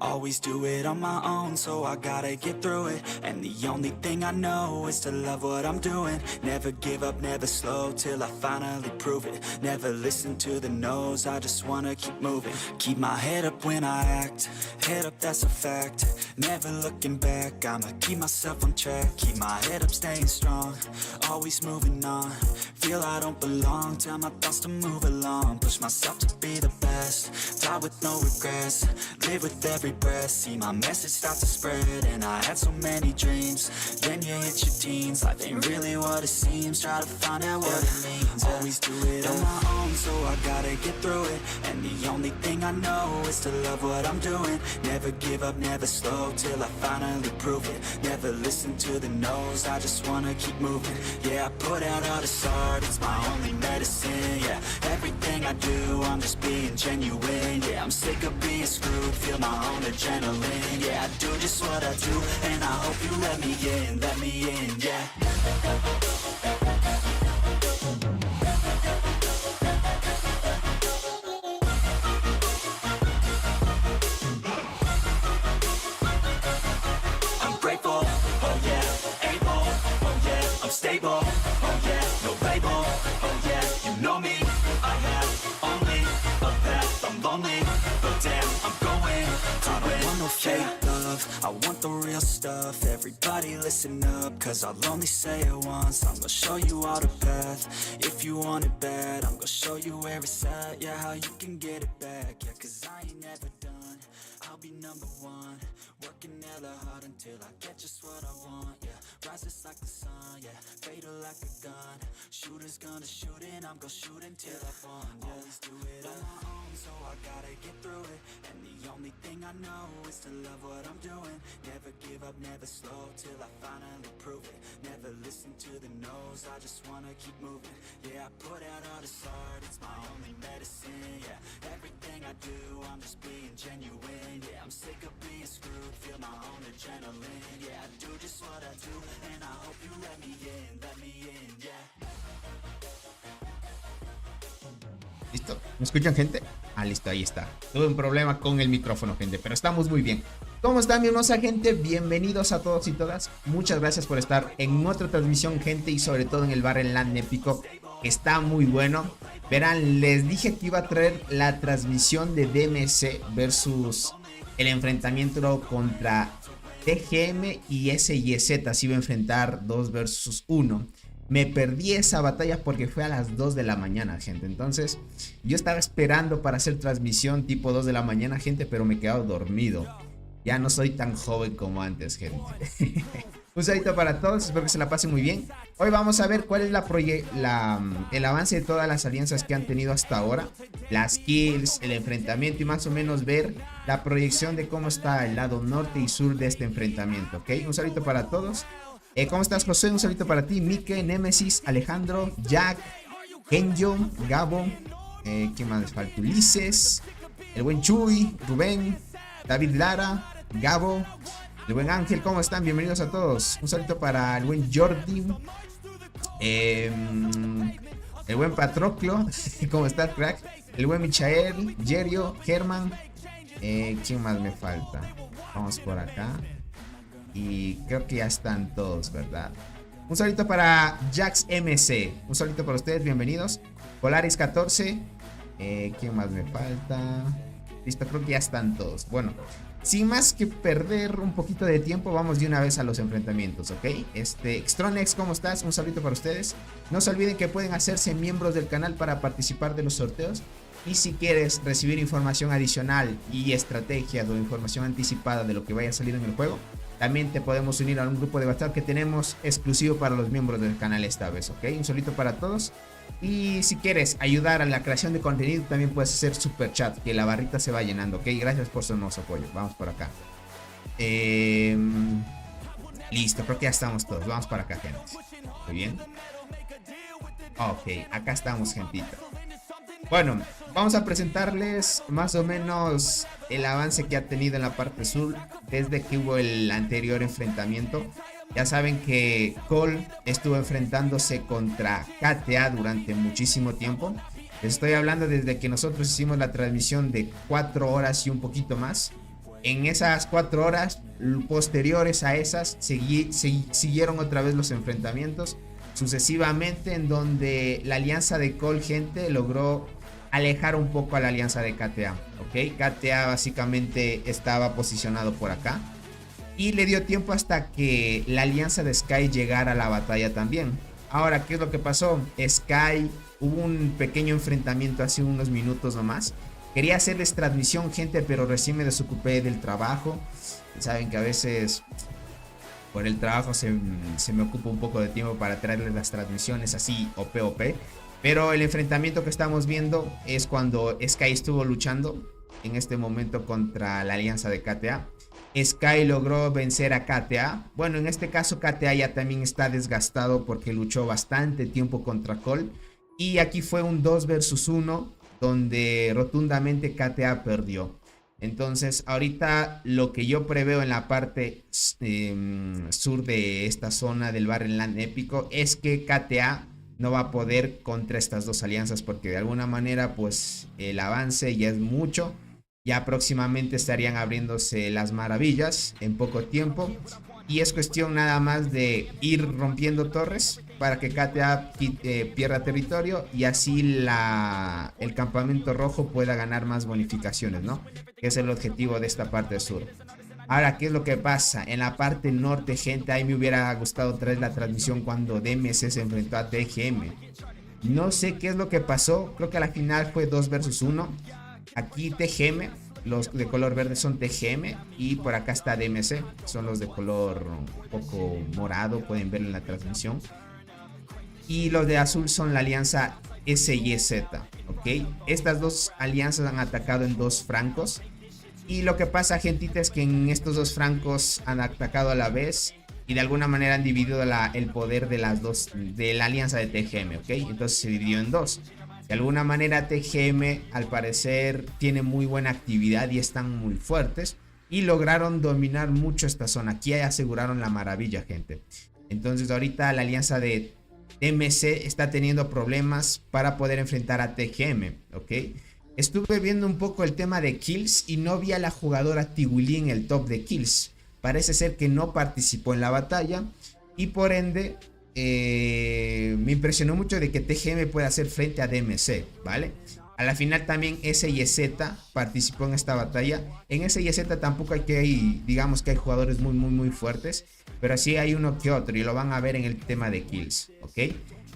Always do it on my own, so I gotta get through it. And the only thing I know is to love what I'm doing. Never give up, never slow, till I finally prove it. Never listen to the no's, I just wanna keep moving. Keep my head up when I act, head up, that's a fact. Never looking back, I'ma keep myself on track. Keep my head up, staying strong, always moving on. Feel I don't belong, tell my thoughts to move along. Push myself to be the best, die with no regrets. Live with every breath, see my message start to spread. And I had so many dreams, then you hit your teens. Life ain't really what it seems, try to find out what it means. Always do it on my own, so I gotta get through it. And the only thing I know is to love what I'm doing. Never give up, never slow, till I finally prove it. Never listen to the no's, I just wanna keep moving. Yeah, I put out all this art, it's my only medicine. Yeah, everything I do, I'm just being genuine. Yeah, I'm sick of being screwed, feel my own adrenaline. Yeah, I do just what I do, and I hope you let me in, yeah. I'm grateful, oh yeah, able, oh yeah, I'm stable, oh yeah, no label, oh yeah, you know me, I have only a path, I'm lonely, but damn, I'm going to win. I want no fake love, I want the real stuff. Everybody listen up, cause I'll only say it once. I'm gonna show you all the path, if you want it bad. I'm gonna show you where it's at, yeah, how you can get it back. Yeah, cause I ain't never done, I'll be number one. Working hella hard until I get just what I want, yeah. Rises like the sun, yeah, fatal like a gun. Shooters gonna shoot and I'm gonna shoot until I fall, yeah. Always do it on my own, so I gotta get through it. And the only thing I know is to love what I'm doing. Never give up, never slow, till I finally prove it. Never listen to the no's, I just wanna keep moving. Yeah, I put out all this art, it's my only medicine. Yeah, everything I do, I'm just being genuine. Yeah, I'm sick of being screwed, feel my own adrenaline. Yeah, I do just what I do, and I hope you let me in, yeah. ¿Listo? ¿Me escuchan, gente? Ah, listo, ahí está. Tuve un problema con el micrófono, gente, pero estamos muy bien. ¿Cómo están, mi hermosa gente? Bienvenidos a todos y todas. Muchas gracias por estar en otra transmisión, gente, y sobre todo en el Barren Land épico. Está muy bueno. Verán, les dije que iba a traer la transmisión de DMC versus el enfrentamiento contra TGM y SYZ. Se iba a enfrentar 2 versus 1. Me perdí esa batalla porque fue a las 2 de la mañana, gente. Entonces, yo estaba esperando para hacer transmisión tipo 2 de la mañana, gente, pero me he quedado dormido. Ya no soy tan joven como antes, gente. Un saludito para todos, espero que se la pasen muy bien. Hoy vamos a ver cuál es el avance de todas las alianzas que han tenido hasta ahora. Las kills, el enfrentamiento y más o menos ver la proyección de cómo está el lado norte y sur de este enfrentamiento, ¿ok? Un saludito para todos. ¿Cómo estás, José? Un saludito para ti, Mike, Nemesis, Alejandro, Jack, Kenjo, Gabo. ¿Quién más les falta? Ulises, el buen Chuy, Rubén, David Lara, Gabo, el buen Ángel. ¿Cómo están? Bienvenidos a todos. Un saludito para el buen Jordi, el buen Patroclo. ¿Cómo estás, crack? El buen Michael, Jerio, Germán. ¿Quién más me falta? Vamos por acá. Y creo que ya están todos, ¿verdad? Un saludito para Jax MC. Un saludito para ustedes, bienvenidos. Polaris 14. ¿Quién más me falta? Listo, creo que ya están todos. Bueno, sin más que perder un poquito de tiempo, vamos de una vez a los enfrentamientos, ¿ok? Xtronex, ¿cómo estás? Un saludito para ustedes. No se olviden que pueden hacerse miembros del canal para participar de los sorteos. Y si quieres recibir información adicional y estrategias o información anticipada de lo que vaya a salir en el juego, también te podemos unir a un grupo de WhatsApp que tenemos exclusivo para los miembros del canal esta vez, ¿ok? Un solito para todos. Y si quieres ayudar a la creación de contenido, también puedes hacer super chat, que la barrita se va llenando, ¿ok? Gracias por su hermoso apoyo. Vamos por acá. Listo, creo que ya estamos todos. Vamos para acá, gente. Muy bien. Ok, acá estamos, gentita. Bueno, vamos a presentarles más o menos el avance que ha tenido en la parte sur desde que hubo el anterior enfrentamiento. Ya saben que Cole estuvo enfrentándose contra KTA durante muchísimo tiempo. Les estoy hablando desde que nosotros hicimos la transmisión de 4 horas y un poquito más. En esas 4 horas posteriores a esas siguieron otra vez los enfrentamientos sucesivamente, en donde la alianza de Cole, gente, logró alejar un poco a la alianza de KTA, ¿ok? KTA básicamente estaba posicionado por acá y le dio tiempo hasta que la alianza de Sky llegara a la batalla también. Ahora, ¿qué es lo que pasó? Sky, hubo un pequeño enfrentamiento hace unos minutos nomás. Quería hacerles transmisión, gente, pero recién me desocupé del trabajo. Saben que a veces por el trabajo se me ocupa un poco de tiempo para traerles las transmisiones así OP. Pero el enfrentamiento que estamos viendo es cuando Sky estuvo luchando en este momento contra la alianza de KTA. Sky logró vencer a KTA. Bueno, en este caso KTA ya también está desgastado porque luchó bastante tiempo contra Cole. Y aquí fue un 2 versus 1 donde rotundamente KTA perdió. Entonces ahorita lo que yo preveo en la parte sur de esta zona del Barrenland épico es que KTA no va a poder contra estas dos alianzas, porque de alguna manera pues el avance ya es mucho. Ya próximamente estarían abriéndose las maravillas en poco tiempo. Y es cuestión nada más de ir rompiendo torres para que KTA pierda territorio y así el campamento rojo pueda ganar más bonificaciones, ¿no? Que es el objetivo de esta parte sur. Ahora, ¿qué es lo que pasa? En la parte norte, gente, ahí me hubiera gustado traer la transmisión cuando DMC se enfrentó a TGM. No sé qué es lo que pasó, creo que a la final fue 2 versus 1. Aquí TGM, los de color verde son TGM y por acá está DMC, son los de color un poco morado, pueden ver en la transmisión. Y los de azul son la alianza SYZ, ¿ok? Estas dos alianzas han atacado en 2 francos. Y lo que pasa, gentita, es que en estos 2 francos han atacado a la vez y de alguna manera han dividido el poder de las dos, de la alianza de TGM, ¿ok? Entonces se dividió en 2. De alguna manera TGM al parecer tiene muy buena actividad y están muy fuertes y lograron dominar mucho esta zona. Aquí aseguraron la maravilla, gente. Entonces ahorita la alianza de DMC está teniendo problemas para poder enfrentar a TGM, ¿ok? Estuve viendo un poco el tema de kills y no vi a la jugadora Tiwili en el top de kills. Parece ser que no participó en la batalla y por ende me impresionó mucho de que TGM pueda hacer frente a DMC, ¿vale? A la final también SYZ participó en esta batalla. En SYZ tampoco digamos que hay jugadores muy fuertes, pero sí hay uno que otro y lo van a ver en el tema de kills, ¿ok?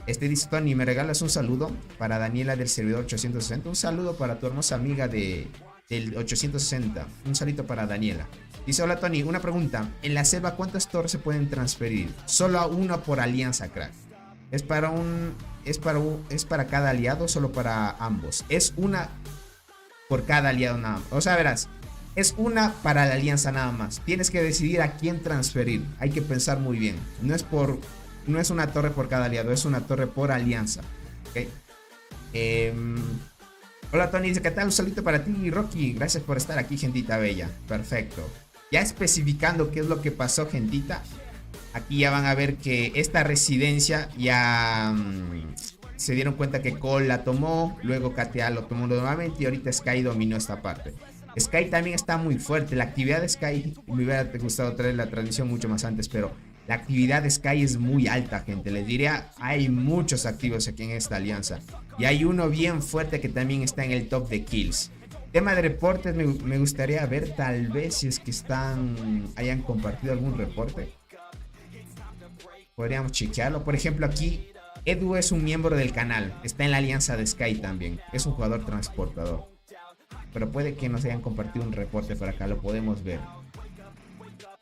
Dice Tony, ¿me regalas un saludo para Daniela del servidor 860? Un saludo para tu hermosa amiga del 860. Un saludo para Daniela. Dice, hola Tony, una pregunta. En la selva, ¿cuántas torres se pueden transferir? Solo una por alianza, crack. ¿Es para cada aliado o solo para ambos? Es una por cada aliado nada más. O sea, verás, es una para la alianza nada más. Tienes que decidir a quién transferir. Hay que pensar muy bien. No es una torre por cada aliado, es una torre por alianza. ¿Okay? Hola Tony, dice, ¿qué tal? Un saludo para ti, Rocky. Gracias por estar aquí, gentita bella. Perfecto. Ya especificando qué es lo que pasó, gentita. Aquí ya van a ver que esta residencia ya se dieron cuenta que Cole la tomó. Luego KTA lo tomó nuevamente y ahorita Sky dominó esta parte. Sky también está muy fuerte. La actividad de Sky, me hubiera gustado traer la transmisión mucho más antes, pero la actividad de Sky es muy alta, gente. Les diría, hay muchos activos aquí en esta alianza. Y hay uno bien fuerte que también está en el top de kills. Tema de reportes, me gustaría ver tal vez si es que hayan compartido algún reporte. Podríamos chequearlo. Por ejemplo, aquí Edu es un miembro del canal. Está en la alianza de Sky también. Es un jugador transportador. Pero puede que nos hayan compartido un reporte por acá. Lo podemos ver.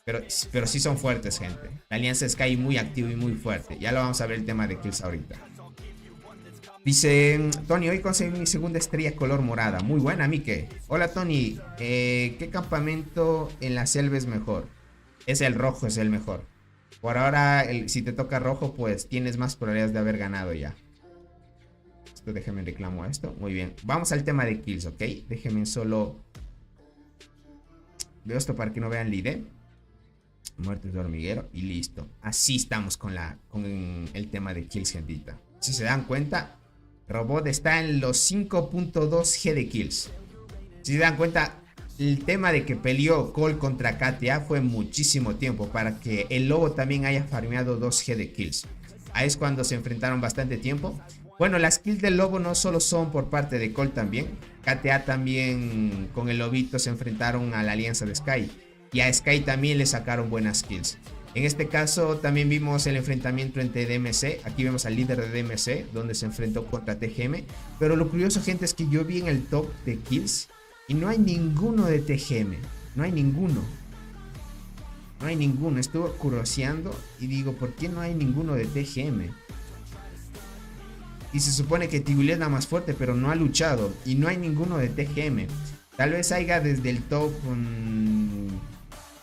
Pero sí son fuertes, gente. La alianza Sky muy activa y muy fuerte. Ya lo vamos a ver el tema de kills ahorita. Dice Tony, hoy conseguí mi segunda estrella color morada. Muy buena, Mike. Hola Tony, ¿qué campamento en la selva es mejor? Es el rojo, es el mejor. Por ahora, si te toca rojo, pues tienes más probabilidades de haber ganado ya. Esto déjenme reclamo esto. Muy bien, vamos al tema de kills, ¿ok? Déjenme solo... Veo esto para que no vean la idea. Muertes de hormiguero y listo. Así estamos con el tema de kills, gentita. Si se dan cuenta, Robot está en los 5.2 G de kills. Si se dan cuenta, el tema de que peleó Cole contra KTA fue muchísimo tiempo para que el lobo también haya farmeado 2 G de kills. Ahí es cuando se enfrentaron bastante tiempo. Bueno, las kills del lobo no solo son por parte de Cole también. KTA también con el lobito se enfrentaron a la alianza de Sky. Y a Sky también le sacaron buenas kills. En este caso también vimos el enfrentamiento entre DMC. Aquí vemos al líder de DMC, donde se enfrentó contra TGM. Pero lo curioso, gente, es que yo vi en el top de kills y no hay ninguno de TGM. No hay ninguno. No hay ninguno. Estuve curioseando y digo, ¿por qué no hay ninguno de TGM? Y se supone que Tiguli es la más fuerte, pero no ha luchado. Y no hay ninguno de TGM. Tal vez haya desde el top...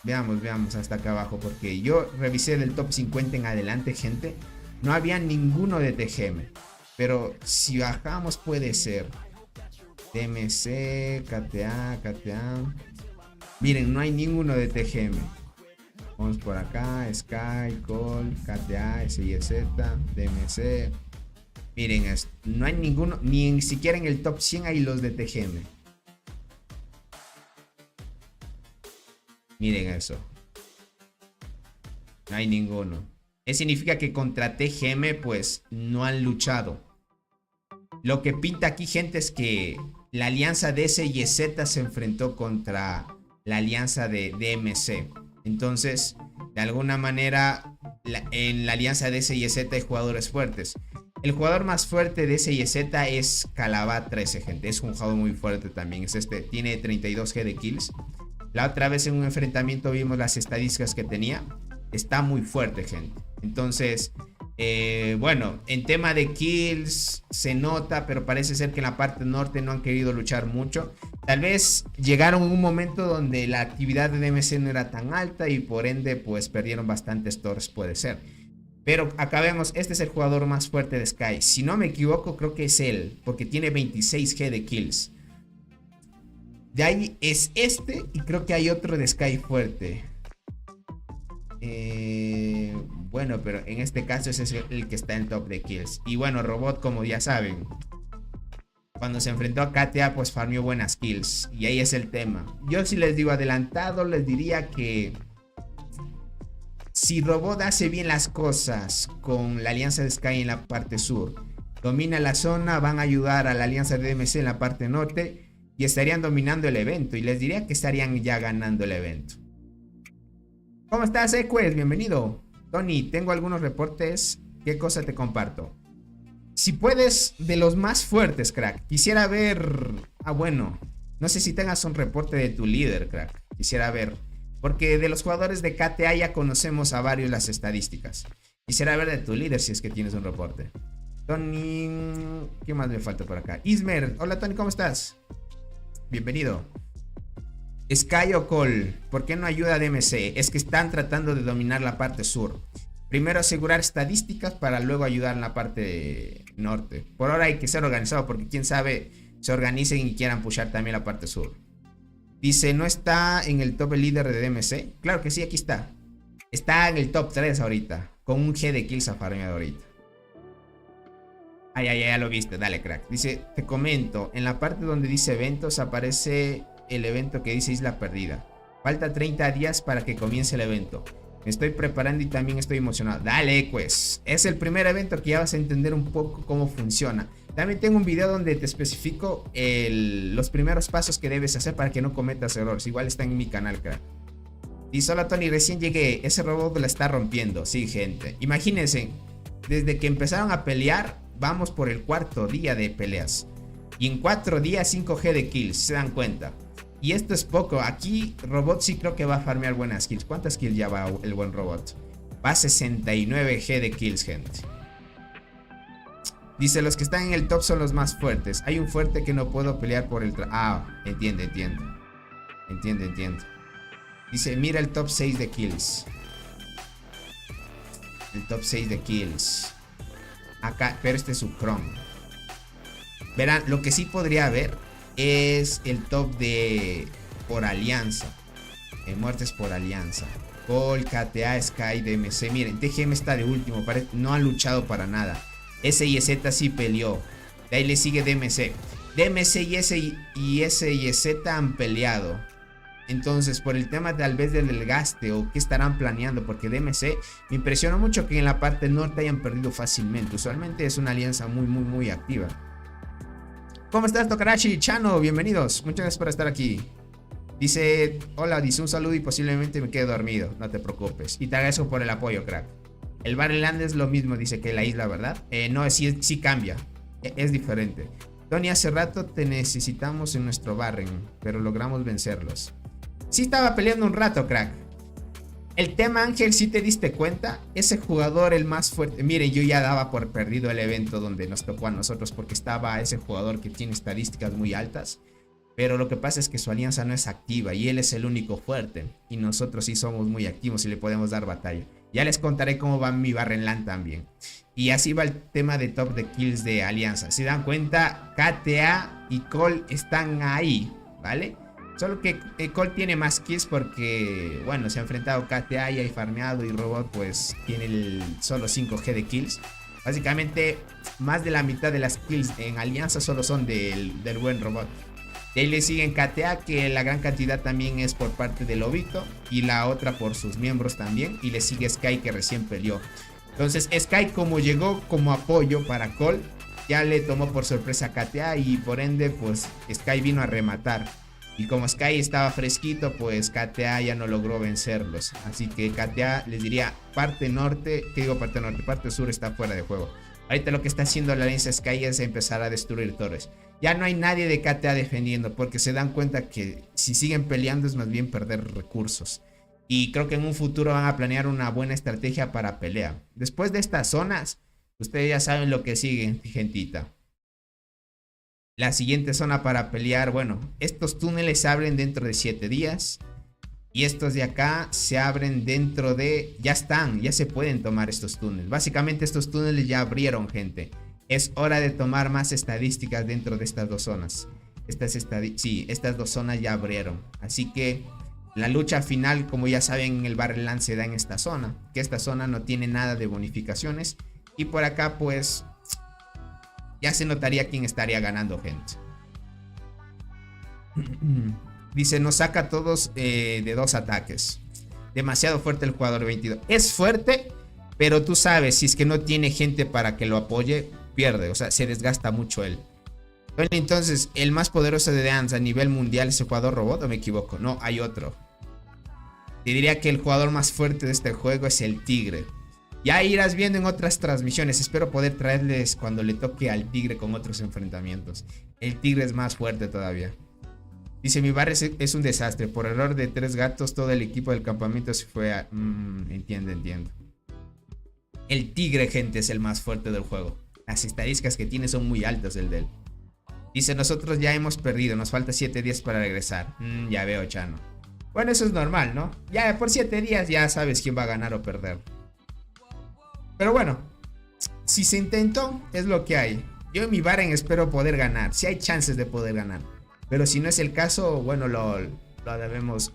Veamos hasta acá abajo, porque yo revisé del top 50 en adelante, gente. No había ninguno de TGM. Pero si bajamos puede ser DMC, KTA. Miren, no hay ninguno de TGM. Vamos por acá, Sky, Cole, KTA, SYZ, DMC. Miren, no hay ninguno, ni siquiera en el top 100 hay los de TGM. Miren eso. No hay ninguno. Eso significa que contra TGM pues no han luchado. Lo que pinta aquí, gente, es que la alianza de SYZ se enfrentó contra la alianza de DMC. Entonces, de alguna manera, en la alianza de SYZ hay jugadores fuertes. El jugador más fuerte de SYZ es Calaba 13, gente. Es un jugador muy fuerte también. Tiene 32 G de kills. La otra vez en un enfrentamiento vimos las estadísticas que tenía. Está muy fuerte, gente. Entonces, bueno, en tema de kills se nota, pero parece ser que en la parte norte no han querido luchar mucho. Tal vez llegaron en un momento donde la actividad de DMC no era tan alta y por ende pues perdieron bastantes torres, puede ser. Pero acá vemos, este es el jugador más fuerte de Sky. Si no me equivoco, creo que es él, porque tiene 26 G de kills. De ahí es este y creo que hay otro de Sky fuerte. Bueno, pero en este caso ese es el que está en top de kills. Y bueno, Robot, como ya saben, cuando se enfrentó a KTA pues farmeó buenas kills. Y ahí es el tema. Yo si les digo adelantado, les diría que si Robot hace bien las cosas con la alianza de Sky en la parte sur, domina la zona, van a ayudar a la alianza de DMC en la parte norte y estarían dominando el evento. Y les diría que estarían ya ganando el evento. ¿Cómo estás, Equest? Bienvenido. Tony, tengo algunos reportes. ¿Qué cosa te comparto? Si puedes, de los más fuertes, crack. Quisiera ver... bueno. No sé si tengas un reporte de tu líder, crack. Quisiera ver. Porque de los jugadores de KTA ya conocemos a varios las estadísticas. Quisiera ver de tu líder si es que tienes un reporte. Tony... ¿Qué más me falta por acá? Ismer. Hola, Tony, ¿cómo estás? Bienvenido. Sky o Cole, ¿por qué no ayuda a DMC? Es que están tratando de dominar la parte sur. Primero asegurar estadísticas para luego ayudar en la parte norte. Por ahora hay que ser organizado porque quién sabe se organicen y quieran pushar también la parte sur. Dice, ¿no está en el top el líder de DMC? Claro que sí, aquí está. Está en el top 3 ahorita, con un G de kills a farmeado ahorita. Ya lo viste, dale, crack. Dice, te comento, en la parte donde dice eventos aparece el evento que dice Isla Perdida. Falta 30 días para que comience el evento. Me estoy preparando y también estoy emocionado. Dale, pues. Es el primer evento que ya vas a entender un poco cómo funciona. También tengo un video donde te especifico los primeros pasos que debes hacer para que no cometas errores. Igual está en mi canal, crack. Y solo Tony, recién llegué. Ese robot la está rompiendo. Sí, gente. Imagínense, desde que empezaron a pelear, vamos por el 4º día de peleas. Y en 4 días 5G de kills, ¿se dan cuenta? Y esto es poco. Aquí Robot sí creo que va a farmear buenas kills. ¿Cuántas kills ya va el buen Robot? Va a 69G de kills, gente. Dice, los que están en el top son los más fuertes. Hay un fuerte que no puedo pelear por el... entiende. Entiende. Dice, mira el top 6 de kills. El top 6 de kills. Acá, pero este es su Chrome. Verán, lo que sí podría haber es el top de por alianza. Muertes por alianza. Cole, KTA, Sky, DMC. Miren, TGM está de último, no han luchado para nada. SYZ sí peleó. De ahí le sigue DMC. DMC y SYZ han peleado. Entonces, por el tema tal vez del desgaste o qué estarán planeando, porque DMC me impresionó mucho que en la parte norte hayan perdido fácilmente. Usualmente es una alianza muy activa. ¿Cómo estás, Tokarashi? Chano, bienvenidos. Muchas gracias por estar aquí. Dice, hola, dice un saludo y posiblemente me quede dormido. No te preocupes. Y te agradezco por el apoyo, crack. El Barreland es lo mismo, dice que la isla, ¿verdad? No, sí cambia. Es diferente. Tony, hace rato te necesitamos en nuestro Barren, pero logramos vencerlos. Sí estaba peleando un rato, crack. El tema, Ángel, si te diste cuenta, ese jugador el más fuerte. Miren, yo ya daba por perdido el evento donde nos tocó a nosotros porque estaba ese jugador que tiene estadísticas muy altas. Pero lo que pasa es que su alianza no es activa y él es el único fuerte. Y nosotros sí somos muy activos y le podemos dar batalla. Ya les contaré cómo va mi Barrenland también. Y así va el tema de top de kills de alianza. Si dan cuenta, KTA y Cole están ahí, ¿vale? Solo que Cole tiene más kills porque, bueno, se ha enfrentado KTA y ha farmeado, y Robot pues tiene solo 5G de kills. Básicamente, más de la mitad de las kills en alianza solo son del buen Robot. De ahí le siguen KTA, que la gran cantidad también es por parte de Lobito, y la otra por sus miembros también. Y le sigue Sky, que recién peleó. Entonces Sky, como llegó como apoyo para Cole, ya le tomó por sorpresa a KTA y por ende pues Sky vino a rematar. Y como Sky estaba fresquito, pues KTA ya no logró vencerlos. Así que KTA, les diría, parte norte, ¿qué digo parte norte? Parte sur está fuera de juego. Ahorita lo que está haciendo la alianza Sky es empezar a destruir torres. Ya no hay nadie de KTA defendiendo, porque se dan cuenta que si siguen peleando es más bien perder recursos. Y creo que en un futuro van a planear una buena estrategia para pelea. Después de estas zonas, ustedes ya saben lo que sigue, gentita. La siguiente zona para pelear, bueno, estos túneles se abren dentro de 7 días. Y estos de acá se abren dentro de... Ya se pueden tomar estos túneles. Básicamente estos túneles ya abrieron, gente. Es hora de tomar más estadísticas dentro de estas dos zonas. Estas dos zonas ya abrieron. Así que la lucha final, como ya saben, en el Barreland se da en esta zona. Que esta zona no tiene nada de bonificaciones. Y por acá pues ya se notaría quién estaría ganando, gente. Dice, nos saca a todos de 2 ataques. Demasiado fuerte el jugador 22. Es fuerte, pero tú sabes, si es que no tiene gente para que lo apoye, pierde. O sea, se desgasta mucho él. Entonces, el más poderoso de Dance a nivel mundial es el jugador Robot, ¿o me equivoco? No, hay otro. Te diría que el jugador más fuerte de este juego es el Tigre. Ya irás viendo en otras transmisiones. Espero poder traerles cuando le toque al Tigre con otros enfrentamientos. El Tigre es más fuerte todavía. Dice, mi barrio es un desastre. Por error de 3 gatos, todo el equipo del campamento se fue a... entiendo. El Tigre, gente, es el más fuerte del juego. Las estadísticas que tiene son muy altas, el de él. Dice, nosotros ya hemos perdido. Nos falta 7 días para regresar. Ya veo, Chano. Bueno, eso es normal, ¿no? Ya por 7 días ya sabes quién va a ganar o perder. Pero bueno, si se intentó, es lo que hay. Yo en mi Barren espero poder ganar. Si hay chances de poder ganar. Pero si no es el caso, bueno, lo debemos,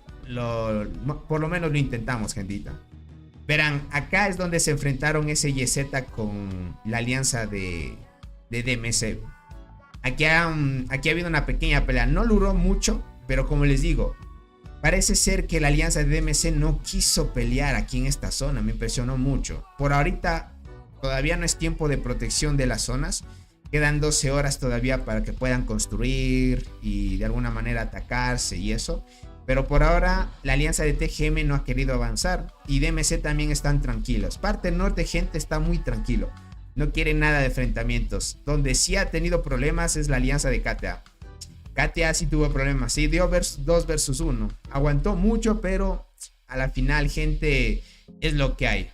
por lo menos lo intentamos, gentita. Verán, acá es donde se enfrentaron SYZ con la alianza de DMC. Aquí ha habido una pequeña pelea. No duró mucho, pero como les digo, parece ser que la alianza de DMC no quiso pelear aquí en esta zona. Me impresionó mucho. Por ahorita todavía no es tiempo de protección de las zonas. Quedan 12 horas todavía para que puedan construir y de alguna manera atacarse y eso. Pero por ahora la alianza de TGM no ha querido avanzar. Y DMC también están tranquilos. Parte norte, gente, está muy tranquilo. No quieren nada de enfrentamientos. Donde sí ha tenido problemas es la alianza de KTA. KTA sí tuvo problemas. Sí, dio 2 versus 1. Aguantó mucho, pero a la final, gente, es lo que hay.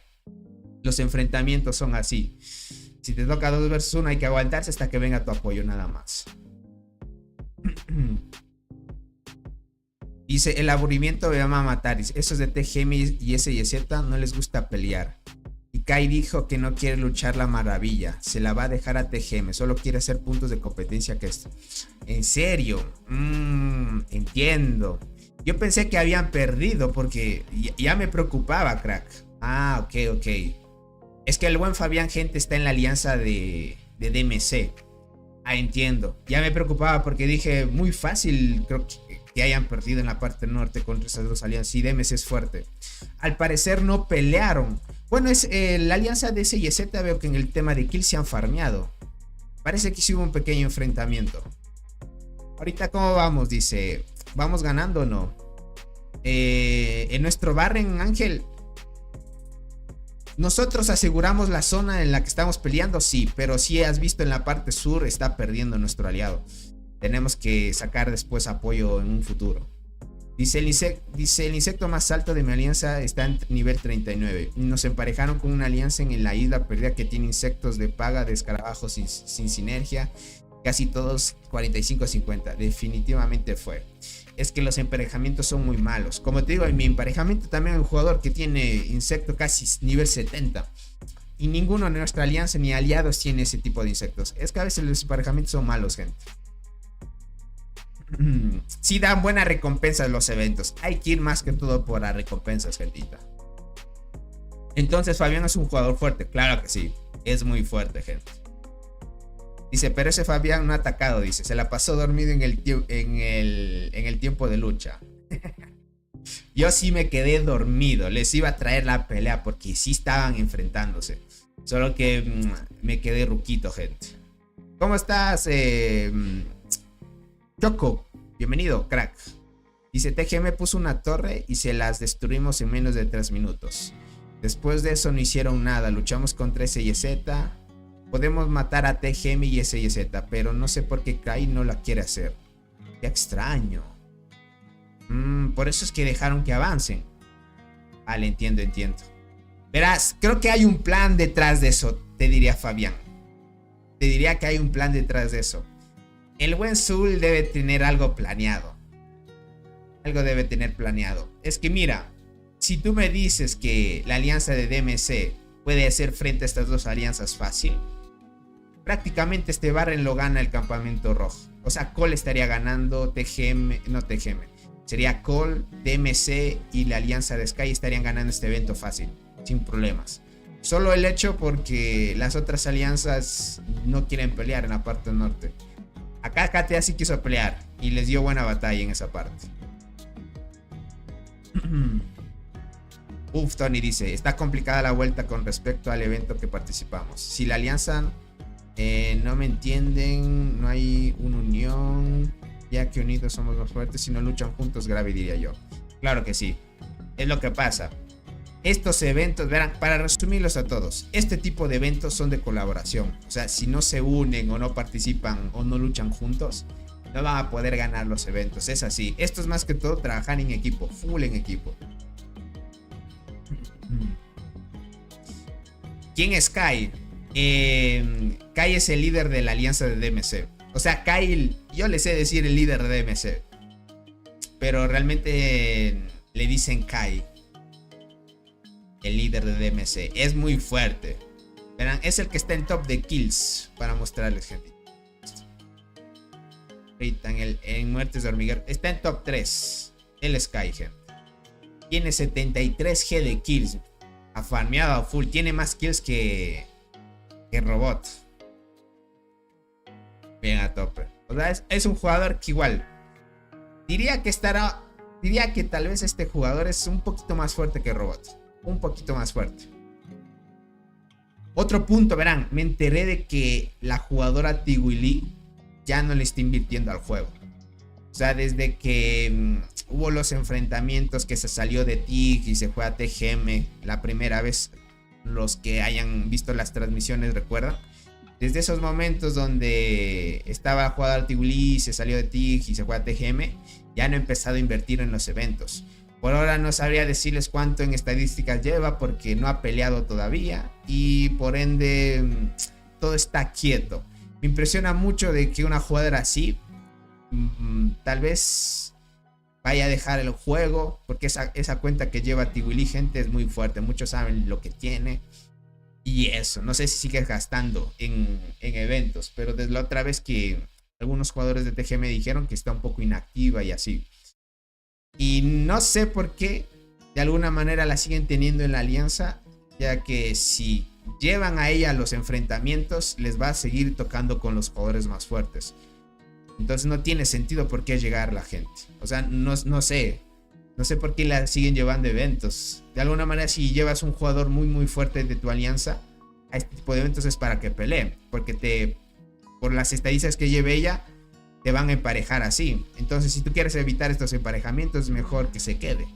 Los enfrentamientos son así. Si te toca 2 versus 1 hay que aguantarse hasta que venga tu apoyo, nada más. Dice, el aburrimiento me va a matar. Esos de TGM y SYZ no les gusta pelear. Y Kai dijo que no quiere luchar la maravilla. Se la va a dejar a TGM. Solo quiere hacer puntos de competencia que esto. ¿En serio? Entiendo. Yo pensé que habían perdido porque ya me preocupaba, crack. Ah, ok. Es que el buen Fabián, gente, está en la alianza de DMC. Ah, entiendo. Ya me preocupaba porque dije, muy fácil, creo que hayan perdido en la parte norte contra esas dos alianzas. Y DMC es fuerte. Al parecer no pelearon. Bueno, es la alianza de SYZ. Veo que en el tema de kills se han farmeado. Parece que sí hubo un pequeño enfrentamiento. Ahorita, ¿cómo vamos? Dice, ¿vamos ganando o no? En nuestro Barren, Ángel, nosotros aseguramos la zona en la que estamos peleando, sí, pero si has visto en la parte sur está perdiendo nuestro aliado. Tenemos que sacar después apoyo en un futuro. Dice el insecto más alto de mi alianza está en nivel 39. Nos emparejaron con una alianza en la isla perdida que tiene insectos de paga de escarabajos sin sinergia. Casi todos 45-50. Definitivamente fue. Es que los emparejamientos son muy malos. Como te digo, en mi emparejamiento también hay un jugador que tiene insecto casi nivel 70. Y ninguno de nuestra alianza ni aliados tiene ese tipo de insectos. Es que a veces los emparejamientos son malos, gente. Sí dan buenas recompensas los eventos. Hay que ir más que todo por las recompensas, gentita. Entonces Fabián es un jugador fuerte. Claro que sí. Es muy fuerte, gente. Dice, pero ese Fabián no ha atacado, dice. Se la pasó dormido en el tiempo de lucha. Yo sí me quedé dormido. Les iba a traer la pelea porque sí estaban enfrentándose. Solo que me quedé ruquito, gente. ¿Cómo estás, Choco? Bienvenido, crack. Dice, TGM puso una torre y se las destruimos en menos de 3 minutos. Después de eso no hicieron nada. Luchamos contra SYZ. Podemos matar a TGM y SYZ, pero no sé por qué Kai no la quiere hacer. Qué extraño. Por eso es que dejaron que avancen. Vale, entiendo. Verás, creo que hay un plan detrás de eso, te diría Fabián. Te diría que hay un plan detrás de eso. El buen Zul debe tener algo planeado. Algo debe tener planeado. Es que mira, si tú me dices que la alianza de DMC puede hacer frente a estas dos alianzas fácil, prácticamente este Barren lo gana el campamento rojo. O sea, Cole estaría ganando, TGM, no TGM. Sería Cole, DMC y la alianza de Sky estarían ganando este evento fácil, sin problemas. Solo el hecho porque las otras alianzas no quieren pelear en la parte norte. Acá KTA sí quiso pelear y les dio buena batalla en esa parte. Uf, Tony dice, está complicada la vuelta con respecto al evento que participamos. Si la alianza no me entienden, no hay una unión, ya que unidos somos más fuertes, si no luchan juntos grave, diría yo. Claro que sí, es lo que pasa. Estos eventos, verán, para resumirlos a todos, este tipo de eventos son de colaboración. O sea, si no se unen o no participan o no luchan juntos, no van a poder ganar los eventos. Es así. Esto es más que todo trabajar en equipo, full en equipo. ¿Quién es Kai? Kai es el líder de la alianza de DMC. O sea, Kai, yo le sé decir el líder de DMC, pero realmente le dicen Kai, el líder de DMC. Es muy fuerte. Verán, es el que está en top de kills. Para mostrarles, gente. Ahorita en muertes de hormiguero está en top 3. El Sky, gente. Tiene 73G de kills. Ha farmeado a full. Tiene más kills que Robot. Bien a tope. O sea, es un jugador que igual diría que tal vez este jugador es un poquito más fuerte que Robot. Un poquito más fuerte. Otro punto, verán, me enteré de que la jugadora Tiwili ya no le está invirtiendo al juego. O sea, desde que hubo los enfrentamientos que se salió de TIG y se fue a TGM la primera vez, los que hayan visto las transmisiones recuerdan. Desde esos momentos donde estaba jugando Tiwili, se salió de TIG y se fue a TGM, ya no ha empezado a invertir en los eventos. Por ahora no sabría decirles cuánto en estadísticas lleva porque no ha peleado todavía y por ende todo está quieto. Me impresiona mucho de que una jugadora así tal vez vaya a dejar el juego porque esa cuenta que lleva Tiwili, gente, es muy fuerte. Muchos saben lo que tiene y eso. No sé si sigue gastando en eventos, pero desde la otra vez que algunos jugadores de TGM dijeron que está un poco inactiva y así. Y no sé por qué de alguna manera la siguen teniendo en la alianza, ya que si llevan a ella a los enfrentamientos, les va a seguir tocando con los jugadores más fuertes. Entonces no tiene sentido por qué llegar la gente. O sea, no sé. No sé por qué la siguen llevando a eventos. De alguna manera, si llevas un jugador muy muy fuerte de tu alianza a este tipo de eventos, es para que peleen. Porque por las estadísticas que lleve ella, te van a emparejar así. Entonces, si tú quieres evitar estos emparejamientos, es mejor que se quede.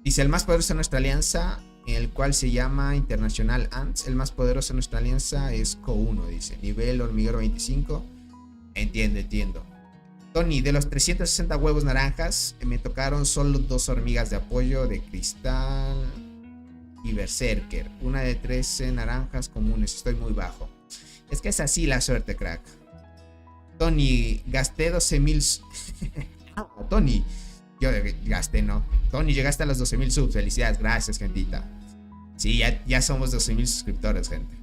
Dice, el más poderoso de nuestra alianza, el cual se llama Internacional Ants. El más poderoso de nuestra alianza es Co1, dice. Nivel hormiguero 25. Entiendo. Tony, de los 360 huevos naranjas, me tocaron solo 2 hormigas de apoyo de cristal y berserker. Una de 13 naranjas comunes. Estoy muy bajo. Es que es así la suerte, crack. Tony, gasté 12.000. Tony, yo gasté, ¿no? Tony, llegaste a los 12.000 subs. Felicidades, gracias, gentita. Sí, ya somos 12.000 suscriptores, gente.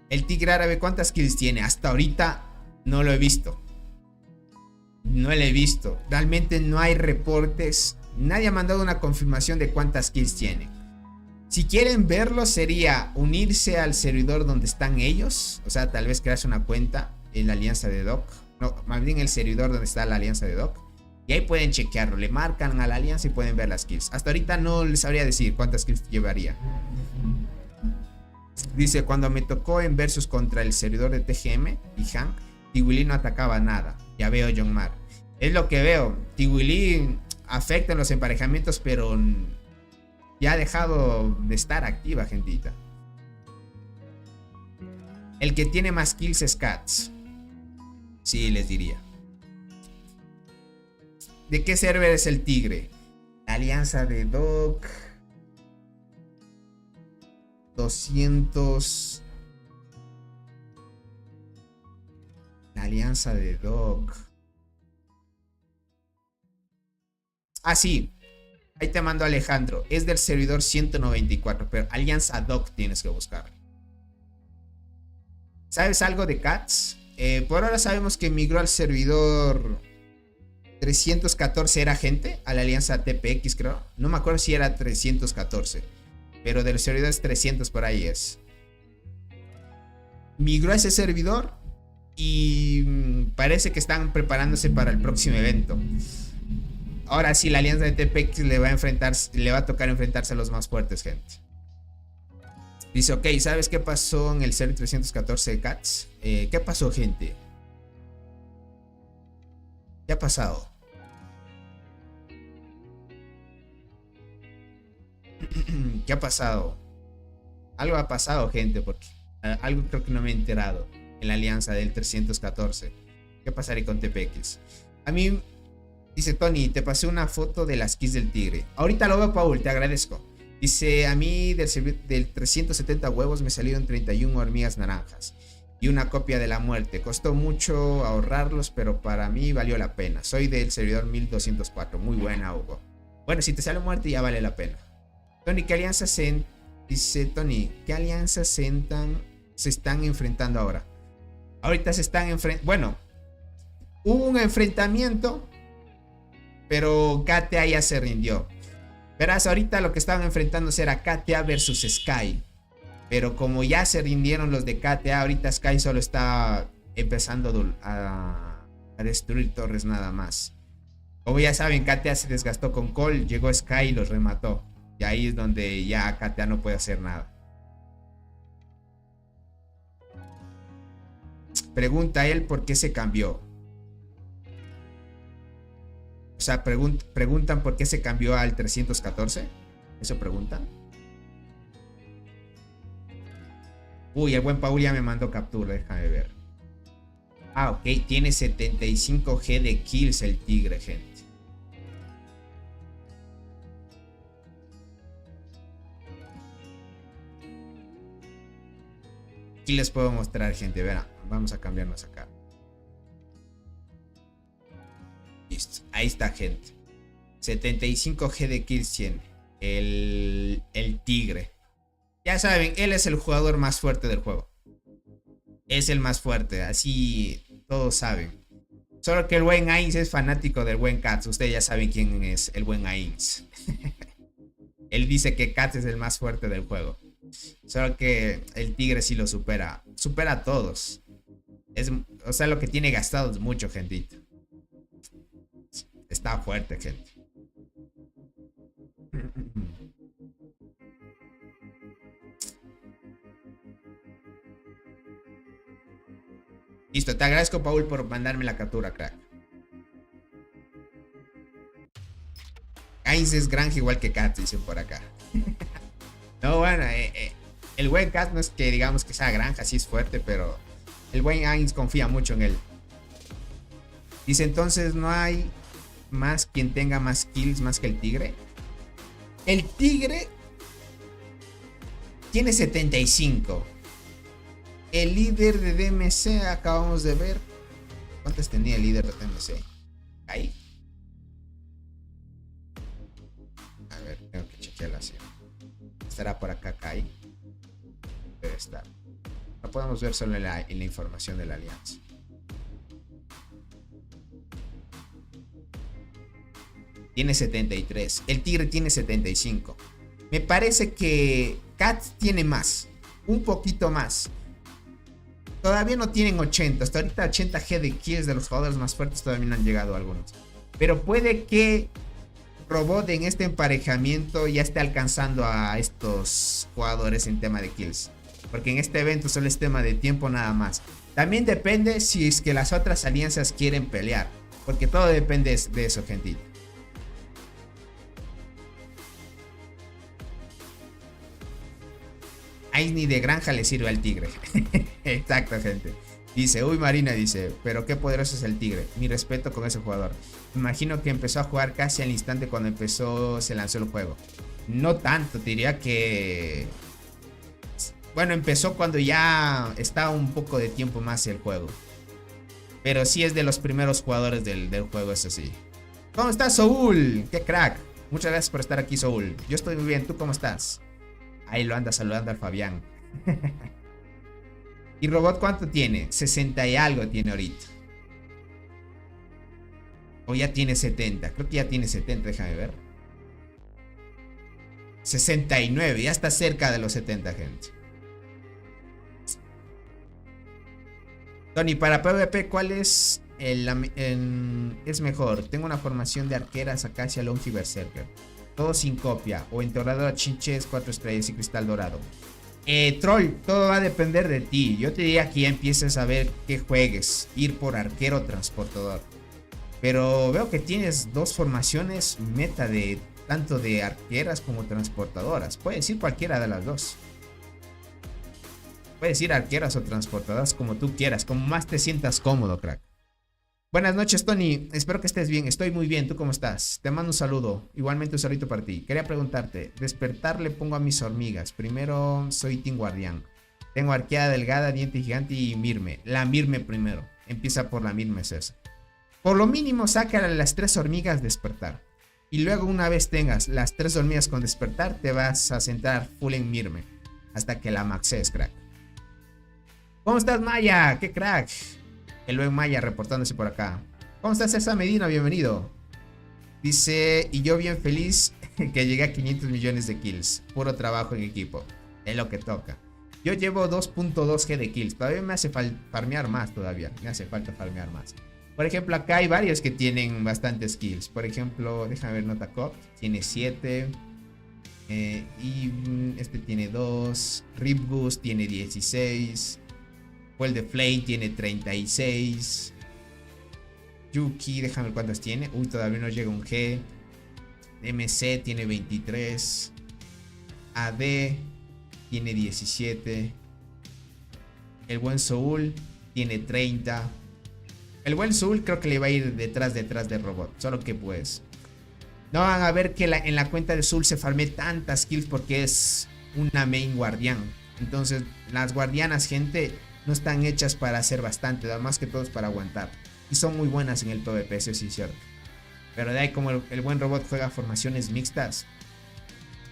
El tigre árabe, ¿cuántas kills tiene? Hasta ahorita no lo he visto. No lo he visto. Realmente no hay reportes. Nadie ha mandado una confirmación de cuántas kills tiene. Si quieren verlo, sería unirse al servidor donde están ellos. O sea, tal vez crearse una cuenta en la alianza de Doc. No, más bien el servidor donde está la alianza de Doc. Y ahí pueden chequearlo. Le marcan a la alianza y pueden ver las kills. Hasta ahorita no les sabría decir cuántas kills llevaría. Dice, cuando me tocó en versus contra el servidor de TGM y Hank, Tiwili no atacaba nada. Ya veo, John Mar. Es lo que veo. Tiwili afecta en los emparejamientos, pero ya ha dejado de estar activa, gentita. El que tiene más kills es Cats. Sí, les diría. ¿De qué server es el tigre? La alianza de Doc. 200. La alianza de Doc. Ah, sí. Ahí te mando, Alejandro. Es del servidor 194. Pero alianza Doc tienes que buscar. ¿Sabes algo de Cats? Por ahora sabemos que migró al servidor 314. ¿Era gente? A la alianza TPX, creo. No me acuerdo si era 314. Pero de los servidores 300 por ahí es. Migró a ese servidor. Y parece que están preparándose para el próximo evento. Ahora sí, la alianza de TPX le va a tocar enfrentarse a los más fuertes, gente. Dice, ok, ¿sabes qué pasó en el server 314 de Cats? ¿Qué pasó, gente? ¿Qué ha pasado? ¿Qué ha pasado? Algo ha pasado, gente, porque algo creo que no me he enterado en la alianza del 314. ¿Qué pasará con TPX? A mí, dice Tony, te pasé una foto de las keys del tigre. Ahorita lo veo, Paul, te agradezco. Dice, a mí del 370 huevos me salieron 31 hormigas naranjas y una copia de la muerte. Costó mucho ahorrarlos, pero para mí valió la pena. Soy del servidor 1204. Muy buena, Hugo. Bueno, si te sale muerte ya vale la pena. Tony, ¿qué alianzas dice Tony, ¿qué alianzas se están enfrentando ahora? Ahorita se están enfrentando. Bueno, hubo un enfrentamiento, pero KTA ya se rindió. Verás, ahorita lo que estaban enfrentándose era KTA versus Sky. Pero como ya se rindieron los de KTA, ahorita Sky solo está empezando a destruir torres nada más. Como ya saben, KTA se desgastó con Cole, llegó Sky y los remató. Y ahí es donde ya KTA no puede hacer nada. Pregunta él por qué se cambió. O sea, preguntan por qué se cambió al 314. ¿Eso preguntan? Uy, el buen Paul ya me mandó captura, déjame ver. Ah, ok, tiene 75G de kills el tigre, gente. Aquí les puedo mostrar, gente, verán. Vamos a cambiarnos acá. Listo, ahí está, gente. 75G de kills tiene el tigre. Ya saben, él es el jugador más fuerte del juego. Es el más fuerte. Así todos saben. Solo que el buen Ainz es fanático del buen Katz. Ustedes ya saben quién es el buen Ainz. Él dice que Katz es el más fuerte del juego. Solo que el tigre sí lo supera. Supera a todos. O sea, lo que tiene gastado es mucho, gentito. Está fuerte, gente. Listo, te agradezco, Paul, por mandarme la captura, crack. Ainz es granja igual que Katz, dicen por acá. No, bueno, el buen Katz no es que digamos que sea granja, sí es fuerte, pero el buen Ainz confía mucho en él. Dice, entonces no hay más quien tenga más kills más que el tigre. El tigre tiene 75. El líder de DMC acabamos de ver. ¿Cuántas tenía el líder de DMC? Ahí. A ver, tengo que chequearla así. Estará por acá, Kai. Debe estar. Lo podemos ver solo en la información de la alianza. Tiene 73. El tigre tiene 75. Me parece que Kat tiene más. Un poquito más. Todavía no tienen 80. Hasta ahorita 80 G de kills de los jugadores más fuertes todavía no han llegado algunos. Pero puede que Robot en este emparejamiento ya esté alcanzando a estos jugadores en tema de kills. Porque en este evento solo es tema de tiempo nada más. También depende si es que las otras alianzas quieren pelear. Porque todo depende de eso, gentito. Ahí ni de granja le sirve al tigre. Exacto, gente. Dice, uy, Marina, dice, pero qué poderoso es el tigre. Mi respeto con ese jugador. Imagino que empezó a jugar casi al instante cuando se lanzó el juego. No tanto, te diría que... Bueno, empezó cuando ya estaba un poco de tiempo más el juego. Pero sí es de los primeros jugadores del juego, eso sí. ¿Cómo estás, Soul? ¡Qué crack! Muchas gracias por estar aquí, Soul. Yo estoy muy bien, ¿tú cómo estás? Ahí lo anda saludando al Fabián. ¿Y Robot cuánto tiene? 60 y algo tiene ahorita. O ya tiene 70. Creo que ya tiene 70, déjame ver. 69, ya está cerca de los 70, gente. Tony, para PvP, ¿cuál es es mejor? Tengo una formación de arqueras, Acacia, Longi, Berserker. Todo sin copia. O enterradora, chinches, 4 estrellas y cristal dorado. Troll, todo va a depender de ti. Yo te diría que ya empieces a ver qué juegues. Ir por arquero o transportador. Pero veo que tienes dos formaciones meta de tanto de arqueras como transportadoras. Puedes ir cualquiera de las dos. Puedes ir arqueras o transportadoras como tú quieras. Como más te sientas cómodo, crack. Buenas noches, Tony. Espero que estés bien. Estoy muy bien. ¿Tú cómo estás? Te mando un saludo. Igualmente un saludito para ti. Quería preguntarte. Despertar le pongo a mis hormigas. Primero soy Team Guardián. Tengo arqueada delgada, diente gigante y Mirme. La Mirme primero. Empieza por la Mirme, César. Por lo mínimo saca las 3 hormigas despertar. Y luego una vez tengas las 3 hormigas con despertar, te vas a centrar full en Mirme. Hasta que la maxes, crack. ¿Cómo estás, Maya? ¡Qué crack! El buen Maya reportándose por acá. ¿Cómo estás, César Medina? Bienvenido. Dice, y yo bien feliz que llegué a 500 millones de kills. Puro trabajo en equipo. Es lo que toca. Yo llevo 2.2 G de kills. Todavía me hace farmear más todavía. Me hace falta farmear más. Por ejemplo, acá hay varios que tienen bastantes kills. Por ejemplo, déjame ver, Notacop. Tiene 7. Y este tiene 2. Ripgus tiene 16. El de Flame tiene 36. Yuki, déjame ver cuántas tiene. Uy, todavía no llega un G. MC tiene 23. AD tiene 17. El buen Soul tiene 30. El buen Soul creo que le va a ir detrás de Robot. Solo que pues no van a ver que en la cuenta de Soul se farme tantas kills porque es una main guardián. Entonces las guardianas, gente, no están hechas para hacer bastante, más que todo es para aguantar. Y son muy buenas en el PvP, eso sí es cierto. Pero de ahí como el buen Robot juega formaciones mixtas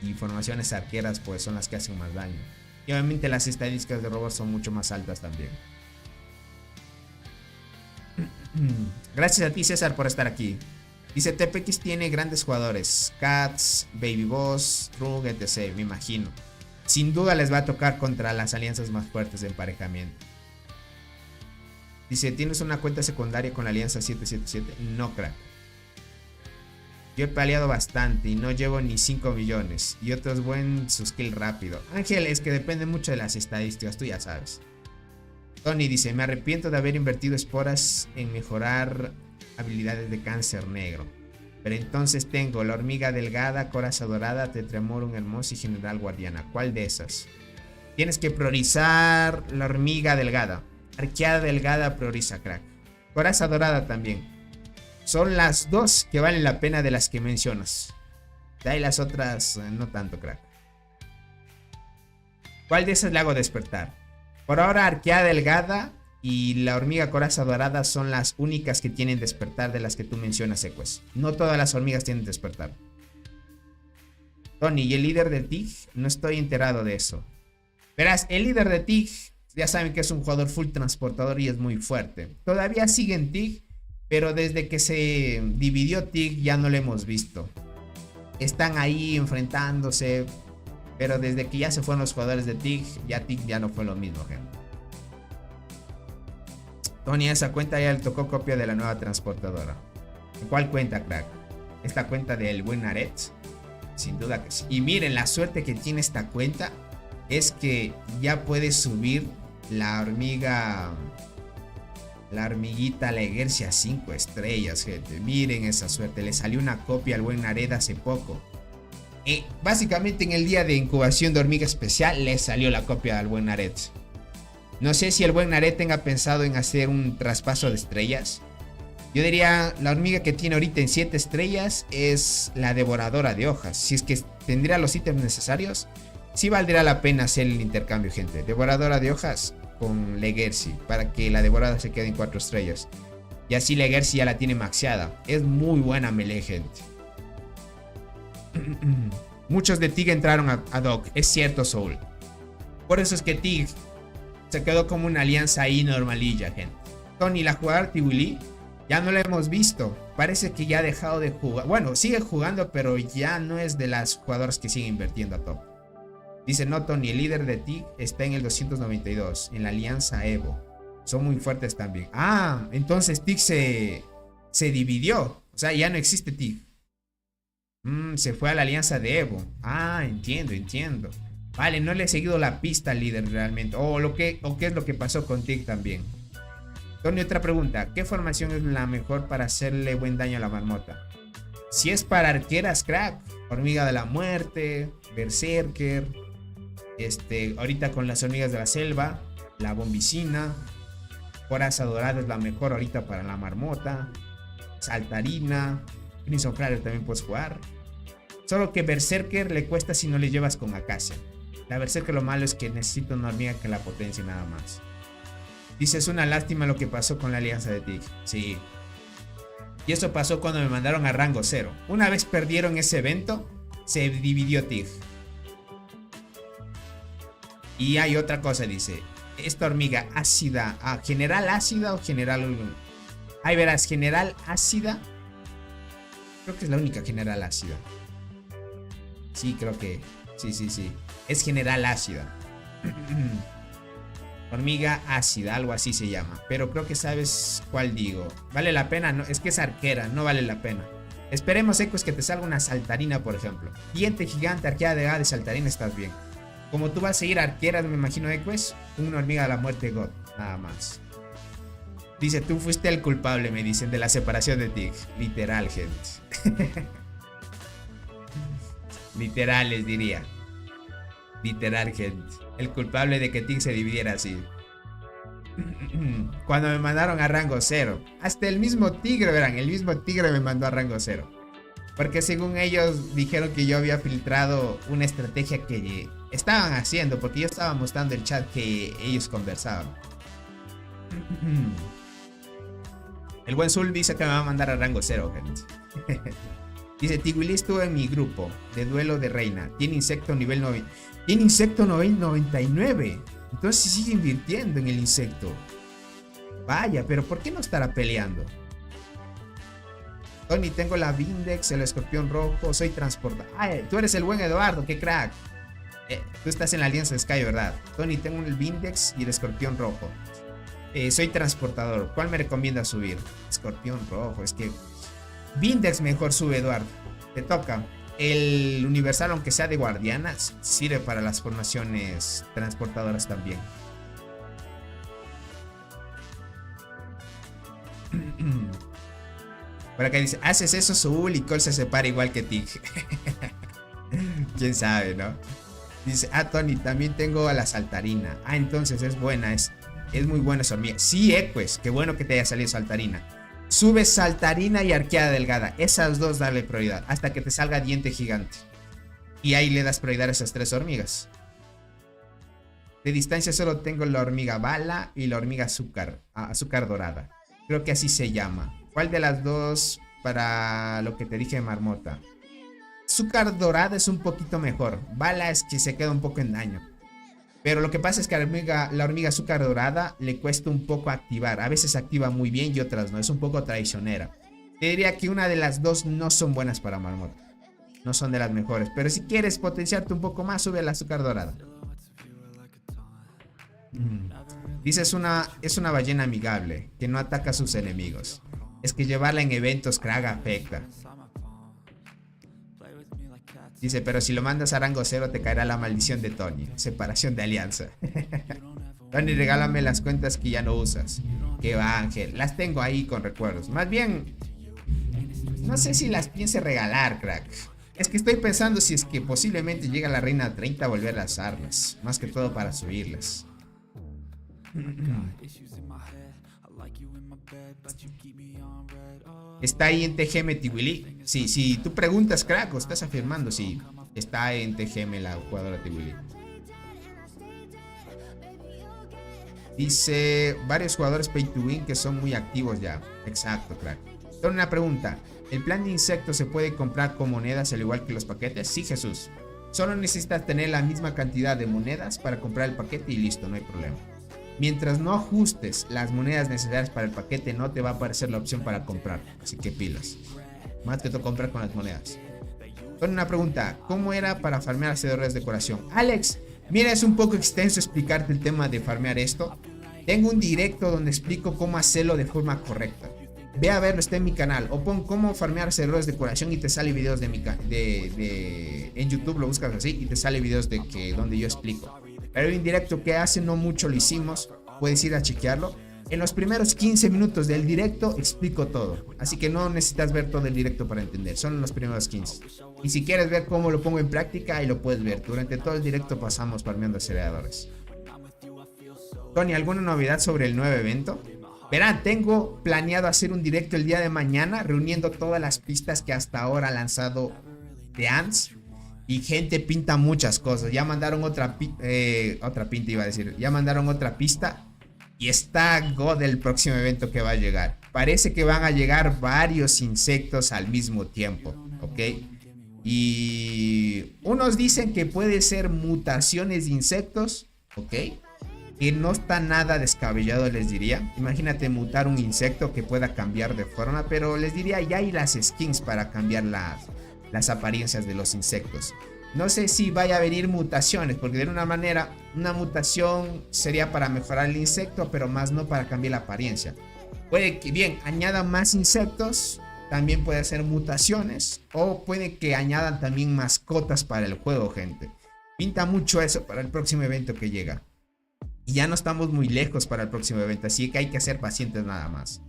y formaciones arqueras, pues son las que hacen más daño. Y obviamente las estadísticas de Robot son mucho más altas también. Gracias a ti, César, por estar aquí. Dice, TPX tiene grandes jugadores. Cats, Baby Boss, Rug, etc. Me imagino. Sin duda les va a tocar contra las alianzas más fuertes de emparejamiento. Dice, ¿tienes una cuenta secundaria con la alianza 777? No, crack. Yo he peleado bastante y no llevo ni 5 millones. Y otro es buen su skill rápido. Ángel, es que depende mucho de las estadísticas, tú ya sabes. Tony dice, me arrepiento de haber invertido esporas en mejorar habilidades de cáncer negro. Pero entonces tengo la hormiga delgada, coraza dorada, tetramorum hermosa y general guardiana. ¿Cuál de esas? Tienes que priorizar la hormiga delgada. Arqueada delgada prioriza, crack. Coraza dorada también. Son las dos que valen la pena de las que mencionas. De ahí las otras no tanto, crack. ¿Cuál de esas le hago despertar? Por ahora arqueada delgada y la hormiga coraza dorada son las únicas que tienen despertar de las que tú mencionas, Equus. No todas las hormigas tienen despertar. Tony, ¿y el líder de TIG? No estoy enterado de eso. Verás, el líder de TIG, ya saben que es un jugador full transportador y es muy fuerte. Todavía sigue en TIG, pero desde que se dividió TIG ya no lo hemos visto. Están ahí enfrentándose, pero desde que ya se fueron los jugadores de TIG ya no fue lo mismo, gente. Tony, a esa cuenta ya le tocó copia de la nueva transportadora. ¿Cuál cuenta, crack? ¿Esta cuenta del buen Aret? Sin duda que sí. Y miren, la suerte que tiene esta cuenta es que ya puede subir la hormiga, la hormiguita Legercia 5 estrellas, gente. Miren esa suerte. Le salió una copia al buen Aret hace poco. Básicamente en el día de incubación de hormiga especial le salió la copia al buen Aret. No sé si el buen Aret tenga pensado en hacer un traspaso de estrellas. Yo diría, la hormiga que tiene ahorita en 7 estrellas es la devoradora de hojas. Si es que tendría los ítems necesarios, sí valdría la pena hacer el intercambio, gente. Devoradora de hojas con Legercy, para que la devorada se quede en 4 estrellas. Y así Legercy ya la tiene maxeada. Es muy buena melee, gente. Muchos de TIG entraron a Doc. Es cierto, Soul. Por eso es que TIG se quedó como una alianza ahí normalilla, gente. Tony, la jugadora Tiwili, ya no la hemos visto. Parece que ya ha dejado de jugar. Bueno, sigue jugando, pero ya no es de las jugadoras que siguen invirtiendo a top. Dice, no, Tony, el líder de TIG está en el 292, en la alianza Evo. Son muy fuertes también. Ah, entonces TIG se dividió. O sea, ya no existe TIG. Se fue a la alianza de Evo. Ah, entiendo. Vale, no le he seguido la pista al líder realmente. O qué es lo que pasó con TIG también. Tony, otra pregunta. ¿Qué formación es la mejor para hacerle buen daño a la marmota? Si es para arqueras, crack. Hormiga de la muerte, berserker. Ahorita con las hormigas de la selva, la bombicina. Coraza dorada es la mejor ahorita para la marmota. Saltarina. Crimson Crater también puedes jugar. Solo que berserker le cuesta si no le llevas con acacia. La berserker lo malo es que necesita una hormiga que la potencie nada más. Dice, es una lástima lo que pasó con la alianza de TIG. Sí. Y eso pasó cuando me mandaron a rango 0. Una vez perdieron ese evento, se dividió TIG. Y hay otra cosa, dice. Esta hormiga ácida. ¿General ácida o general? Ahí verás, general ácida. Creo que es la única general ácida. Sí, creo que. Sí. Es general ácida. Hormiga ácida, algo así se llama. Pero creo que sabes cuál digo. ¿Vale la pena? No, es que es arquera, no vale la pena. Esperemos, Ecos, que te salga una saltarina, por ejemplo. Diente gigante, arqueada de saltarina, estás bien. Como tú vas a seguir arqueras, me imagino, Ecos, una hormiga de la muerte God, nada más. Dice, tú fuiste el culpable, me dicen, de la separación de TIG. Literal, gente. Literal, les diría. Literal, gente. El culpable de que TIG se dividiera así. Cuando me mandaron a rango 0. Hasta el mismo tigre, verán. El mismo tigre me mandó a rango 0. Porque según ellos dijeron que yo había filtrado una estrategia que estaban haciendo. Porque yo estaba mostrando el chat que ellos conversaban. El buen Zul dice que me va a mandar a rango 0, gente. Dice, Tiwili estuvo en mi grupo de duelo de reina. Tiene insecto nivel 9. Tiene insecto 99. Entonces sigue invirtiendo en el insecto. Vaya, pero ¿por qué no estará peleando? Tony, tengo la Vindex, el escorpión rojo, soy transportador. Ay, tú eres el buen Eduardo, qué crack. Tú estás en la Alianza de Sky, ¿verdad? Tony, tengo el Vindex y el escorpión rojo. Soy transportador. ¿Cuál me recomienda subir? Escorpión rojo, es que Vindex mejor sube, Eduardo. Te toca. El universal, aunque sea de guardianas, sirve para las formaciones transportadoras también. Por acá dice, haces eso, Zul, y Cole se separa igual que Tig. Quién sabe, ¿no? Dice, Tony, también tengo a la saltarina. Entonces es buena, es muy buena esa hormiga. Sí, pues, qué bueno que te haya salido saltarina. Sube saltarina y arqueada delgada. Esas dos dale prioridad, hasta que te salga diente gigante. Y ahí le das prioridad a esas 3 hormigas. De distancia solo tengo la hormiga bala y la hormiga azúcar dorada. Creo que así se llama. ¿Cuál de las dos para lo que te dije de marmota? Azúcar dorada es un poquito mejor. Bala es que se queda un poco en daño. Pero lo que pasa es que la hormiga azúcar dorada le cuesta un poco activar. A veces activa muy bien y otras no. Es un poco traicionera. Te diría que una de las dos no son buenas para marmota. No son de las mejores. Pero si quieres potenciarte un poco más, sube al azúcar dorada. Dice, es una ballena amigable que no ataca a sus enemigos. Es que llevarla en eventos crack afecta. Dice, pero si lo mandas a rango 0 te caerá la maldición de Tony. Separación de alianza. Tony, regálame las cuentas que ya no usas. Que va, Ángel. Las tengo ahí con recuerdos. Más bien, no sé si las piense regalar, crack. Es que estoy pensando si es que posiblemente llega la reina 30 a volver a lanzarlas. Más que todo para subirlas. ¿Está ahí en TGM Tiwili? Sí, si tú preguntas, crack, o estás afirmando, sí, está en TGM la jugadora Tiwili. Dice, varios jugadores pay to win que son muy activos ya. Exacto, crack. Tengo una pregunta. ¿El plan de insectos se puede comprar con monedas al igual que los paquetes? Sí, Jesús. Solo necesitas tener la misma cantidad de monedas para comprar el paquete y listo, no hay problema. Mientras no ajustes las monedas necesarias para el paquete, no te va a aparecer la opción para comprar. Así que pilas. Más que todo comprar con las monedas. Con una pregunta, ¿cómo era para farmear hacedores de decoración? Alex, mira, es un poco extenso explicarte el tema de farmear esto. Tengo un directo donde explico cómo hacerlo de forma correcta. Ve a verlo, está en mi canal. O pon cómo farmear hacedores de decoración y te sale videos de mi en YouTube, lo buscas así y te sale videos donde yo explico. Pero en directo que hace no mucho lo hicimos, puedes ir a chequearlo. En los primeros 15 minutos del directo explico todo, así que no necesitas ver todo el directo para entender, son los primeros 15. Y si quieres ver cómo lo pongo en práctica, ahí lo puedes ver. Durante todo el directo pasamos farmeando aceleradores. Tony, ¿alguna novedad sobre el nuevo evento? Verán, tengo planeado hacer un directo el día de mañana, reuniendo todas las pistas que hasta ahora ha lanzado The Ants. Y gente pinta muchas cosas. Ya mandaron otra pinta, iba a decir. Ya mandaron otra pista. Y está God el próximo evento que va a llegar. Parece que van a llegar varios insectos al mismo tiempo. ¿Ok? Y unos dicen que puede ser mutaciones de insectos. ¿Ok? Que no está nada descabellado, les diría. Imagínate mutar un insecto que pueda cambiar de forma. Pero les diría, ya hay las skins para cambiar las apariencias de los insectos. No sé si vaya a venir mutaciones, porque de una manera una mutación sería para mejorar el insecto, pero más no para cambiar la apariencia. Puede que bien añadan más insectos, también puede ser mutaciones, o puede que añadan también mascotas para el juego, gente. Pinta mucho eso para el próximo evento que llega. Y ya no estamos muy lejos para el próximo evento, así que hay que ser pacientes nada más.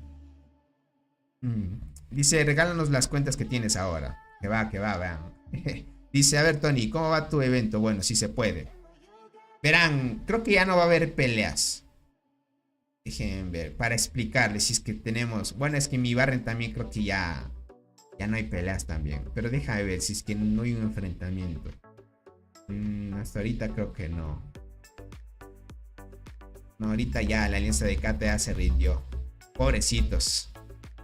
Dice, regálanos las cuentas que tienes ahora. Que va, vean. Dice, a ver, Tony, ¿cómo va tu evento? Bueno, si se puede. Verán, creo que ya no va a haber peleas. Déjenme ver, para explicarles si es que tenemos... Bueno, es que en mi barrio también creo que ya no hay peleas también. Pero déjame ver si es que no hay un enfrentamiento. Hasta ahorita creo que no. No, ahorita ya la alianza de KTA se rindió. Pobrecitos.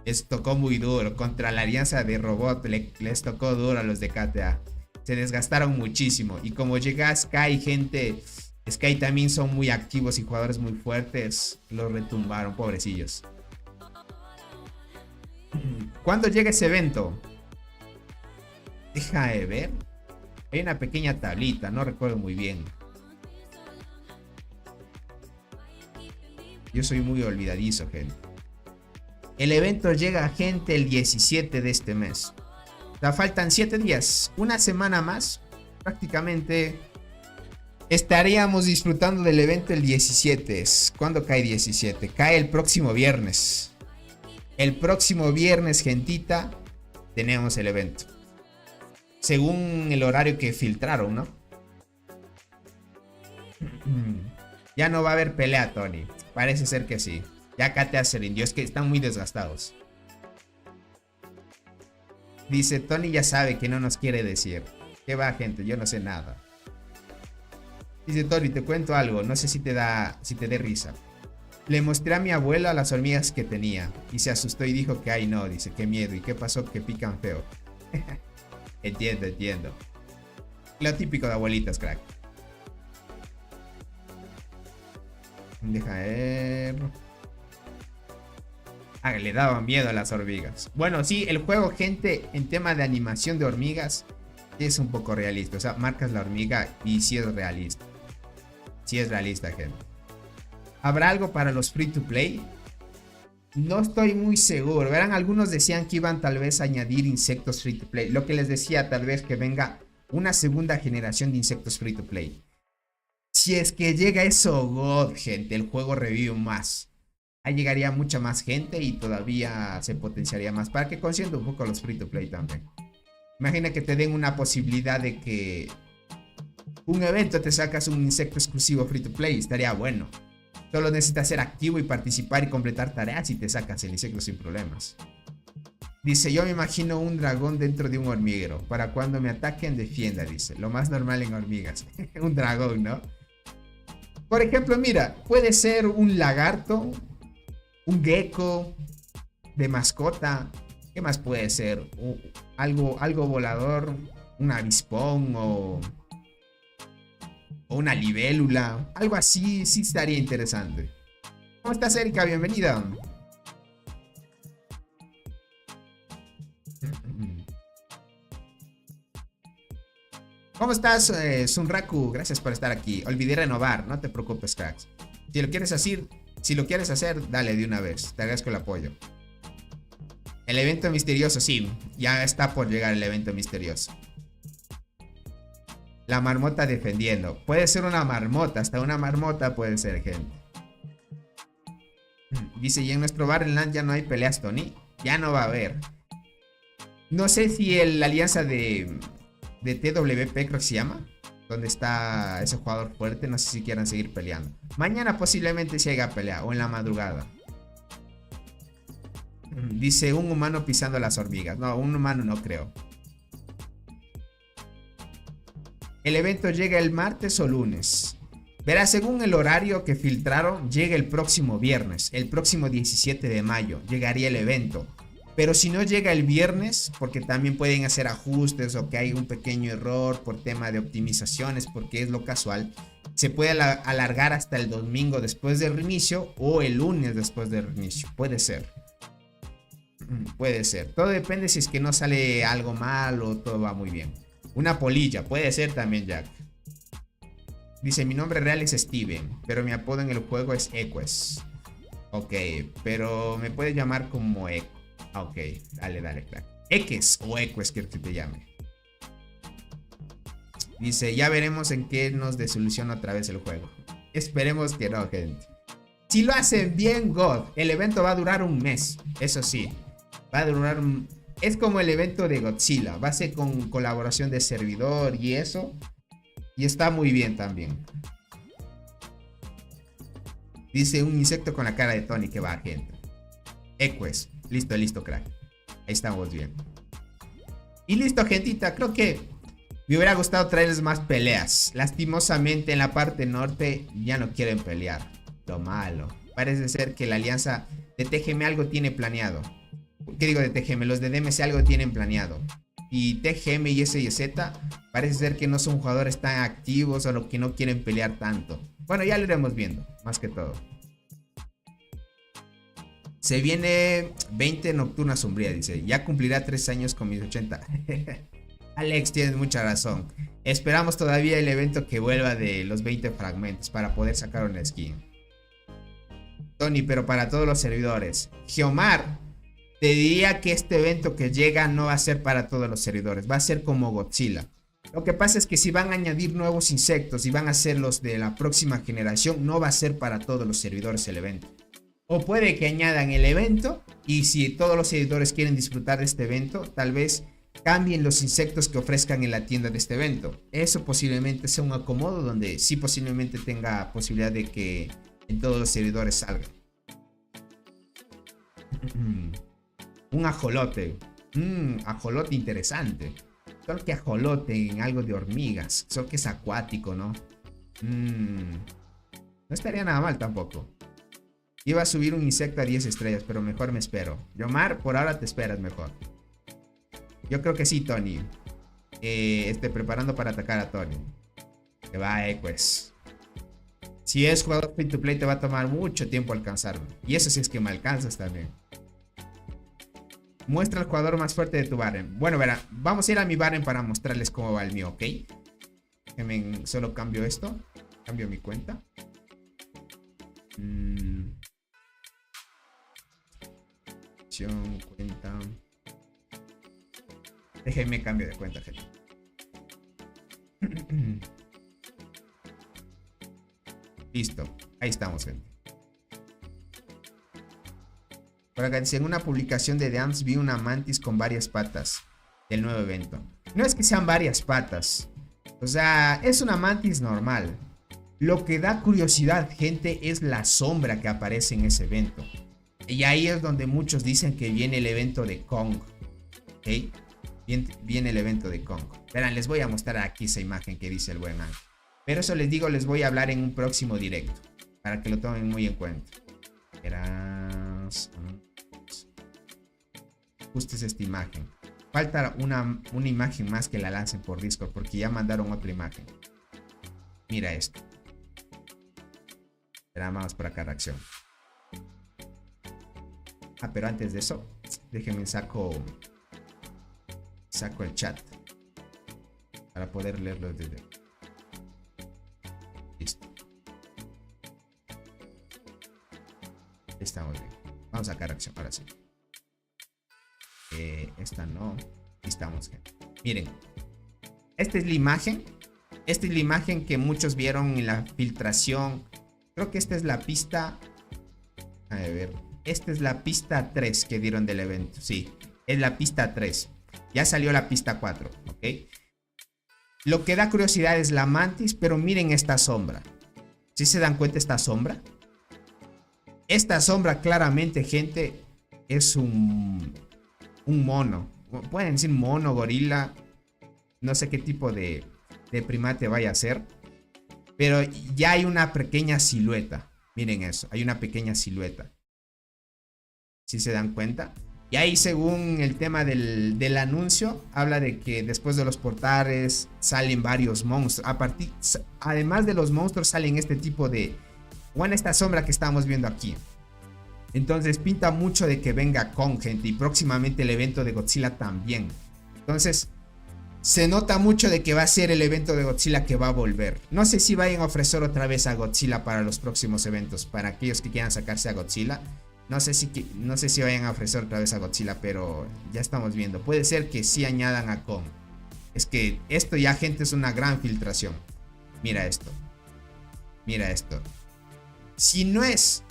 Les tocó muy duro. Contra la alianza de robot les tocó duro a los de KTA. Se desgastaron muchísimo. Y como llega Sky, gente, Sky también son muy activos y jugadores muy fuertes. Los retumbaron, pobrecillos. ¿Cuándo llega ese evento? Deja de ver. Hay una pequeña tablita, no recuerdo muy bien. Yo soy muy olvidadizo, gente. El evento llega, gente, el 17 de este mes. O sea, faltan 7 días. Una semana más. Prácticamente estaríamos disfrutando del evento el 17. ¿Cuándo cae 17? Cae el próximo viernes. El próximo viernes, gentita, tenemos el evento. Según el horario que filtraron, ¿no? Ya no va a haber pelea, Tony. Parece ser que sí. Ya Katea se rindió. Es que están muy desgastados. Dice, Tony ya sabe que no nos quiere decir. ¿Qué va, gente? Yo no sé nada. Dice, Tony, te cuento algo. No sé si te dé risa. Le mostré a mi abuela las hormigas que tenía. Y se asustó y dijo que ay no. Dice, qué miedo. ¿Y qué pasó? Que pican feo. Entiendo. Lo típico de abuelitas, crack. Deja ver. Ah, le daban miedo a las hormigas. Bueno, sí, el juego, gente, en tema de animación de hormigas, es un poco realista. O sea, marcas la hormiga y sí es realista. Sí es realista, gente. ¿Habrá algo para los free to play? No estoy muy seguro. Verán, algunos decían que iban tal vez a añadir insectos free to play. Lo que les decía, tal vez que venga una segunda generación de insectos free to play. Si es que llega eso, God, gente, el juego revive más. Ahí llegaría mucha más gente y todavía se potenciaría más. Para que consienta un poco los free to play también. Imagina que te den una posibilidad de que un evento te sacas un insecto exclusivo free to play. Estaría bueno. Solo necesitas ser activo y participar y completar tareas y te sacas el insecto sin problemas. Dice, yo me imagino un dragón dentro de un hormiguero. Para cuando me ataquen, defienda, dice. Lo más normal en hormigas. Un dragón, ¿no? Por ejemplo, mira, puede ser un lagarto, un gecko de mascota. ¿Qué más puede ser? Algo volador, un avispón o una libélula. Algo así sí estaría interesante. ¿Cómo estás, Erika? Bienvenida. ¿Cómo estás, Sunraku? Gracias por estar aquí. Olvidé renovar, no te preocupes, cracks. Si lo quieres hacer, dale de una vez. Te agradezco el apoyo. El evento misterioso, sí. Ya está por llegar el evento misterioso. La marmota defendiendo. Puede ser una marmota, hasta una marmota puede ser, gente. Dice, y en nuestro bar en LAN ya no hay peleas, Tony. Ya no va a haber. No sé si la alianza de TWP, creo que se llama, donde está ese jugador fuerte, no sé si quieran seguir peleando. Mañana posiblemente se haga pelea, o en la madrugada. Dice, un humano pisando las hormigas. No, un humano no creo. El evento llega el martes o lunes. Verá, según el horario que filtraron, llega el próximo viernes. El próximo 17 de mayo llegaría el evento. Pero si no llega el viernes, porque también pueden hacer ajustes o que hay un pequeño error por tema de optimizaciones, porque es lo casual, se puede alargar hasta el domingo después del reinicio o el lunes después del reinicio. Puede ser. Puede ser. Todo depende si es que no sale algo mal o todo va muy bien. Una polilla. Puede ser también, Jack. Dice, mi nombre real es Steven, pero mi apodo en el juego es Eques. Ok, pero me puedes llamar como Eco. Ok, dale, crack. Eques o Eques, quiero que te llame. Dice, ya veremos en qué nos desoluciona otra vez el juego. Esperemos que no, gente. Si lo hacen bien, God, el evento va a durar un mes. Eso sí, va a durar es como el evento de Godzilla. Va a ser con colaboración de servidor y eso. Y está muy bien también. Dice, un insecto con la cara de Tony. Que va, gente. Eques. Listo, crack. Ahí estamos bien. Y listo, gentita. Creo que me hubiera gustado traerles más peleas. Lastimosamente en la parte norte ya no quieren pelear. Lo malo. Parece ser que la alianza de TGM algo tiene planeado. ¿Qué digo de TGM? Los de DMC algo tienen planeado. Y TGM y SYZ Parece ser que no son jugadores tan activos o que no quieren pelear tanto. Bueno, ya lo iremos viendo, más que todo. Se viene 20 Nocturna Sombría, dice. Ya cumplirá 3 años con mis 80. Alex, tienes mucha razón. Esperamos todavía el evento que vuelva de los 20 fragmentos para poder sacar una skin. Tony, pero para todos los servidores. Geomar, te diría que este evento que llega no va a ser para todos los servidores. Va a ser como Godzilla. Lo que pasa es que si van a añadir nuevos insectos y van a ser los de la próxima generación, no va a ser para todos los servidores el evento. O puede que añadan el evento y si todos los servidores quieren disfrutar de este evento, tal vez cambien los insectos que ofrezcan en la tienda de este evento. Eso posiblemente sea un acomodo donde sí posiblemente tenga posibilidad de que en todos los servidores salga. Un ajolote. Ajolote interesante. Solo que ajolote en algo de hormigas. Solo que es acuático, ¿no? No estaría nada mal tampoco. Iba a subir un insecto a 10 estrellas, pero mejor me espero. Yomar, por ahora te esperas mejor. Yo creo que sí, Tony. Estoy preparando para atacar a Tony. Que va, pues. Si es jugador free to play te va a tomar mucho tiempo alcanzarlo. Y eso si es que me alcanzas también. Muestra el jugador más fuerte de tu Barren. Bueno, verá, vamos a ir a mi Barren para mostrarles cómo va el mío, ¿ok? Solo cambio esto. Cambio mi cuenta. Cuenta. Déjenme cambio de cuenta, gente. Listo. Ahí estamos, gente. Por acá dice, en una publicación de Dams vi una mantis con varias patas del nuevo evento. No es que sean varias patas. O sea, es una mantis normal. Lo que da curiosidad, gente, es la sombra que aparece en ese evento. Y ahí es donde muchos dicen que viene el evento de Kong. ¿Ok? Viene el evento de Kong. Verán, les voy a mostrar aquí esa imagen que dice el buen Ángel. Pero eso les digo, les voy a hablar en un próximo directo. Para que lo tomen muy en cuenta. Verás. Justo es esta imagen. Falta una imagen más que la lancen por Discord. Porque ya mandaron otra imagen. Mira esto. Verán, vamos por acá, reacción. Pero antes de eso, déjenme saco el chat para poder leerlo desde. Listo. Estamos bien. Vamos a sacar reacción, ahora sí. Esta no. Estamos, gente. Miren. Esta es la imagen. Esta es la imagen que muchos vieron en la filtración. Creo que esta es la pista. A ver. Esta es la pista 3 que dieron del evento. Sí, es la pista 3. Ya salió la pista 4, ¿ok? Lo que da curiosidad es la mantis, pero miren esta sombra. ¿Sí se dan cuenta esta sombra? Esta sombra claramente, gente, es un mono. Pueden decir mono, gorila. No sé qué tipo de primate vaya a ser. Pero ya hay una pequeña silueta. Miren eso, hay una pequeña silueta. Si se dan cuenta. Y ahí, según el tema del anuncio, habla de que después de los portales salen varios monstruos. Además de los monstruos salen este tipo de... Bueno, esta sombra que estamos viendo aquí. Entonces pinta mucho de que venga Kong, gente. Y próximamente el evento de Godzilla también. Entonces se nota mucho de que va a ser el evento de Godzilla que va a volver. No sé si vayan a ofrecer otra vez a Godzilla para los próximos eventos. Para aquellos que quieran sacarse a Godzilla. No sé si vayan a ofrecer otra vez a Godzilla, pero ya estamos viendo. Puede ser que sí añadan a Kong. Es que esto ya, gente, es una gran filtración. Mira esto. Mira esto. Si no es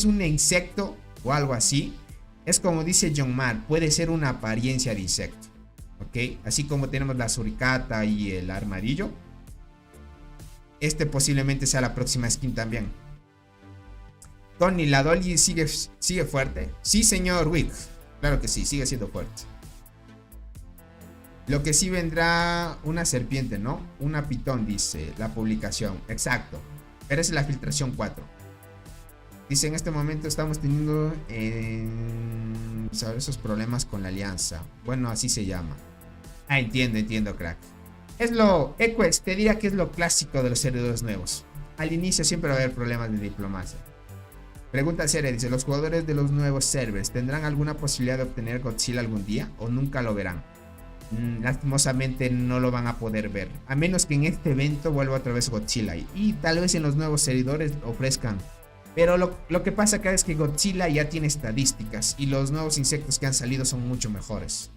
un insecto o algo así, es como dice John Mar, puede ser una apariencia de insecto. ¿Ok? Así como tenemos la suricata y el armadillo. Este posiblemente sea la próxima skin también. Tony, la Dolly sigue fuerte. Sí, señor Wick. Claro que sí, sigue siendo fuerte. Lo que sí vendrá una serpiente, ¿no? Una pitón, dice la publicación. Exacto. Pero es la filtración 4. Dice, en este momento estamos teniendo esos problemas con la alianza. Bueno, así se llama. Entiendo, crack. Equex, te diría que es lo clásico de los servidores nuevos. Al inicio siempre va a haber problemas de diplomacia. Pregunta seria, dice, ¿los jugadores de los nuevos servers tendrán alguna posibilidad de obtener Godzilla algún día o nunca lo verán? Lastimosamente no lo van a poder ver, a menos que en este evento vuelva otra vez Godzilla y tal vez en los nuevos servidores ofrezcan. Pero lo que pasa acá es que Godzilla ya tiene estadísticas y los nuevos insectos que han salido son mucho mejores.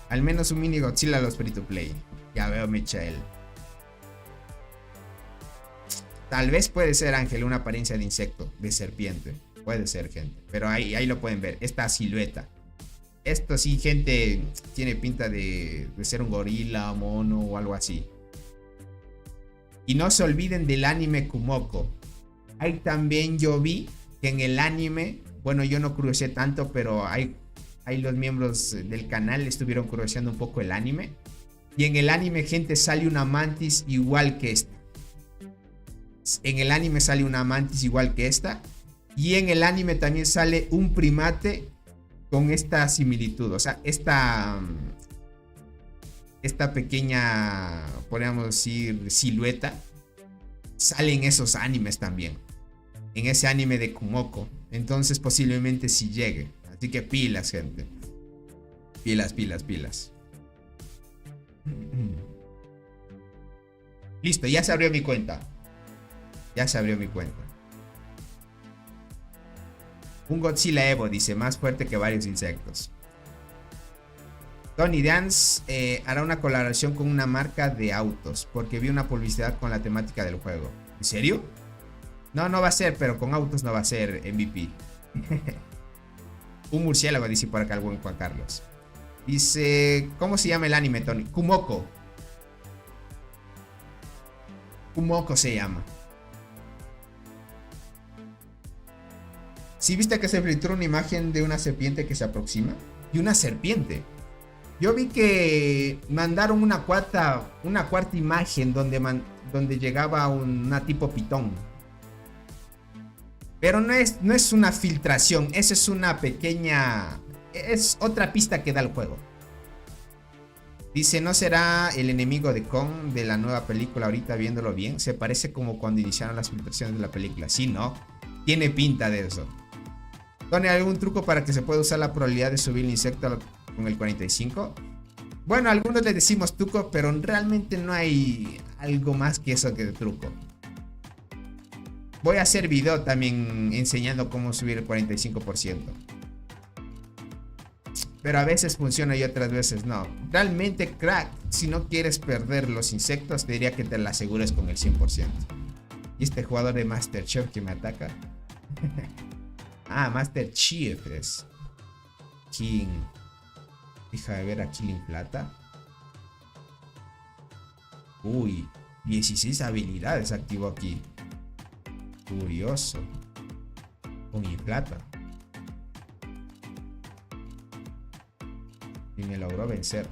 Al menos un mini Godzilla a los free to play. Ya veo, Michael. Tal vez puede ser, Ángel, una apariencia de insecto, de serpiente. Puede ser, gente. Pero ahí lo pueden ver. Esta silueta. Esto sí, gente, tiene pinta de ser un gorila, mono o algo así. Y no se olviden del anime Kumoko. Ahí también yo vi que en el anime, bueno, yo no crucé tanto, pero ahí los miembros del canal estuvieron cruceando un poco el anime. Y en el anime, gente, sale una mantis igual que esta. En el anime sale una mantis igual que esta. Y en el anime también sale un primate con esta similitud. O sea, esta pequeña, podríamos decir, silueta sale en esos animes también. En ese anime de Kumoko. Entonces posiblemente sí llegue. Así que pilas, gente. Pilas. Listo, ya se abrió mi cuenta. Un Godzilla Evo, dice, más fuerte que varios insectos. Tony Dance hará una colaboración con una marca de autos, porque vi una publicidad con la temática del juego. ¿En serio? No va a ser, pero con autos no va a ser MVP. Un murciélago, dice por acá el buen Juan Carlos. Dice, ¿cómo se llama el anime, Tony? Kumoko. Kumoko se llama. ¿Sí viste que se filtró una imagen de una serpiente que se aproxima? Y una serpiente. Yo vi que mandaron una cuarta imagen donde llegaba una tipo pitón. Pero no es una filtración, esa es una pequeña... Es otra pista que da el juego. Dice, ¿no será el enemigo de Kong de la nueva película ahorita viéndolo bien? Se parece como cuando iniciaron las filtraciones de la película. Sí, ¿no? Tiene pinta de eso. ¿Tony, algún truco para que se pueda usar la probabilidad de subir el insecto con el 45? Bueno, algunos le decimos truco, pero realmente no hay algo más que eso que de truco. Voy a hacer video también enseñando cómo subir el 45%. Pero a veces funciona y otras veces no. Realmente, crack, si no quieres perder los insectos, te diría que te la asegures con el 100%. Y este jugador de Master Chief que me ataca. Ah, Master Chief es King. Deja de ver a Killing Plata. Uy, 16 habilidades activo aquí. Curioso. Con mi plata. Y me logró vencer.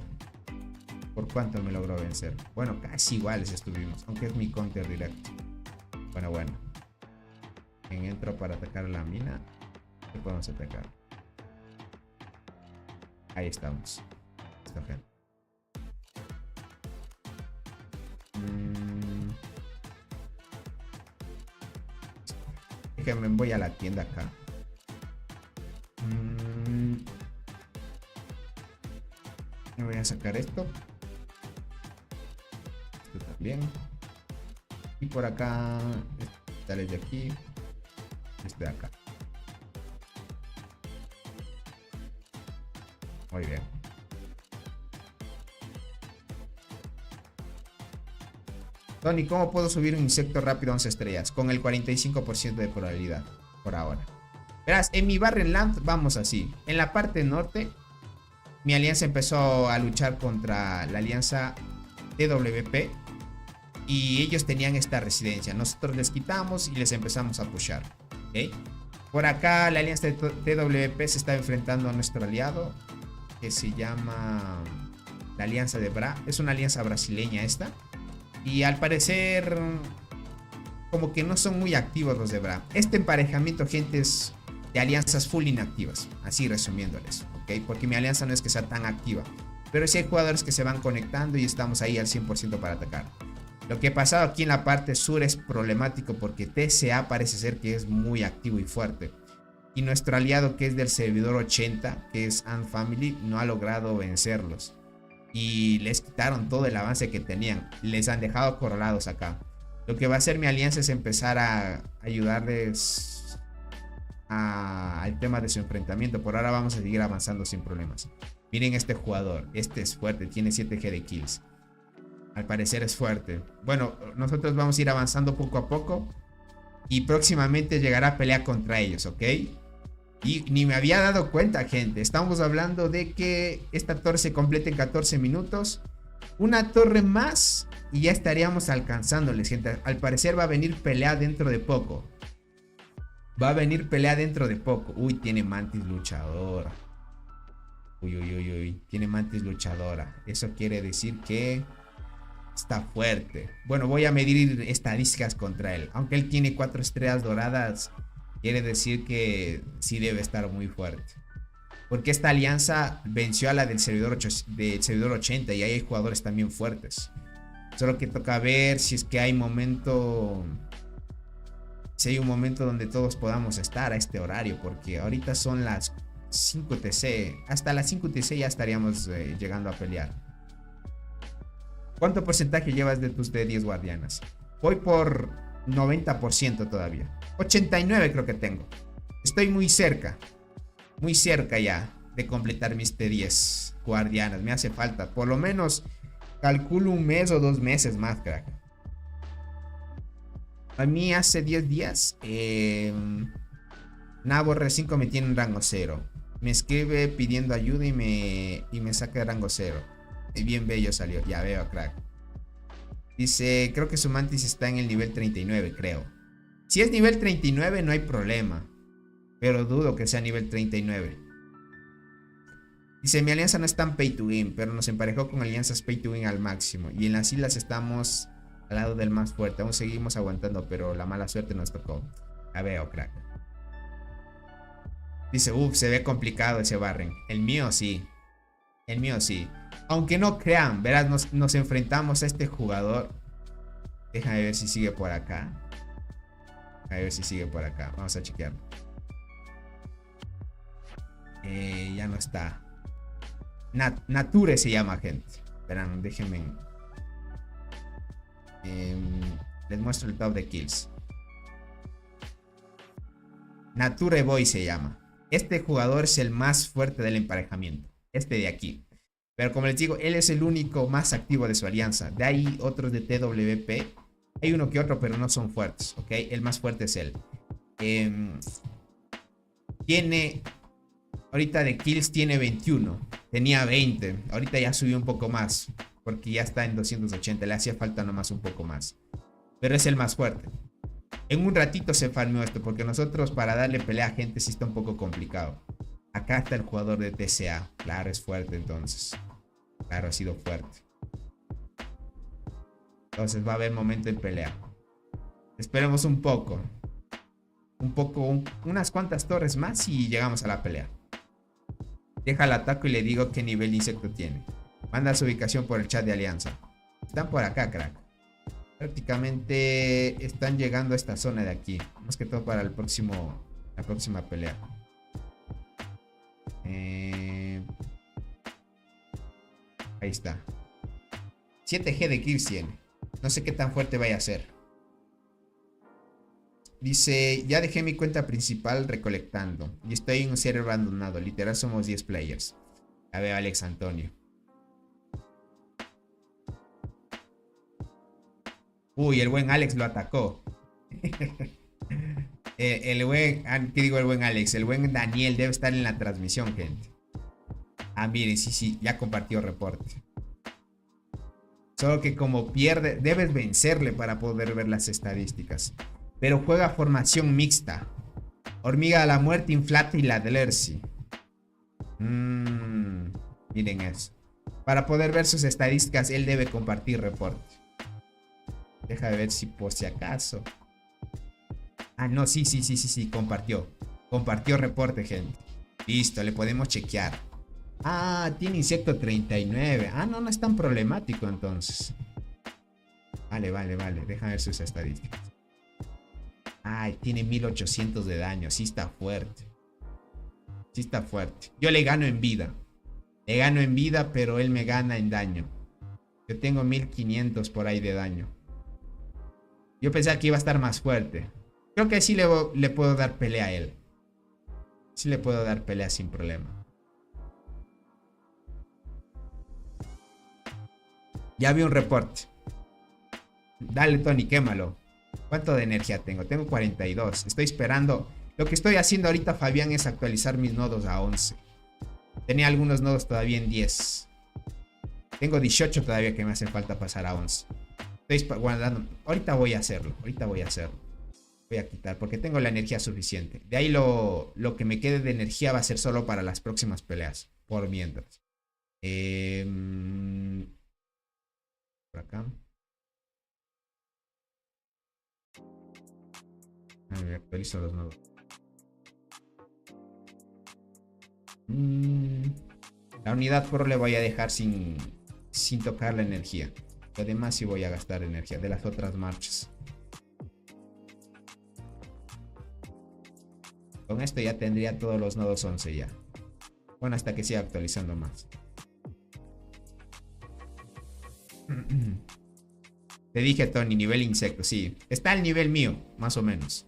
¿Por cuánto me logró vencer? Bueno, casi iguales estuvimos. Aunque es mi counter directo. Bueno. Entro para atacar la mina. ¿Qué podemos atacar? Ahí estamos. Listo, gente. Déjenme, voy a la tienda acá. Me voy a sacar esto. Esto también. Y por acá. Este de aquí. Este de acá. Muy bien. Tony, ¿cómo puedo subir un insecto rápido a 11 estrellas? Con el 45% de probabilidad. Por ahora. Verás, en mi Barren Land vamos así. En la parte norte, mi alianza empezó a luchar contra la alianza TWP. Y ellos tenían esta residencia. Nosotros les quitamos y les empezamos a pushar. ¿Okay? Por acá la alianza de TWP se está enfrentando a nuestro aliado, que se llama la alianza de Bra. Es una alianza brasileña esta. Y al parecer como que no son muy activos los de Bra. Este emparejamiento, gente, es de alianzas full inactivas. Así resumiéndoles, ¿ok? ¿ok? Porque mi alianza no es que sea tan activa. Pero sí hay jugadores que se van conectando y estamos ahí al 100% para atacar. Lo que ha pasado aquí en la parte sur es problemático porque TSA parece ser que es muy activo y fuerte. Y nuestro aliado, que es del servidor 80, que es Ant Family, no ha logrado vencerlos. Y les quitaron todo el avance que tenían. Les han dejado acorralados acá. Lo que va a hacer mi alianza es empezar a ayudarles al tema de su enfrentamiento. Por ahora vamos a seguir avanzando sin problemas. Miren este jugador. Este es fuerte. Tiene 7G de kills. Al parecer es fuerte. Bueno, nosotros vamos a ir avanzando poco a poco. Y próximamente llegará a pelear contra ellos, ¿ok? Y ni me había dado cuenta, gente. Estamos hablando de que esta torre se complete en 14 minutos. Una torre más y ya estaríamos alcanzándoles, gente. Al parecer va a venir pelea dentro de poco. Va a venir pelea dentro de poco. Uy, tiene Mantis luchadora. Uy, uy, uy, uy. Tiene Mantis luchadora. Eso quiere decir que está fuerte. Bueno, voy a medir estadísticas contra él. Aunque él tiene 4 estrellas doradas, quiere decir que sí debe estar muy fuerte. Porque esta alianza venció a la del servidor 80 y ahí hay jugadores también fuertes. Solo que toca ver si es que hay momento... Si hay un momento donde todos podamos estar a este horario. Porque ahorita son las 5 TC. Hasta las 5 TC ya estaríamos llegando a pelear. ¿Cuánto porcentaje llevas de tus D10 guardianas? Voy por 90% todavía. 89 creo que tengo. Estoy muy cerca. Muy cerca ya de completar mis T10 guardianas. Me hace falta. Por lo menos calculo un mes o 2 meses más, crack. A mí hace 10 días Nabo R5 me tiene en rango 0. Me escribe pidiendo ayuda y me saca de rango 0. Bien bello salió. Ya veo, crack. Dice, creo que su Mantis está en el nivel 39, creo. Si es nivel 39 no hay problema. Pero dudo que sea nivel 39. Dice, mi alianza no es tan pay to win, pero nos emparejó con alianzas pay to win al máximo. Y en las islas estamos al lado del más fuerte. Aún seguimos aguantando, pero la mala suerte nos tocó. Ya veo, crack. Dice, se ve complicado ese Barren. El mío sí. El mío sí. Aunque no crean, verás, nos enfrentamos a este jugador. Déjame ver si sigue por acá. A ver si sigue por acá. Vamos a chequear. Ya no está. Nature se llama, gente. Verán, déjenme. Les muestro el top de kills. Nature Boy se llama. Este jugador es el más fuerte del emparejamiento. Este de aquí. Pero como les digo, él es el único más activo de su alianza. De ahí otros de TWP. Hay uno que otro, pero no son fuertes, ¿ok? El más fuerte es él. Tiene... Ahorita de kills tiene 21. Tenía 20. Ahorita ya subió un poco más. Porque ya está en 280. Le hacía falta nomás un poco más. Pero es el más fuerte. En un ratito se farmeó esto. Porque nosotros para darle pelea a gente sí está un poco complicado. Acá está el jugador de TSA. Claro, es fuerte entonces. Claro, ha sido fuerte. Entonces va a haber momento en pelea. Esperemos un poco. Unas cuantas torres más y llegamos a la pelea. Deja el ataque y le digo qué nivel de insecto tiene. Manda su ubicación por el chat de alianza. Están por acá, crack. Prácticamente están llegando a esta zona de aquí. Más que todo para la próxima pelea. Ahí está. 7G de kills tiene. No sé qué tan fuerte vaya a ser. Dice, ya dejé mi cuenta principal recolectando. Y estoy en un server abandonado. Literal somos 10 players. Ya veo a Alex Antonio. Uy, el buen Alex lo atacó. ¿Qué digo el buen Alex? El buen Daniel debe estar en la transmisión, gente. Ah, miren, sí, ya compartió reporte. Solo que como pierde, debes vencerle para poder ver las estadísticas. Pero juega formación mixta. Hormiga de la muerte, Inflate y la Delercy. Miren eso. Para poder ver sus estadísticas, él debe compartir reporte. Deja de ver si por si acaso. Ah, no, sí, compartió. Compartió reporte, gente. Listo, le podemos chequear. Ah, tiene insecto 39. Ah, no, no es tan problemático entonces. Vale, vale, vale. Déjame ver sus estadísticas. Ay, tiene 1800 de daño. Sí está fuerte. Sí está fuerte. Yo le gano en vida. Le gano en vida, pero él me gana en daño. Yo tengo 1500 por ahí de daño. Yo pensaba que iba a estar más fuerte. Creo que sí le puedo dar pelea a él. Sí le puedo dar pelea sin problema. Ya vi un reporte. Dale, Tony, quémalo. ¿Cuánto de energía tengo? Tengo 42. Estoy esperando. Lo que estoy haciendo ahorita, Fabián, es actualizar mis nodos a 11. Tenía algunos nodos todavía en 10. Tengo 18 todavía que me hace falta pasar a 11. Estoy guardando. Ahorita voy a hacerlo. Ahorita voy a hacerlo. Voy a quitar porque tengo la energía suficiente. De ahí lo que me quede de energía va a ser solo para las próximas peleas. Por mientras. Por acá. A ver, actualizo los nodos. La unidad por le voy a dejar sin tocar la energía. Además sí voy a gastar energía de las otras marchas. Con esto ya tendría todos los nodos 11 ya. Bueno, hasta que siga actualizando más. Te dije, Tony, nivel insecto, sí. Está al nivel mío, más o menos.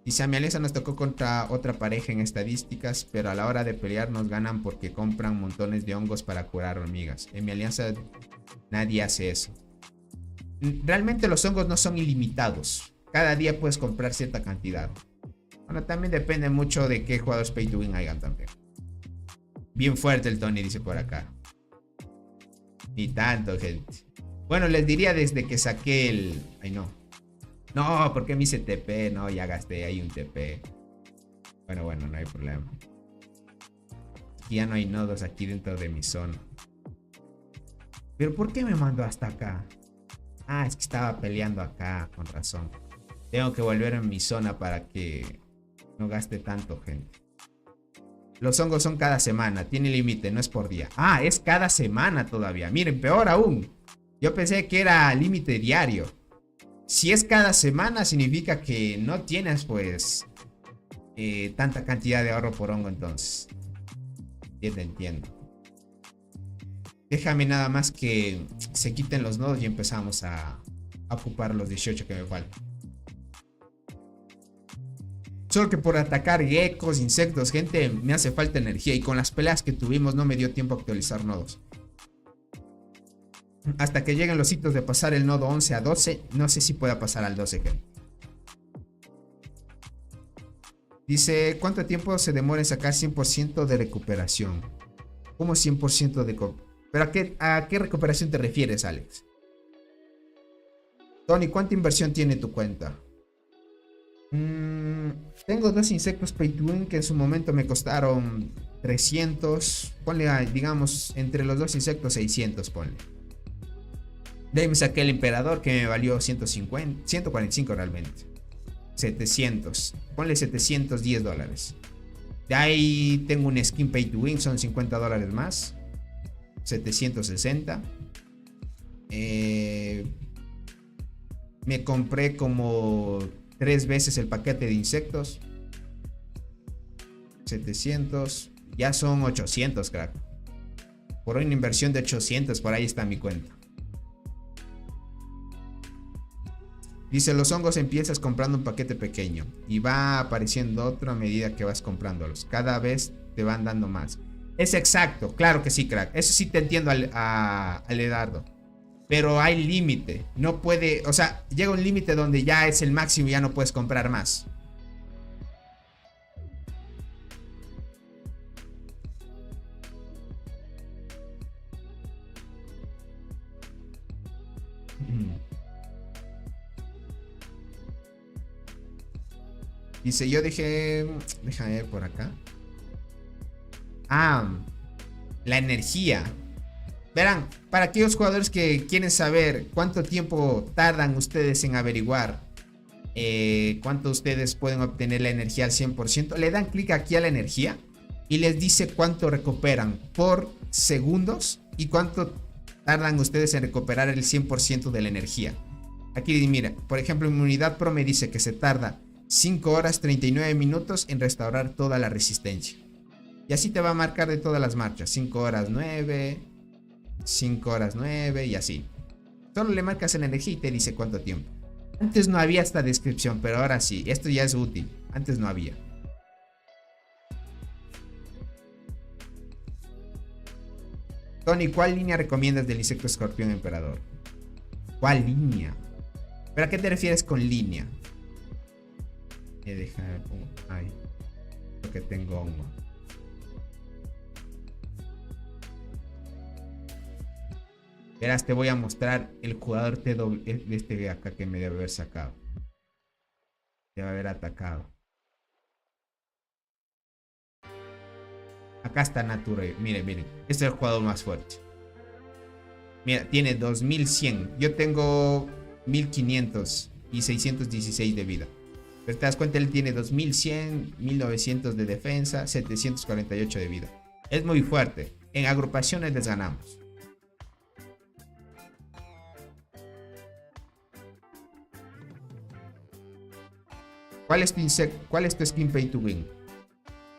Dice, a mi alianza nos tocó contra otra pareja en estadísticas, pero a la hora de pelear nos ganan porque compran montones de hongos para curar hormigas. En mi alianza nadie hace eso. Realmente los hongos no son ilimitados. Cada día puedes comprar cierta cantidad. Bueno, también depende mucho de qué jugadores pay to win hayan también. Bien fuerte el Tony, dice por acá. Ni tanto, gente. Bueno, les diría desde que saqué el... Ay, no. No, ¿por qué me hice TP? No, ya gasté ahí un TP. Bueno, no hay problema. Ya no hay nodos aquí dentro de mi zona. Pero ¿por qué me mandó hasta acá? Ah, es que estaba peleando acá, con razón. Tengo que volver a mi zona para que no gaste tanto, gente. Los hongos son cada semana, tiene límite, no es por día. Ah, es cada semana todavía. Miren, peor aún. Yo pensé que era límite diario. Si es cada semana, significa que no tienes, pues, tanta cantidad de ahorro por hongo, entonces. Entiendo. Déjame nada más que se quiten los nodos y empezamos a ocupar los 18 que me faltan. Solo que por atacar geckos, insectos, gente, me hace falta energía. Y con las peleas que tuvimos no me dio tiempo a actualizar nodos. Hasta que lleguen los hitos de pasar el nodo 11 a 12. No sé si pueda pasar al 12, gente. Dice, ¿cuánto tiempo se demora en sacar 100% de recuperación? ¿Cómo 100% de... ¿Pero a qué recuperación te refieres, Alex? Tony, ¿cuánta inversión tiene tu cuenta? Tengo dos insectos pay to win que en su momento me costaron 300. Ponle, digamos, entre los dos insectos 600, ponle. De ahí me saqué el emperador que me valió 150, 145 realmente. 700. Ponle 710 dólares. De ahí tengo un skin pay to win, son 50 dólares más. 760. Me compré como 3 veces el paquete de insectos. 700. Ya son 800, crack. Por una inversión de 800, por ahí está mi cuenta. Dice, los hongos empiezas comprando un paquete pequeño y va apareciendo otro a medida que vas comprándolos. Cada vez te van dando más. Es exacto, claro que sí, crack. Eso sí te entiendo al Edardo. Pero hay límite. No puede, o sea, llega un límite donde ya es el máximo y ya no puedes comprar más. Dice, yo dejé... Déjame ver por acá. La energía. Verán, para aquellos jugadores que quieren saber cuánto tiempo tardan ustedes en averiguar cuánto ustedes pueden obtener la energía al 100%, le dan clic aquí a la energía y les dice cuánto recuperan por segundos y cuánto tardan ustedes en recuperar el 100% de la energía. Aquí mira, por ejemplo, en mi unidad Pro me dice que se tarda 5 horas 39 minutos en restaurar toda la resistencia. Y así te va a marcar de todas las marchas. 5 horas 9, 5 horas 9 y así. Solo le marcas la energía y te dice cuánto tiempo. Antes no había esta descripción, pero ahora sí. Esto ya es útil. Antes no había. Tony, ¿cuál línea recomiendas del insecto escorpión emperador? ¿Cuál línea? ¿Pero a qué te refieres con línea? Déjame pongo. Ay, porque tengo hongo. Verás, te voy a mostrar el jugador TW, este de acá que me debe haber sacado. Debe haber atacado. Acá está Nature. Miren, miren. Este es el jugador más fuerte. Mira, tiene 2100. Yo tengo 1500 y 616 de vida. Pero te das cuenta, él tiene 2100, 1900 de defensa, 748 de vida. Es muy fuerte. En agrupaciones les ganamos. ¿Cuál es tu insecto? ¿Cuál es tu skin pay to win?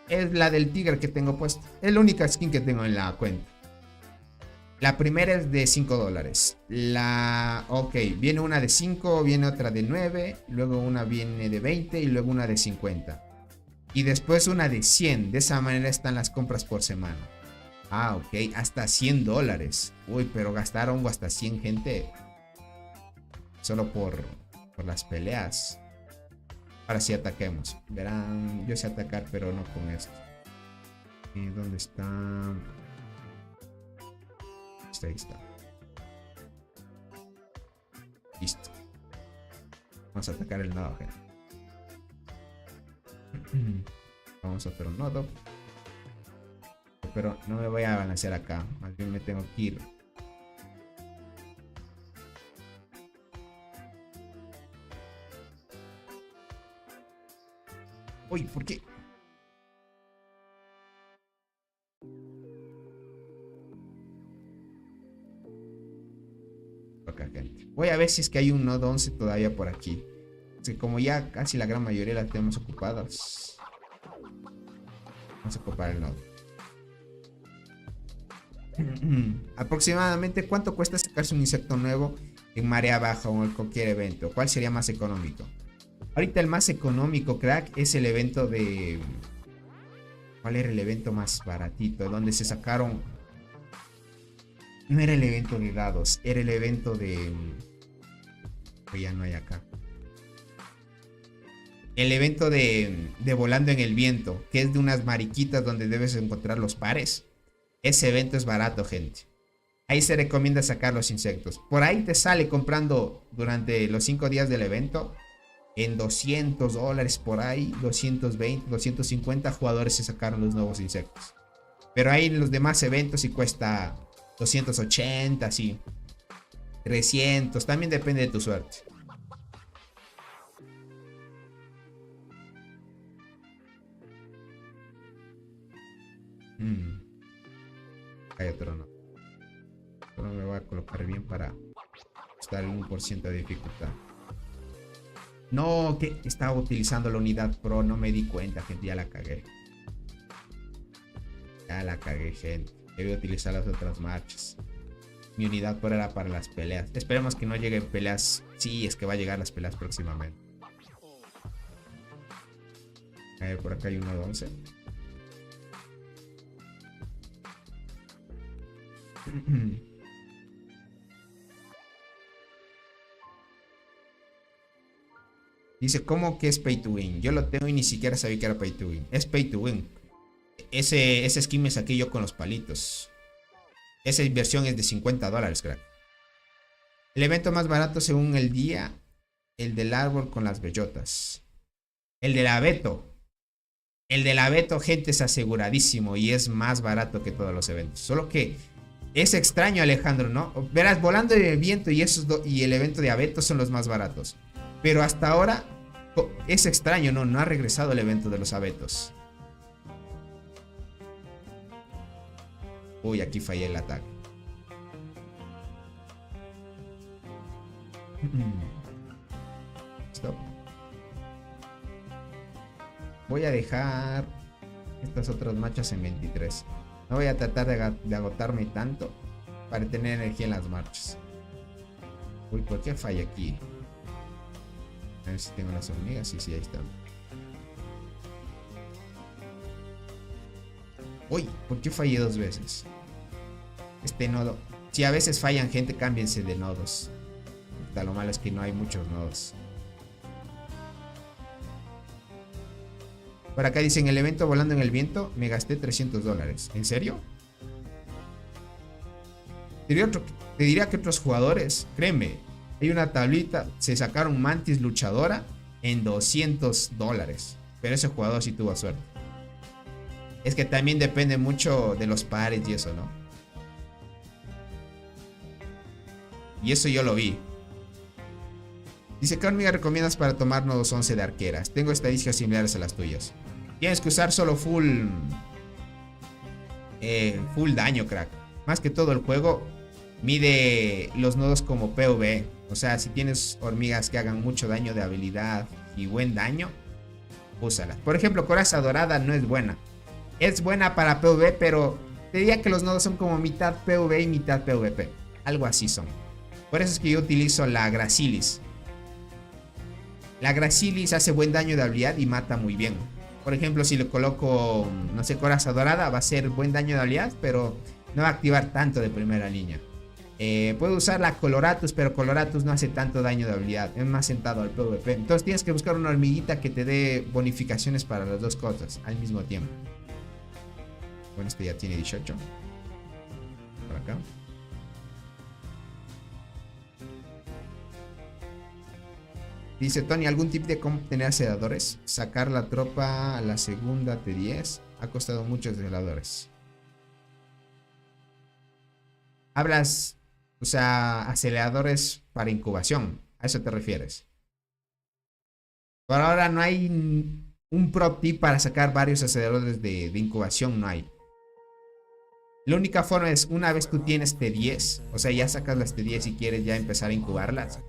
Es la del tigre que tengo puesta. Es la única skin que tengo en la cuenta. La primera es de $5. Ok, viene una de 5, viene otra de 9, luego una viene de 20 y luego una de 50. Y después una de 100. De esa manera están las compras por semana. Ah, ok, hasta $100. Uy, pero gastar hongo hasta 100 gente. Solo por las peleas. Ahora sí ataquemos. Verán, yo sé atacar, pero no con esto. ¿Dónde está? Ahí está. Listo. Vamos a atacar el nodo, gente. Vamos a hacer un nodo. Pero no me voy a balancear acá. Más bien me tengo que ir. Uy, ¿por qué? Acá, gente. Voy a ver si es que hay un nodo 11 todavía por aquí. Así como ya casi la gran mayoría las tenemos ocupadas. Vamos a ocupar el nodo. Aproximadamente, ¿cuánto cuesta sacarse un insecto nuevo en marea baja o en cualquier evento? ¿Cuál sería más económico? Ahorita el más económico, crack, es el evento de... ¿Cuál era el evento más baratito? Donde se sacaron... No era el evento de dados, era el evento de... Que ya no hay acá. El evento de volando en el viento, que es de unas mariquitas donde debes encontrar los pares. Ese evento es barato, gente. Ahí se recomienda sacar los insectos. Por ahí te sale comprando durante los 5 días del evento... En $200 por ahí, 220, 250 jugadores se sacaron los nuevos insectos. Pero ahí en los demás eventos sí cuesta 280, sí. 300, también depende de tu suerte. Hay otro no. Pero me voy a colocar bien para estar en 1% de dificultad. No, que estaba utilizando la unidad pro, no me di cuenta, gente, ya la cagué. Ya la cagué, gente. Debí utilizar las otras marchas. Mi unidad pro era para las peleas. Esperemos que no lleguen peleas. Sí, es que va a llegar las peleas próximamente. A ver, por acá hay uno de 11. Dice, ¿cómo que es pay to win? Yo lo tengo y ni siquiera sabía que era pay to win. Es pay to win. Ese skin me saqué yo con los palitos. Esa inversión es de $50, crack. El evento más barato según el día, el del árbol con las bellotas. El del abeto. El del abeto, gente, es aseguradísimo y es más barato que todos los eventos. Solo que es extraño, Alejandro, ¿no? Verás, volando de viento y el evento de abeto son los más baratos. Pero hasta ahora es extraño, ¿no? No ha regresado el evento de los abetos. Uy, aquí fallé el ataque. Stop. Voy a dejar estas otras marchas en 23. No voy a tratar de agotarme tanto para tener energía en las marchas. Uy, ¿por qué falla aquí? A ver si tengo las hormigas. Sí, ahí están. Uy, ¿por qué fallé 2 veces? Este nodo. Si a veces fallan, gente, cámbiense de nodos. Lo malo es que no hay muchos nodos. Por acá dicen, el evento volando en el viento, me gasté $300. ¿En serio? Te diría que otros jugadores, créeme, hay una tablita, se sacaron Mantis luchadora en $200. Pero ese jugador sí tuvo suerte. Es que también depende mucho de los pares y eso, ¿no? Y eso yo lo vi. Dice, ¿qué hormiga recomiendas para tomar nodos 11 de arqueras? Tengo estadísticas similares a las tuyas. Tienes que usar solo full daño, crack. Más que todo el juego mide los nodos como PvE. O sea, si tienes hormigas que hagan mucho daño de habilidad y buen daño, úsalas. Por ejemplo, coraza dorada no es buena. Es buena para PvE, pero te diría que los nodos son como mitad PvE y mitad PvP. Algo así son. Por eso es que yo utilizo la Gracilis. La Gracilis hace buen daño de habilidad y mata muy bien. Por ejemplo, si le coloco, no sé, coraza dorada, va a ser buen daño de habilidad, pero no va a activar tanto de primera línea. Puedo usar la Coloratus, pero Coloratus no hace tanto daño de habilidad. Es más sentado al PvP. Entonces tienes que buscar una hormiguita que te dé bonificaciones para las dos cosas al mismo tiempo. Bueno, este ya tiene 18. Por acá. Dice Tony, ¿algún tip de cómo tener aceleradores? Sacar la tropa a la segunda T10 ha costado muchos aceleradores. Hablas, o sea, aceleradores para incubación. ¿A eso te refieres? Por ahora no hay un pro tip para sacar varios aceleradores de incubación, no hay. La única forma es, una vez tú tienes T10, o sea, ya sacas las T10 y quieres ya empezar a incubarlas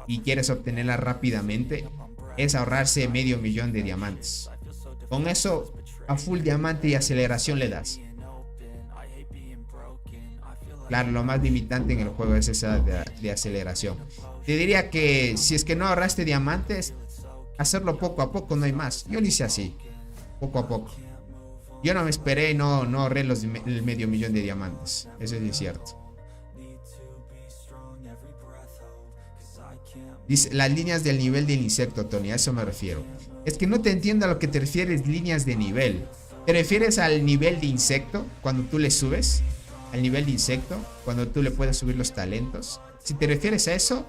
y quieres obtenerlas rápidamente, es ahorrarse $500,000 de diamantes. Con eso, a full diamante y aceleración le das. Claro, lo más limitante en el juego es esa de aceleración. Te diría que si es que no ahorraste diamantes, hacerlo poco a poco, no hay más. Yo lo hice así, poco a poco. Yo no me esperé, no ahorré el $500,000 de diamantes. Eso es cierto. Dice, las líneas del nivel del insecto, Tony, a eso me refiero. Es que no te entiendo a lo que te refieres líneas de nivel. ¿Te refieres al nivel de insecto cuando tú le subes? Al nivel de insecto, cuando tú le puedes subir los talentos. Si te refieres a eso,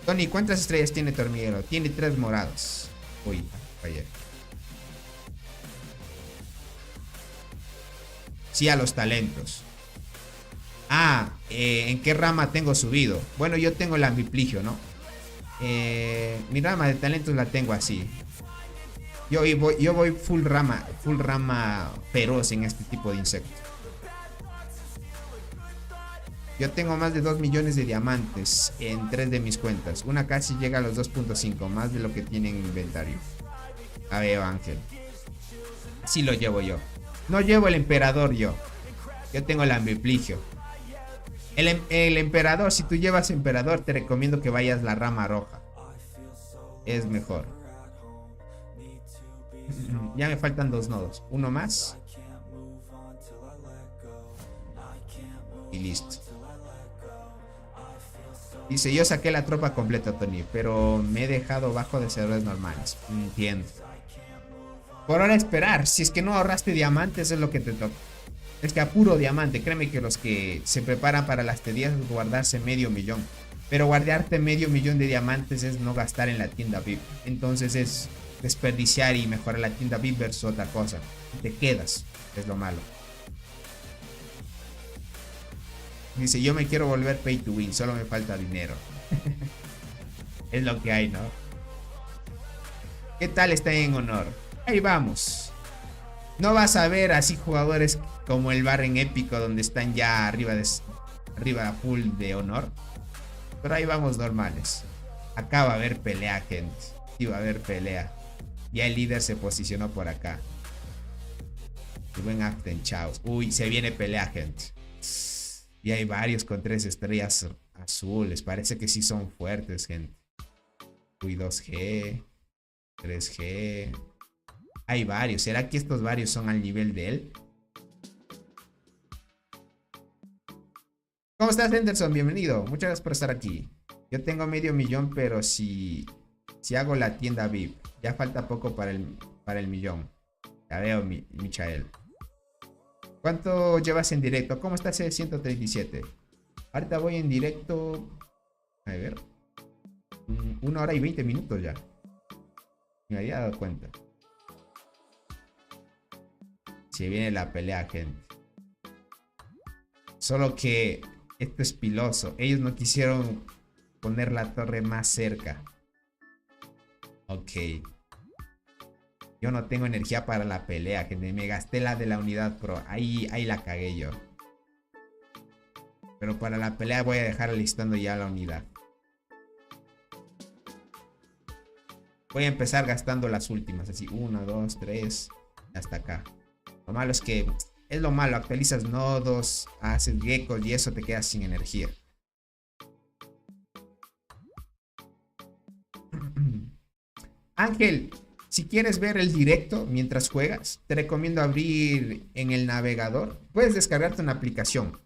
Tony, ¿cuántas estrellas tiene tu hormiguero? Tiene 3 morados. Uy, fallé. Sí, a los talentos. ¿En qué rama tengo subido? Bueno, yo tengo el ambipligio, ¿no? Mi rama de talentos la tengo así. Yo voy full rama feroz en este tipo de insectos. Yo tengo más de 2 millones de diamantes en 3 de mis cuentas. Una casi llega a los 2.5, más de lo que tiene en inventario. A ver, Ángel. Sí lo llevo yo. No llevo el emperador yo. Yo tengo el ambipligio. El emperador, si tú llevas emperador, te recomiendo que vayas la rama roja. Es mejor. Ya me faltan 2 nodos. Uno más. Y listo. Dice, yo saqué la tropa completa, Tony, pero me he dejado bajo de servidores normales. Entiendo. Por ahora esperar. Si es que no ahorraste diamantes, es lo que te toca. Es que a puro diamante, créeme que los que se preparan para las T10 es guardarse $500,000. Pero guardarte $500,000 de diamantes es no gastar en la tienda VIP. Entonces es desperdiciar y mejorar la tienda VIP versus otra cosa. Te quedas, es lo malo. Dice, yo me quiero volver pay to win, solo me falta dinero. Es lo que hay, ¿no? ¿Qué tal está en honor? Ahí vamos. No vas a ver así jugadores como el Barren épico donde están ya arriba full de honor. Pero ahí vamos normales. Acá va a haber pelea, gente. Sí va a haber pelea. Ya el líder se posicionó por acá. Y buen Aften, chaos. Uy, se viene pelea, gente. Y hay varios con 3 estrellas azules. Parece que sí son fuertes, gente. Uy, 2G. 3G. Hay varios. ¿Será que estos varios son al nivel de él? ¿Cómo estás, Henderson? Bienvenido. Muchas gracias por estar aquí. Yo tengo medio millón, pero si hago la tienda VIP, ya falta poco para el millón. Ya veo, Michael. ¿Cuánto llevas en directo? ¿Cómo estás ese 137? Ahorita voy en directo. A ver. 1 hora y 20 minutos ya. Me había dado cuenta. Se viene la pelea, gente. Solo que esto es piloso. Ellos no quisieron poner la torre más cerca. Ok. Yo no tengo energía para la pelea, gente. Me gasté la de la unidad pro. Ahí la cagué yo. Pero para la pelea voy a dejar alistando ya la unidad. Voy a empezar gastando las últimas. Así, 1, 2, 3. Hasta acá. Lo malo es que... Es lo malo. Actualizas nodos. Haces geckos y eso te queda sin energía. Ángel, si quieres ver el directo mientras juegas, te recomiendo abrir en el navegador. Puedes descargarte una aplicación.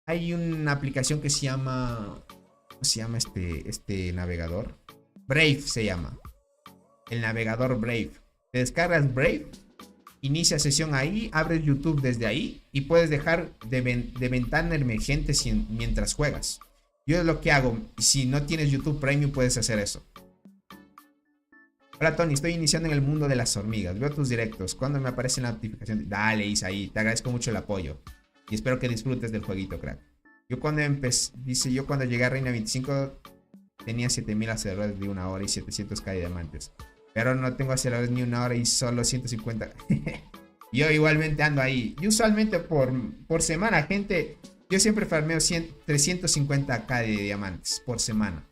Hay una aplicación que se llama... ¿Cómo se llama este navegador? Brave se llama. El navegador Brave. Te descargas Brave, inicia sesión ahí, abres YouTube desde ahí y puedes dejar de ventana emergente mientras juegas. Yo es lo que hago. Si no tienes YouTube Premium puedes hacer eso. Hola Tony, estoy iniciando en el mundo de las hormigas. Veo tus directos. ¿Cuándo me aparece la notificación? Dale, Isaí. Te agradezco mucho el apoyo. Y espero que disfrutes del jueguito, crack. Yo cuando llegué a Reina 25 tenía 7000 aceleradores de 1 hora y 700k de diamantes. Pero no tengo aceleradores ni 1 hora y solo 150. Yo igualmente ando ahí. Y usualmente por semana, gente, yo siempre farmeo 350k de diamantes por semana.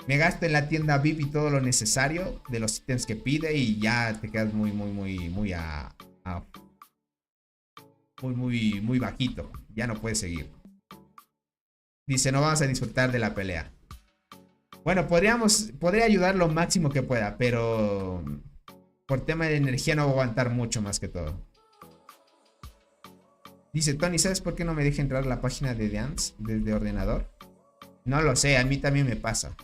Me gasto en la tienda VIP y todo lo necesario de los ítems que pide y ya te quedas muy bajito. Ya no puedes seguir. Dice, no vamos a disfrutar de la pelea. Bueno, podría ayudar lo máximo que pueda, pero por tema de energía no voy a aguantar mucho más que todo. Dice, Tony, ¿sabes por qué no me deja entrar a la página de Dance desde ordenador? No lo sé, a mí también me pasa.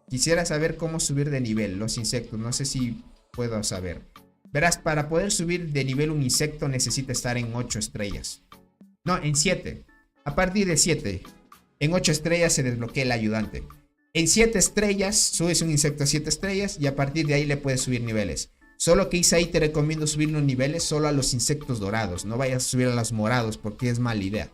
Quisiera saber cómo subir de nivel los insectos. No sé si puedo saber. Verás, para poder subir de nivel un insecto necesita estar en 8 estrellas. No, en 7. A partir de 7. En 8 estrellas se desbloquea el ayudante. En 7 estrellas subes un insecto a 7 estrellas y a partir de ahí le puedes subir niveles. Solo que Isaí te recomiendo subir los niveles solo a los insectos dorados. No vayas a subir a los morados porque es mala idea.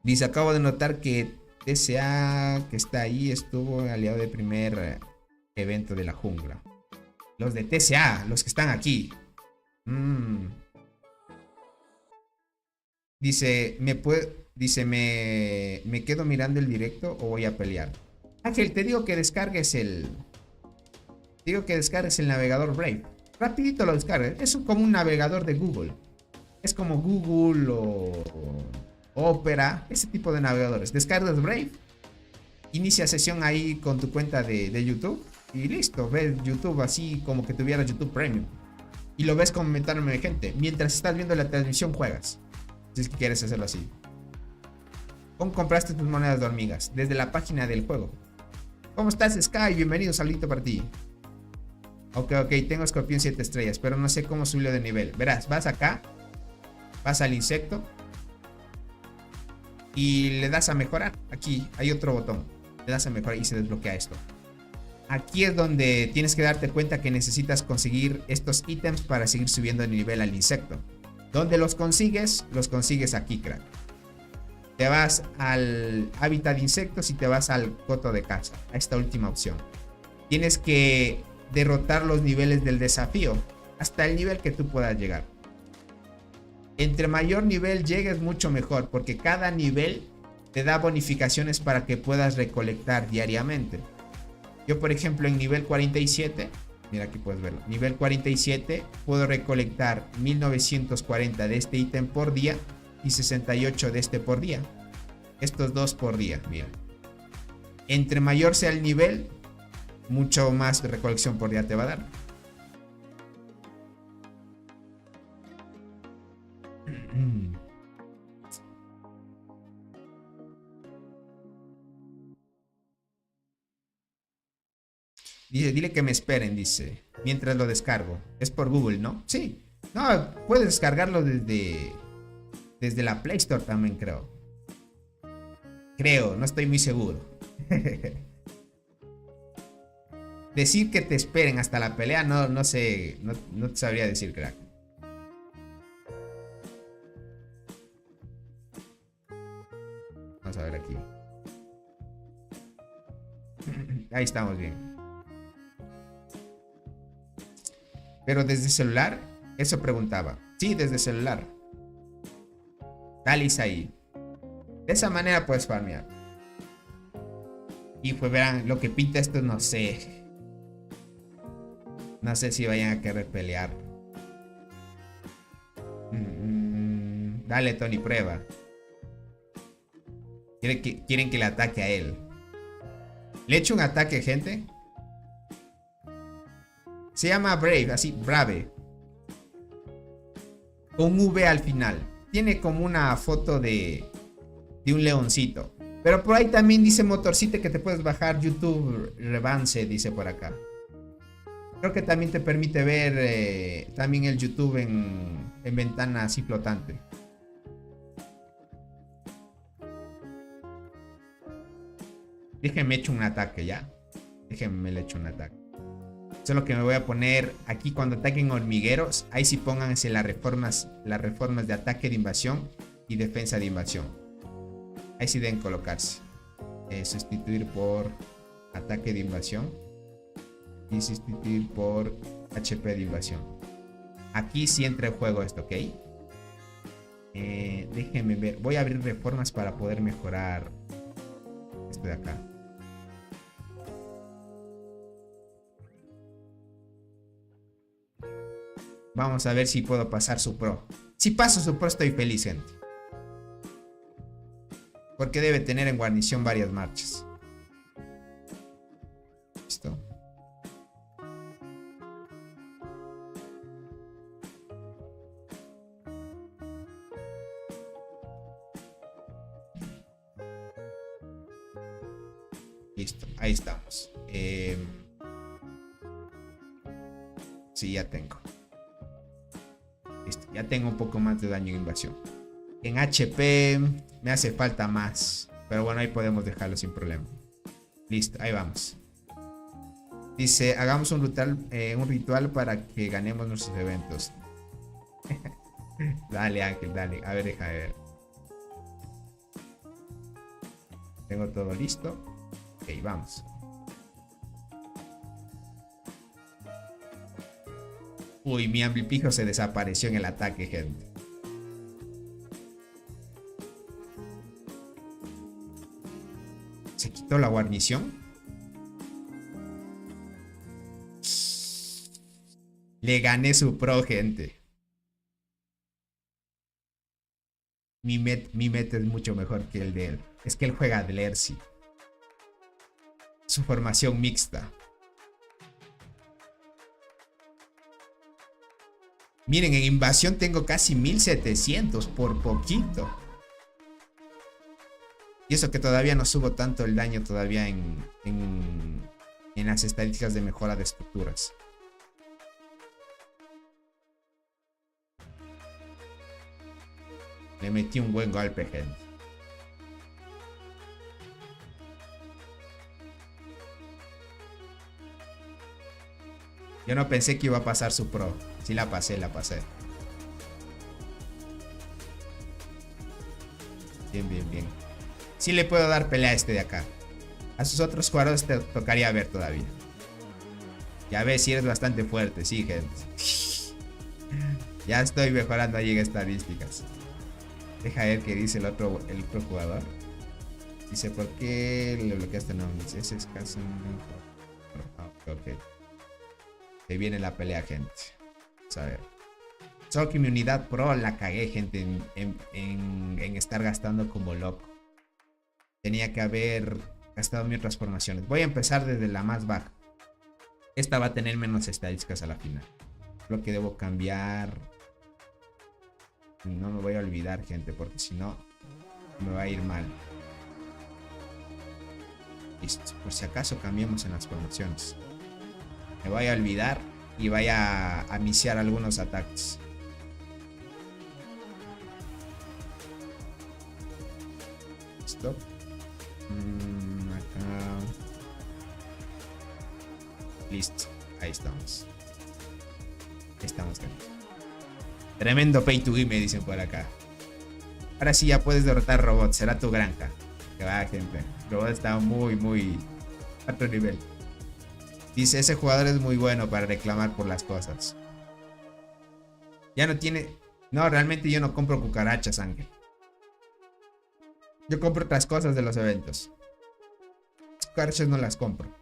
Dice, acabo de notar que TSA que está ahí estuvo aliado del primer evento de la jungla. Los de TSA, los que están aquí. Dice, ¿me quedo mirando el directo o voy a pelear? Ángel, te digo que descargues el navegador Brave. Rapidito lo descargues. Es como un navegador de Google. Es como Google o Opera, ese tipo de navegadores. Descargas Brave, inicia sesión ahí con tu cuenta de YouTube y listo, ves YouTube así como que tuvieras YouTube Premium y lo ves comentándome de gente. Mientras estás viendo la transmisión juegas, si es que quieres hacerlo así. ¿Cómo compraste tus monedas de hormigas? Desde la página del juego. ¿Cómo estás, Sky? Bienvenido, saludito para ti. Ok, tengo escorpión 7 estrellas, pero no sé cómo subirlo de nivel. Verás, vas acá, vas al insecto y le das a mejorar. Aquí hay otro botón. Le das a mejorar y se desbloquea esto. Aquí es donde tienes que darte cuenta que necesitas conseguir estos ítems para seguir subiendo de nivel al insecto. ¿Dónde los consigues? Los consigues aquí, crack. te vas al hábitat de insectos y te vas al coto de caza, a esta última opción. Tienes que derrotar los niveles del desafío hasta el nivel que tú puedas llegar. Entre mayor nivel llegues, mucho mejor, porque cada nivel te da bonificaciones para que puedas recolectar diariamente. Yo, por ejemplo, en nivel 47, mira, aquí puedes verlo, nivel 47 puedo recolectar 1940 de este ítem por día y 68 de este por día. Estos dos por día, mira. Entre mayor sea el nivel, mucho más de recolección por día te va a dar. Dice, dile que me esperen, dice, mientras lo descargo. Es por Google, ¿no? Sí. No, puedes descargarlo desde la Play Store también, creo. Creo, no estoy muy seguro. Decir que te esperen hasta la pelea, no sé, no te sabría decir, crack. Vamos a ver aquí. Ahí estamos bien. Pero desde celular, eso preguntaba. Sí, desde celular. Dale ahí. De esa manera puedes farmear. Y pues verán, lo que pinta esto no sé. No sé si vayan a querer pelear. Dale, Tony, prueba. Quieren que le ataque a él. Le echo un ataque, gente. Se llama Brave, así, Brave. Con V al final. Tiene como una foto de un leoncito. Pero por ahí también dice Motorcito que te puedes bajar YouTube Revance, dice por acá. Creo que también te permite ver también el YouTube en ventana así flotante. Déjenme echo un ataque ya. Déjenme le echo un ataque. Solo que me voy a poner aquí cuando ataquen hormigueros. Ahí sí pónganse las reformas de ataque de invasión y defensa de invasión. Ahí sí deben colocarse. Sustituir por ataque de invasión. Y sustituir por HP de invasión. Aquí sí entra en juego esto, ¿ok? Déjenme ver. Voy a abrir reformas para poder mejorar esto de acá. Vamos a ver si puedo pasar su pro. Si paso su pro estoy feliz, gente. Porque debe tener en guarnición varias marchas. Listo. Listo, ahí estamos. Sí, ya tengo. Listo, ya tengo un poco más de daño en invasión. En HP me hace falta más. Pero bueno, ahí podemos dejarlo sin problema. Listo, ahí vamos. Dice, hagamos un ritual para que ganemos nuestros eventos. Dale, Ángel, dale. A ver, deja de ver. Tengo todo listo. Ok, vamos. Uy, mi amplipijo se desapareció en el ataque, gente. ¿Se quitó la guarnición? Le gané su pro, gente. Mi meta es mucho mejor que el de él. Es que él juega de Lercy. Su formación mixta. Miren, en invasión tengo casi 1700 por poquito. Y eso que todavía no subo tanto el daño todavía en las estadísticas de mejora de estructuras. Le metí un buen golpe, gente. Yo no pensé que iba a pasar su pro. Sí la pasé, la pasé. Bien, bien, bien. Sí le puedo dar pelea a este de acá. A sus otros jugadores te tocaría ver todavía. Ya ves, si eres bastante fuerte, sí, gente. Ya estoy mejorando ahí en estadísticas. Deja ver qué dice el otro jugador. Dice, ¿por qué le bloqueaste? No, dice, ese es casi un... Ok. Se viene la pelea, gente. Vamos a ver. Solo que mi unidad pro la cagué, gente, en estar gastando como loco. Tenía que haber gastado mis transformaciones. Voy a empezar desde la más baja. Esta va a tener menos estadísticas a la final. Lo que debo cambiar. No me voy a olvidar, gente, porque si no me va a ir mal. Listo. Por si acaso cambiemos en las formaciones. Me voy a olvidar y vaya a iniciar algunos ataques. Listo. Acá. Listo. Ahí estamos. Ahí estamos, gente. Tremendo pay to win, me dicen por acá. Ahora sí ya puedes derrotar Robot. Será tu granja. Que va, gente. Robot está muy a otro nivel. Dice, ese jugador es muy bueno para reclamar por las cosas. Ya no tiene... No, realmente yo no compro cucarachas, Ángel. Yo compro otras cosas de los eventos. Cucarachas no las compro.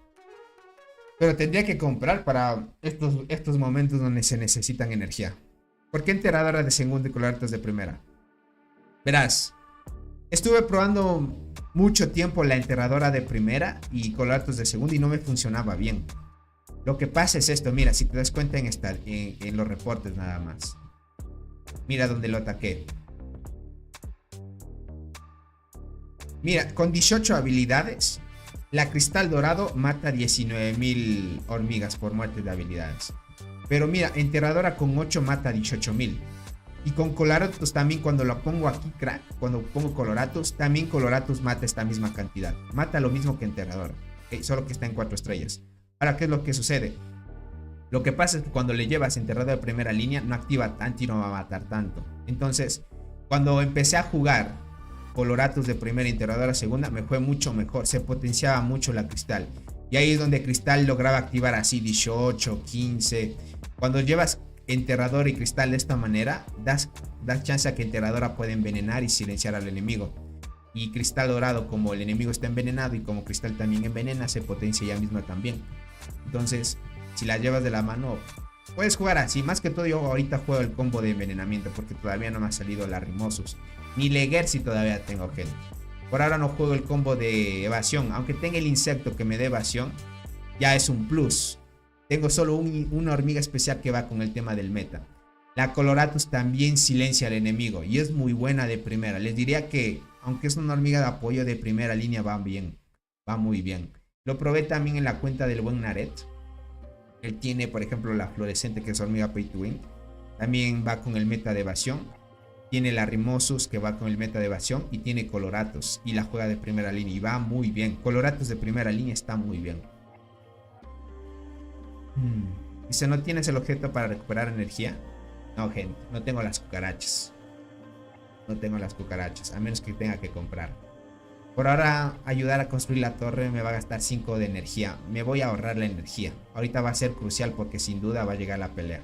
Pero tendría que comprar para estos momentos donde se necesitan energía. ¿Por qué enterradora de segunda y colorartos de primera? Verás, estuve probando mucho tiempo la enterradora de primera y colorartos de segunda y no me funcionaba bien. Lo que pasa es esto, mira, si te das cuenta en los reportes nada más. Mira donde lo ataqué. Mira, con 18 habilidades, la cristal dorado mata 19.000 hormigas por muerte de habilidades. Pero mira, enterradora con 8 mata 18.000. Y con Coloratus también, cuando lo pongo aquí, crack, cuando pongo Coloratus, también Coloratus mata esta misma cantidad. Mata lo mismo que enterradora, solo que está en 4 estrellas. Ahora, ¿qué es lo que sucede? Lo que pasa es que cuando le llevas enterradora de primera línea, no activa tanto y no va a matar tanto. Entonces, cuando empecé a jugar Coloratus de primera y enterradora segunda, me fue mucho mejor. Se potenciaba mucho la cristal. Y ahí es donde cristal lograba activar así 18, 15. Cuando llevas enterrador y cristal de esta manera, das chance a que enterradora pueda envenenar y silenciar al enemigo. Y cristal dorado, como el enemigo está envenenado y como cristal también envenena, se potencia ella misma también. Entonces, si la llevas de la mano, puedes jugar así. Más que todo yo ahorita juego el combo de envenenamiento, porque todavía no me ha salido la Rimosus. Ni Legersi todavía tengo, gente. Por ahora no juego el combo de evasión. Aunque tenga el insecto que me dé evasión, ya es un plus. Tengo solo una hormiga especial que va con el tema del meta. La Coloratus también silencia al enemigo y es muy buena de primera. Les diría que, aunque es una hormiga de apoyo de primera línea, va bien. Va muy bien. Lo probé también en la cuenta del buen Naret. Él tiene, por ejemplo, la fluorescente, que es hormiga pay to win. También va con el meta de evasión. Tiene la Rimosus, que va con el meta de evasión. Y tiene Coloratus y la juega de primera línea. Y va muy bien. Coloratus de primera línea está muy bien. Dice, ¿no tienes el objeto para recuperar energía? No, gente, no tengo las cucarachas. No tengo las cucarachas, a menos que tenga que comprar. Por ahora, ayudar a construir la torre me va a gastar 5 de energía. Me voy a ahorrar la energía. Ahorita va a ser crucial porque sin duda va a llegar la pelea.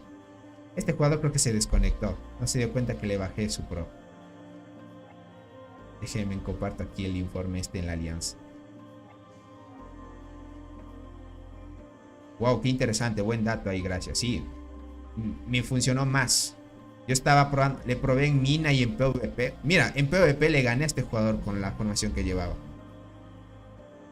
Este jugador creo que se desconectó. No se dio cuenta que le bajé su pro. Déjenme comparto aquí el informe en la alianza. Wow, qué interesante, buen dato ahí, gracias. Sí, me funcionó más. Yo estaba probando, le probé en mina y en PvP. Mira, en PvP le gané a este jugador con la formación que llevaba.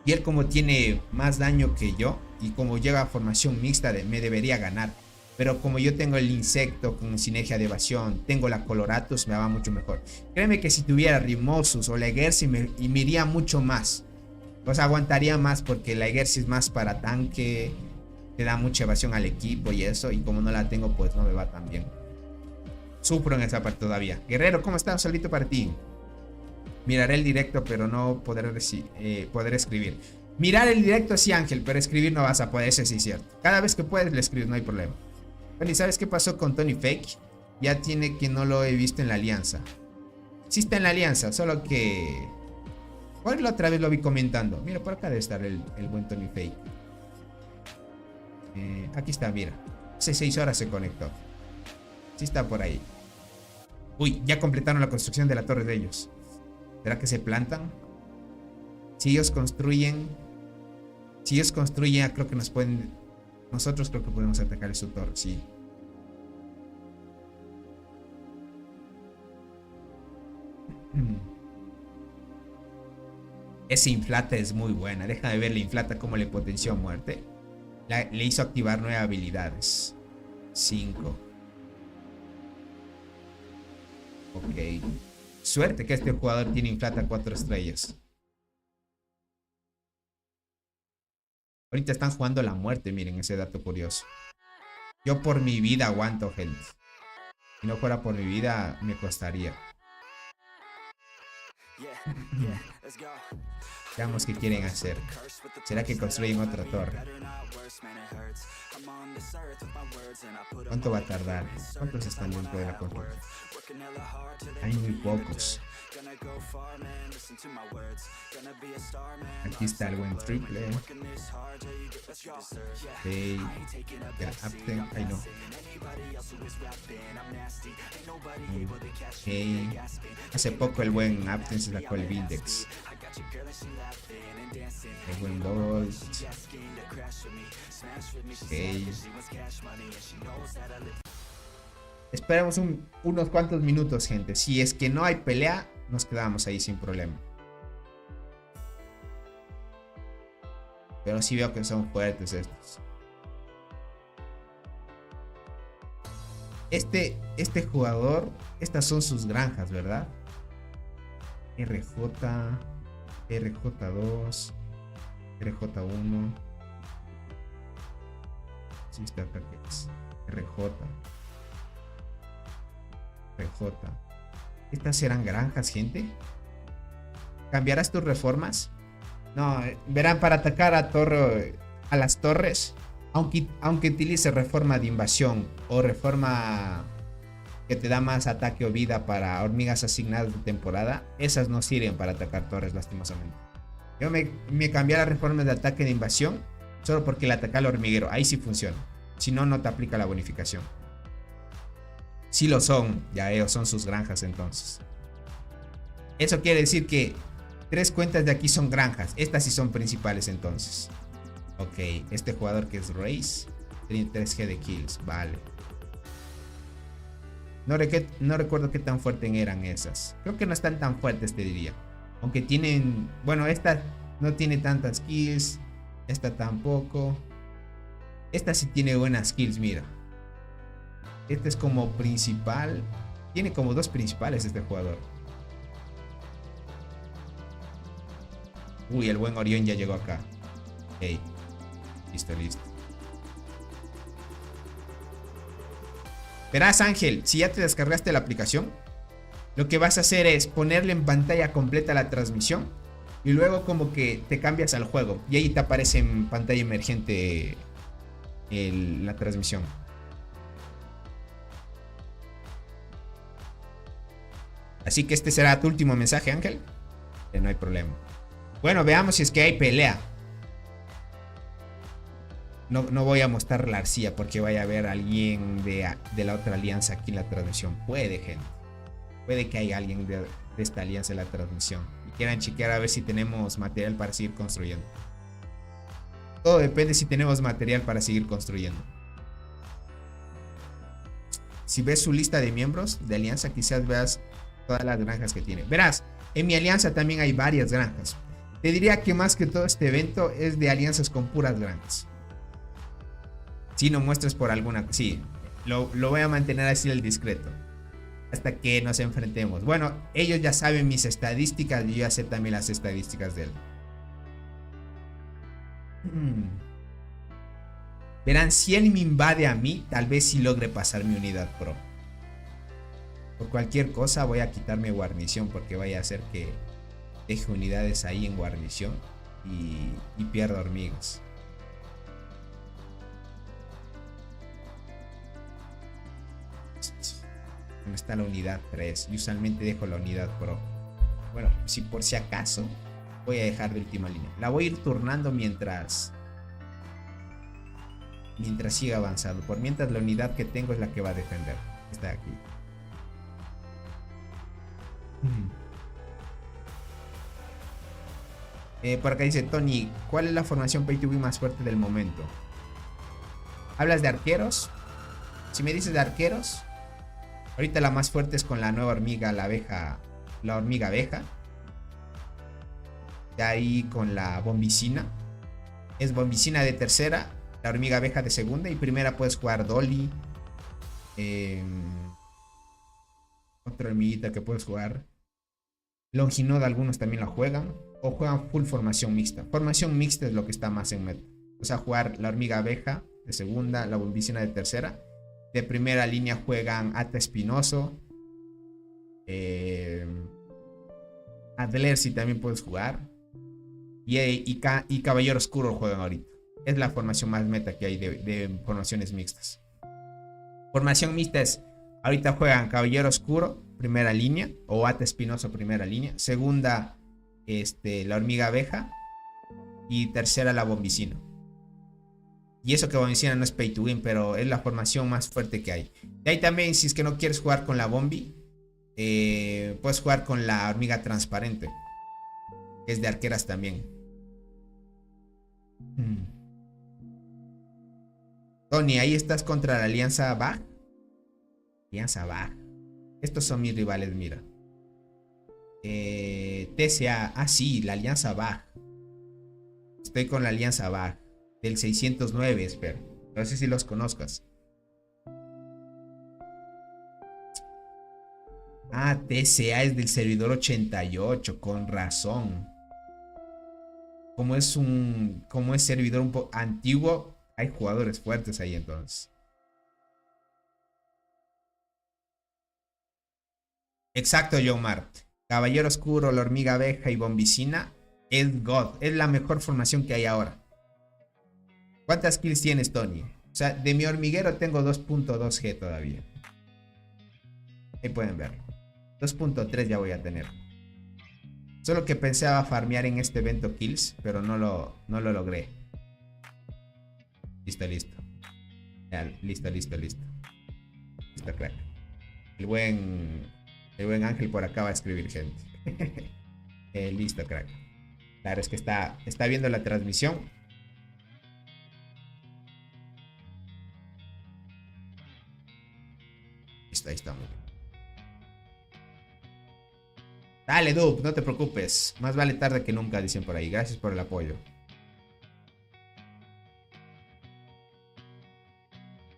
Y él, como tiene más daño que yo, y como llega a formación mixta, me debería ganar. Pero como yo tengo el insecto con sinergia de evasión, tengo la Coloratus, me va mucho mejor. Créeme que si tuviera Rimosus o la Legersi me iría mucho más. Pues aguantaría más porque la Legersi es más para tanque. Te da mucha evasión al equipo y eso. Y como no la tengo, pues no me va tan bien. Sufro en esa parte todavía. Guerrero, ¿cómo está? Un saludito para ti. Miraré el directo, pero no podré escribir. Mirar el directo sí, Ángel, pero escribir no vas a poder. Eso sí es cierto. Cada vez que puedes le escribes, no hay problema. Bueno, ¿y sabes qué pasó con Tony Fake? Ya tiene que no lo he visto en la alianza. Sí está en la alianza, solo que... ¿Cuál la otra vez lo vi comentando? Mira, por acá debe estar el buen Tony Fake. Aquí está, mira. Hace 6 horas se conectó. Sí está por ahí. Uy, ya completaron la construcción de la torre de ellos. ¿Será que se plantan? Si ellos construyen... Si ellos construyen, creo que nos pueden... Nosotros creo que podemos atacar su torre, sí. Ese inflata es muy buena. Déjame ver la inflata cómo le potenció a muerte. Le hizo activar 9 habilidades. 5. Ok. Suerte que este jugador tiene inflata 4 estrellas. Ahorita están jugando la muerte, miren ese dato curioso. Yo por mi vida aguanto, gente. Si no fuera por mi vida, me costaría. Veamos qué quieren hacer. ¿Será que construyen otra torre? ¿Cuánto va a tardar? ¿Cuántos están dentro de la construcción? Hay muy pocos. Aquí está el buen triple. Hey, ay no. Hey. Hace poco el buen Apten se sacó el Vindex. El buen Gold. Hey. Esperamos unos cuantos minutos, gente. Si es que no hay pelea, nos quedamos ahí sin problema. Pero sí veo que son fuertes estos. Este jugador, estas son sus granjas, ¿verdad? RJ, RJ2, RJ1. Sí, está acá que es RJ. RJ. ¿Estas serán granjas, gente? ¿Cambiarás tus reformas? No, verán, para atacar a las torres, aunque utilice reforma de invasión o reforma que te da más ataque o vida para hormigas asignadas de temporada, esas no sirven para atacar torres, lastimosamente. Yo me cambié a la reforma de ataque de invasión solo porque le ataca al hormiguero. Ahí sí funciona. Si no, no te aplica la bonificación. Sí lo son, ya ellos son sus granjas entonces. Eso quiere decir que 3 cuentas de aquí son granjas. Estas sí son principales entonces. Ok, este jugador que es Raze tiene 3G de kills, vale. No recuerdo qué tan fuertes eran esas. Creo que no están tan fuertes, te diría. Aunque tienen... Bueno, esta no tiene tantas kills. Esta tampoco. Esta sí tiene buenas kills, mira. Este es como principal. Tiene como 2 principales este jugador. Uy, el buen Orión ya llegó acá. Ok. Listo, listo. Verás, Ángel, si ya te descargaste la aplicación, lo que vas a hacer es ponerle en pantalla completa la transmisión y luego como que te cambias al juego y ahí te aparece en pantalla emergente la transmisión. Así que este será tu último mensaje, Ángel. No hay problema. Bueno, veamos si es que hay pelea. No voy a mostrar la arcilla porque vaya a haber alguien de la otra alianza aquí en la transmisión. Puede, gente. Puede que haya alguien de esta alianza en la transmisión y quieran chequear a ver si tenemos material para seguir construyendo. Todo depende si tenemos material para seguir construyendo. Si ves su lista de miembros de alianza, quizás veas todas las granjas que tiene. Verás, en mi alianza también hay varias granjas. Te diría que más que todo este evento es de alianzas con puras granjas. Si no muestres por alguna... Sí, lo voy a mantener así el discreto. Hasta que nos enfrentemos. Bueno, ellos ya saben mis estadísticas. Yo ya sé también las estadísticas de él. Verán, si él me invade a mí, tal vez sí logre pasar mi unidad pro. Por cualquier cosa voy a quitar mi guarnición, porque vaya a hacer que deje unidades ahí en guarnición y pierda hormigas. donde está la unidad 3. Yo usualmente dejo la unidad pro. Bueno, si por si acaso voy a dejar de última línea. La voy a ir turnando mientras siga avanzando. Por mientras la unidad que tengo es la que va a defender. Está aquí. Por acá dice Tony, ¿cuál es la formación Pay to Win más fuerte del momento? ¿Hablas de arqueros? Si me dices de arqueros, ahorita la más fuerte es con la nueva hormiga, la hormiga abeja. De ahí con la bombicina. Es bombicina de tercera, la hormiga abeja de segunda. Y primera puedes jugar Dolly. Otra hormiguita que puedes jugar. Longinoda, algunos también la juegan. O juegan full formación mixta. Formación mixta es lo que está más en meta. O sea, jugar la hormiga abeja de segunda, la bombicina de tercera. De primera línea juegan Ata Espinoso. Adlersi también puedes jugar. Y Caballero Oscuro juegan ahorita. Es la formación más meta que hay de formaciones mixtas. Formación mixta es, ahorita juegan Caballero Oscuro, primera línea. O Ata Espinoso, primera línea. Segunda, la hormiga abeja. Y tercera, la bombicina. Y eso que bombicina no es pay to win, pero es la formación más fuerte que hay. De ahí también, si es que no quieres jugar con la bombi, puedes jugar con la hormiga transparente, que es de arqueras también. Tony, ahí estás contra la Alianza Bag. Alianza Bag. Estos son mis rivales, mira. TCA. Ah, sí, la Alianza Bag. Estoy con la Alianza Bag. Del 609, espero. No sé si los conozcas. Ah, TCA es del servidor 88, con razón. Como es servidor un poco antiguo, hay jugadores fuertes ahí entonces. Exacto, Yomar. Caballero Oscuro, la hormiga abeja y bombicina es God. Es la mejor formación que hay ahora. ¿Cuántas kills tienes, Tony? O sea, de mi hormiguero tengo 2.2G todavía. Ahí pueden verlo. 2.3 ya voy a tener. Solo que pensaba farmear en este evento kills, pero no lo logré. Listo. Ya, listo. Listo, crack. El buen Ángel por acá va a escribir, gente. Listo, crack. Claro, es que está viendo la transmisión. Listo, ahí estamos. Dale, Dub, no te preocupes. Más vale tarde que nunca, dicen por ahí. Gracias por el apoyo.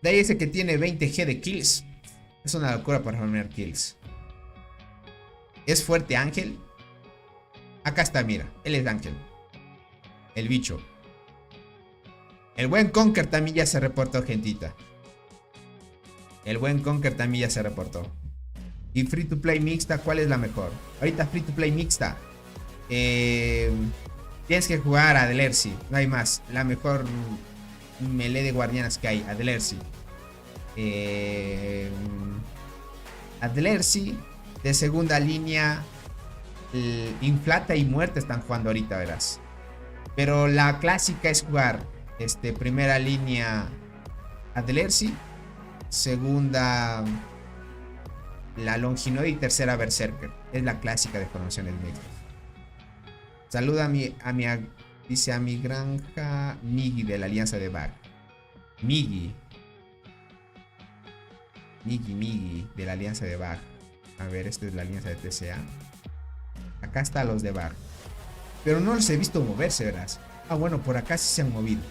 De ahí ese que tiene 20G de kills. Es una locura para farmear kills. ¿Es fuerte Ángel? Acá está, mira. Él es Ángel. El bicho. El buen Conker también ya se reportó, gentita. El buen Conker también ya se reportó. Y free to play mixta, ¿cuál es la mejor? Ahorita free to play mixta. Tienes que jugar a Adlersi. No hay más. La mejor melee de guardianas que hay. Adlersi. Adlersi. De segunda línea. Inflata y Muerte están jugando ahorita, verás. Pero la clásica es jugar. Primera línea. Adlersi. Segunda. La Longinoda y tercera Berserker. Es la clásica de formaciones mixtas. Saluda dice a mi granja Migi de la Alianza de Bag. Migi de la Alianza de Bag. A ver, esta es la Alianza de TCA. Acá están los de Bag. Pero no los he visto moverse, verás. Ah, bueno, por acá sí se han movido.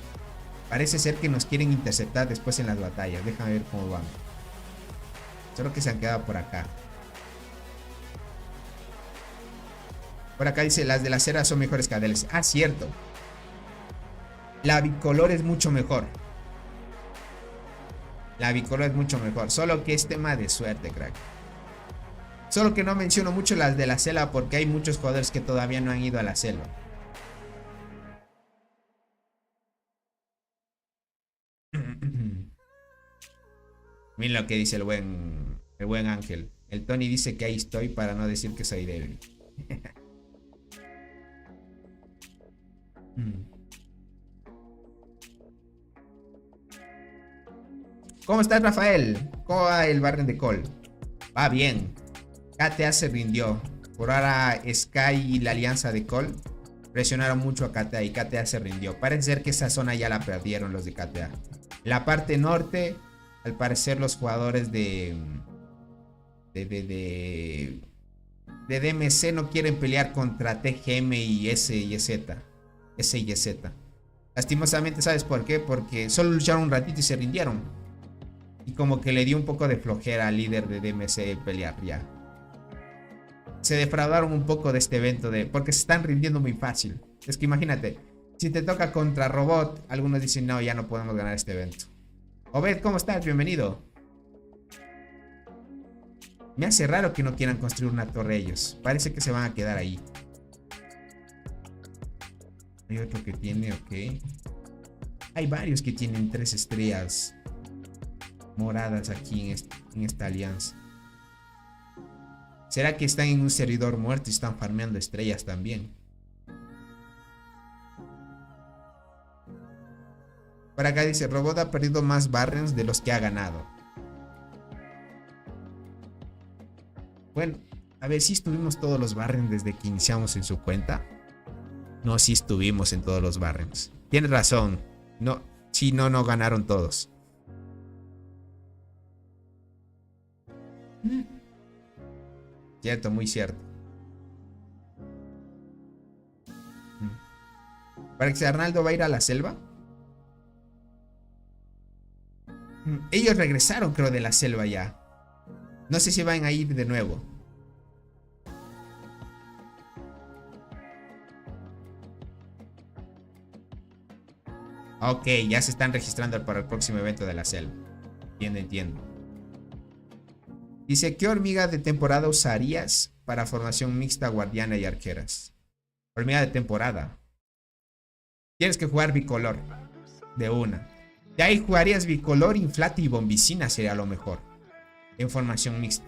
Parece ser que nos quieren interceptar después en las batallas. Déjame ver cómo van. Solo que se han quedado por acá. Por acá dice, las de la cera son mejores que Adlersi. Ah, cierto. La bicolor es mucho mejor. Solo que es tema de suerte, crack. Solo que no menciono mucho las de la selva porque hay muchos jugadores que todavía no han ido a la selva. Miren lo que dice el buen El buen Ángel. El Tony dice que ahí estoy para no decir que soy débil. ¿Cómo estás, Rafael? ¿Cómo va el Barren de Call? Va bien. KTA se rindió. Por ahora Sky y la alianza de Call presionaron mucho a KTA y KTA se rindió. Parece ser que esa zona ya la perdieron los de KTA. La parte norte, al parecer los jugadores de DMC no quieren pelear contra TGM y SYZ. Lastimosamente, ¿sabes por qué? Porque solo lucharon un ratito y se rindieron. Y como que le dio un poco de flojera al líder de DMC pelear ya. Se defraudaron un poco de este evento porque se están rindiendo muy fácil. Es que imagínate, si te toca contra Robot, algunos dicen no, ya no podemos ganar este evento. Obed, ¿cómo estás? Bienvenido. Me hace raro que no quieran construir una torre ellos. Parece que se van a quedar ahí. Hay otro que tiene, ok. Hay varios que tienen 3 estrellas moradas aquí en esta alianza. ¿Será que están en un servidor muerto y están farmeando estrellas también? Por acá dice, Robot ha perdido más barrens de los que ha ganado. Bueno, a ver si estuvimos todos los barrens desde que iniciamos en su cuenta. No, sí estuvimos en todos los barrens. Tienes razón. No, sí, no ganaron todos. Cierto, muy cierto. ¿Para que Arnaldo va a ir a la selva? Ellos regresaron, creo, de la selva ya. No sé si van a ir de nuevo. Ok, ya se están registrando para el próximo evento de la selva. Entiendo. Dice, ¿qué hormiga de temporada usarías para formación mixta, guardiana y arqueras? Hormiga de temporada. Tienes que jugar bicolor. De una. De ahí jugarías bicolor, inflate y bombicina sería lo mejor. En formación mixta.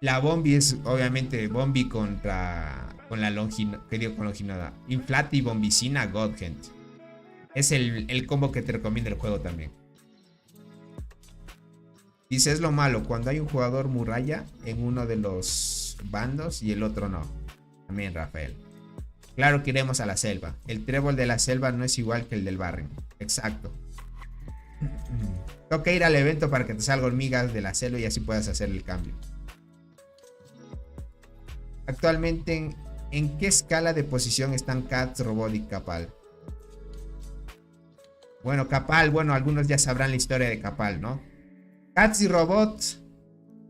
La bombi es obviamente bombi con la longinoda. Inflate y bombicina, God, gente. Es el combo que te recomienda el juego también. Dice, es lo malo cuando hay un jugador muralla en uno de los bandos y el otro no. También, Rafael. Claro que iremos a la selva. El trébol de la selva no es igual que el del barrio. Exacto. Toca ir al evento para que te salgan hormigas de la selva y así puedas hacer el cambio. Actualmente, ¿en qué escala de posición están Cats, Robot y Capal? Bueno, Capal, algunos ya sabrán la historia de Capal, ¿no? Cats y Robot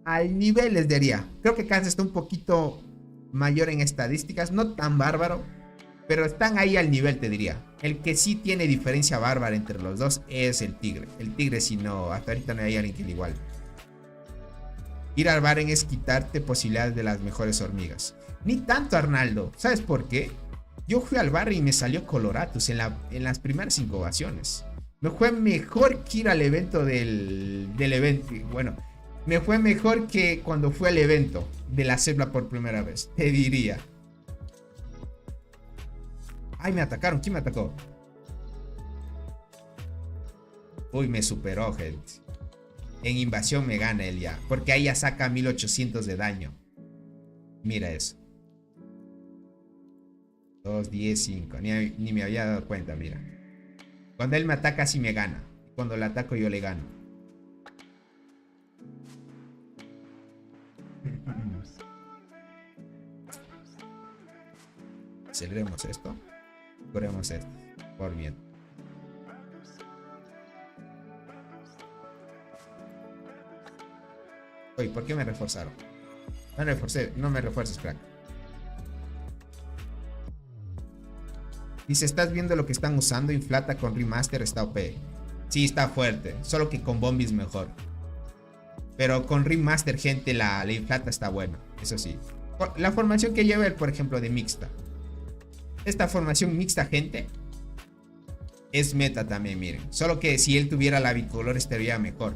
al nivel les diría. Creo que Cats está un poquito mayor en estadísticas, no tan bárbaro, pero están ahí al nivel, te diría. El que sí tiene diferencia bárbara entre los dos es el Tigre. El Tigre, si no, hasta ahorita no hay alguien que le iguale. Ir al Baren es quitarte posibilidades de las mejores hormigas. Ni tanto, Arnaldo. ¿Sabes por qué? Yo fui al Baren y me salió Coloratus en las primeras incubaciones. Me fue mejor que ir al evento del evento. Bueno, me fue mejor que cuando fui al evento de la selva por primera vez, te diría. Ay, me atacaron. ¿Quién me atacó? Uy, me superó, gente. En invasión me gana él ya. Porque ahí ya saca 1800 de daño. Mira eso. 2, 10, 5. Ni me había dado cuenta, mira. Cuando él me ataca, sí me gana. Cuando le ataco, yo le gano. Aceleremos esto. Curemos esto. Por bien. Oye, ¿por qué me reforzaron? No me refuerces, crack. Dice, ¿estás viendo lo que están usando? Inflata con Remaster está OP. Sí, está fuerte. Solo que con Bombi es mejor. Pero con Remaster, gente, la Inflata está buena. Eso sí. La formación que lleva él, por ejemplo, de mixta. Esta formación mixta, gente, es meta también, miren. Solo que si él tuviera la bicolor estaría mejor.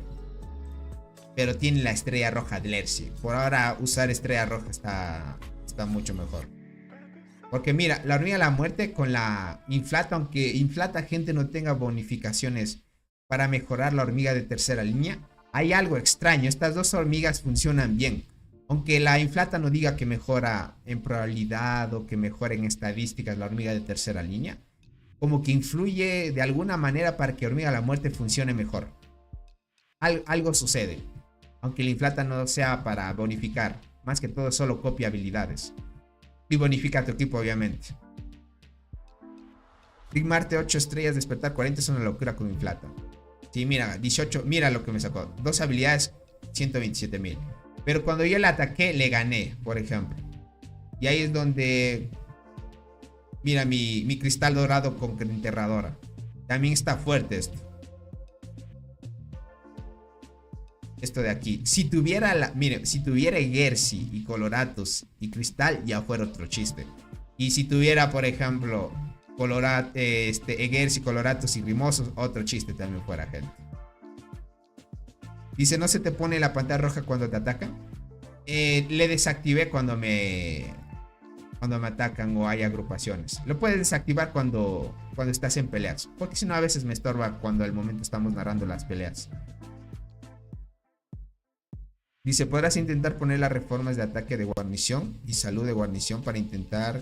pero tiene la estrella roja de Lercy. Por ahora usar estrella roja está mucho mejor. Porque mira, la hormiga de la muerte con la inflata, aunque inflata gente no tenga bonificaciones para mejorar la hormiga de tercera línea, hay algo extraño. Estas dos hormigas funcionan bien. Aunque la inflata no diga que mejora en probabilidad o que mejora en estadísticas la hormiga de tercera línea, como que influye de alguna manera para que hormiga de la muerte funcione mejor. Algo sucede. Aunque la inflata no sea para bonificar, más que todo solo copia habilidades. Y bonifica a tu equipo, obviamente. Big Marte 8 estrellas, despertar 40 es una locura con inflata. Sí, mira, 18, mira lo que me sacó. 2 habilidades, 127,000. Pero cuando yo le ataqué, le gané, por ejemplo. Y ahí es donde... Mira, mi cristal dorado con enterradora. También está fuerte esto. Esto de aquí. Si tuviera mire, si tuviera Egersi y Coloratus y Cristal, ya fuera otro chiste. Y si tuviera, por ejemplo, Egersi, Coloratus y Grimosos, otro chiste también fuera, gente. Dice, ¿no se te pone la pantalla roja cuando te atacan? Le desactivé cuando me atacan o hay agrupaciones. Lo puedes desactivar cuando estás en peleas. Porque si no, a veces me estorba cuando al momento estamos narrando las peleas. Dice, podrás intentar poner las reformas de ataque de guarnición y salud de guarnición para intentar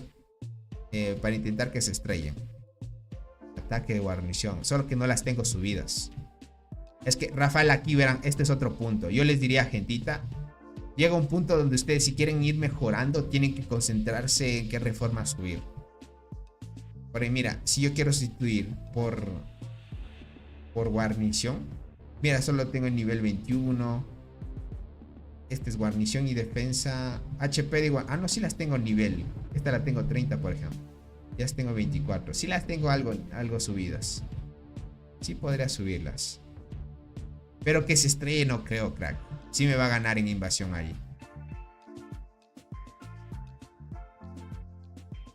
que se estrellen. Ataque de guarnición, solo que no las tengo subidas. Es que, Rafael, aquí verán, este es otro punto. Yo les diría, gentita, llega un punto donde ustedes, si quieren ir mejorando, tienen que concentrarse en qué reforma subir. Porque mira, si yo quiero sustituir por guarnición, mira, solo tengo el nivel 21. Este es guarnición y defensa. HP de igual. Ah, no, sí las tengo nivel. Esta la tengo 30, por ejemplo. Ya las tengo 24. Sí las tengo algo subidas. Sí podría subirlas. Pero que se estrelle no creo, crack. Sí me va a ganar en invasión ahí.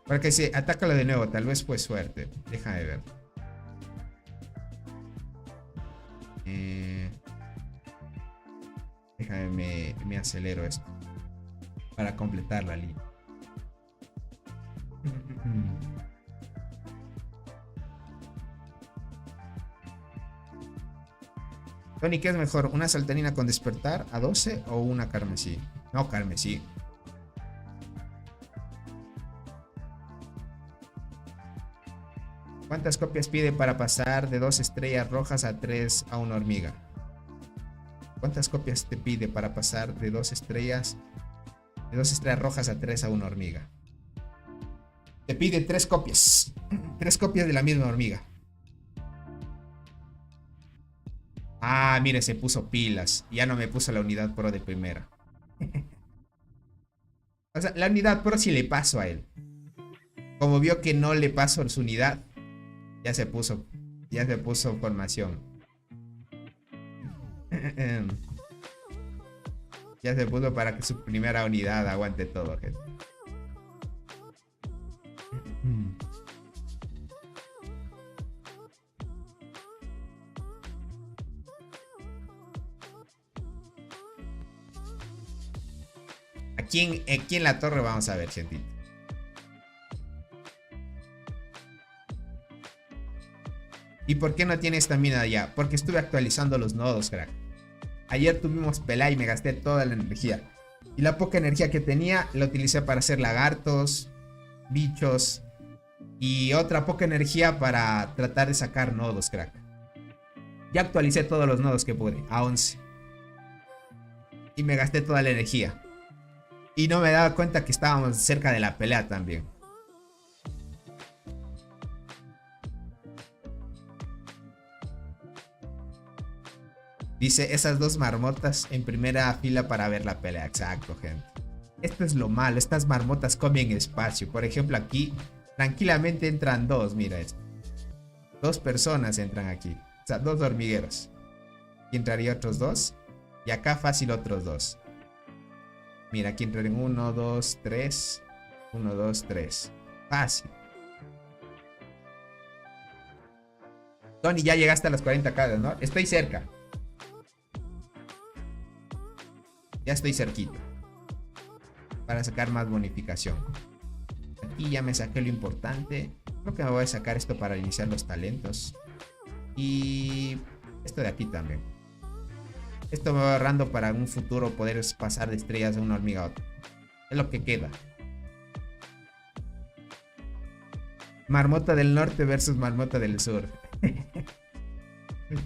Porque si atácalo de nuevo, tal vez fue suerte. Déjame ver. Déjame, me acelero esto para completar la línea. Tony, ¿qué es mejor? ¿Una saltarina con despertar a 12 o una carmesí? No, carmesí. ¿Cuántas copias pide para pasar de 2 estrellas rojas a 3 a una hormiga? ¿Cuántas copias te pide para pasar de 2 estrellas rojas a 3 a una hormiga? Te pide 3 copias. 3 copias de la misma hormiga. Ah, mire, se puso pilas. Ya no me puso la unidad pro de primera. O sea, la unidad pro sí le paso a él. Como vio que no le paso su unidad, ya se puso formación. Ya se puso para que su primera unidad aguante todo, gente. Aquí en la torre vamos a ver, gente. ¿Y por qué no tiene estamina ya? Porque estuve actualizando los nodos, crack. Ayer tuvimos pelea y me gasté toda la energía. Y la poca energía que tenía la utilicé para hacer lagartos, bichos y otra poca energía para tratar de sacar nodos, crack. Ya actualicé todos los nodos que pude, a 11. Y me gasté toda la energía. Y no me daba cuenta que estábamos cerca de la pelea también. Dice, esas 2 marmotas en primera fila para ver la pelea. Exacto, gente. Esto es lo malo. Estas marmotas comen espacio. Por ejemplo, aquí tranquilamente entran 2. Mira esto. 2 personas entran aquí. O sea, 2 hormigueros. Aquí entraría otros 2. Y acá fácil otros 2. Mira, aquí entrarían 1, 2, 3. 1, 2, 3. Fácil. Tony, ya llegaste a las 40 casas, ¿no? Estoy cerca. Ya estoy cerquita. Para sacar más bonificación. Aquí ya me saqué lo importante. Creo que me voy a sacar esto para iniciar los talentos. Y esto de aquí también. Esto me va ahorrando para en un futuro poder pasar de estrellas de una hormiga a otra. Es lo que queda. Marmota del norte versus marmota del sur.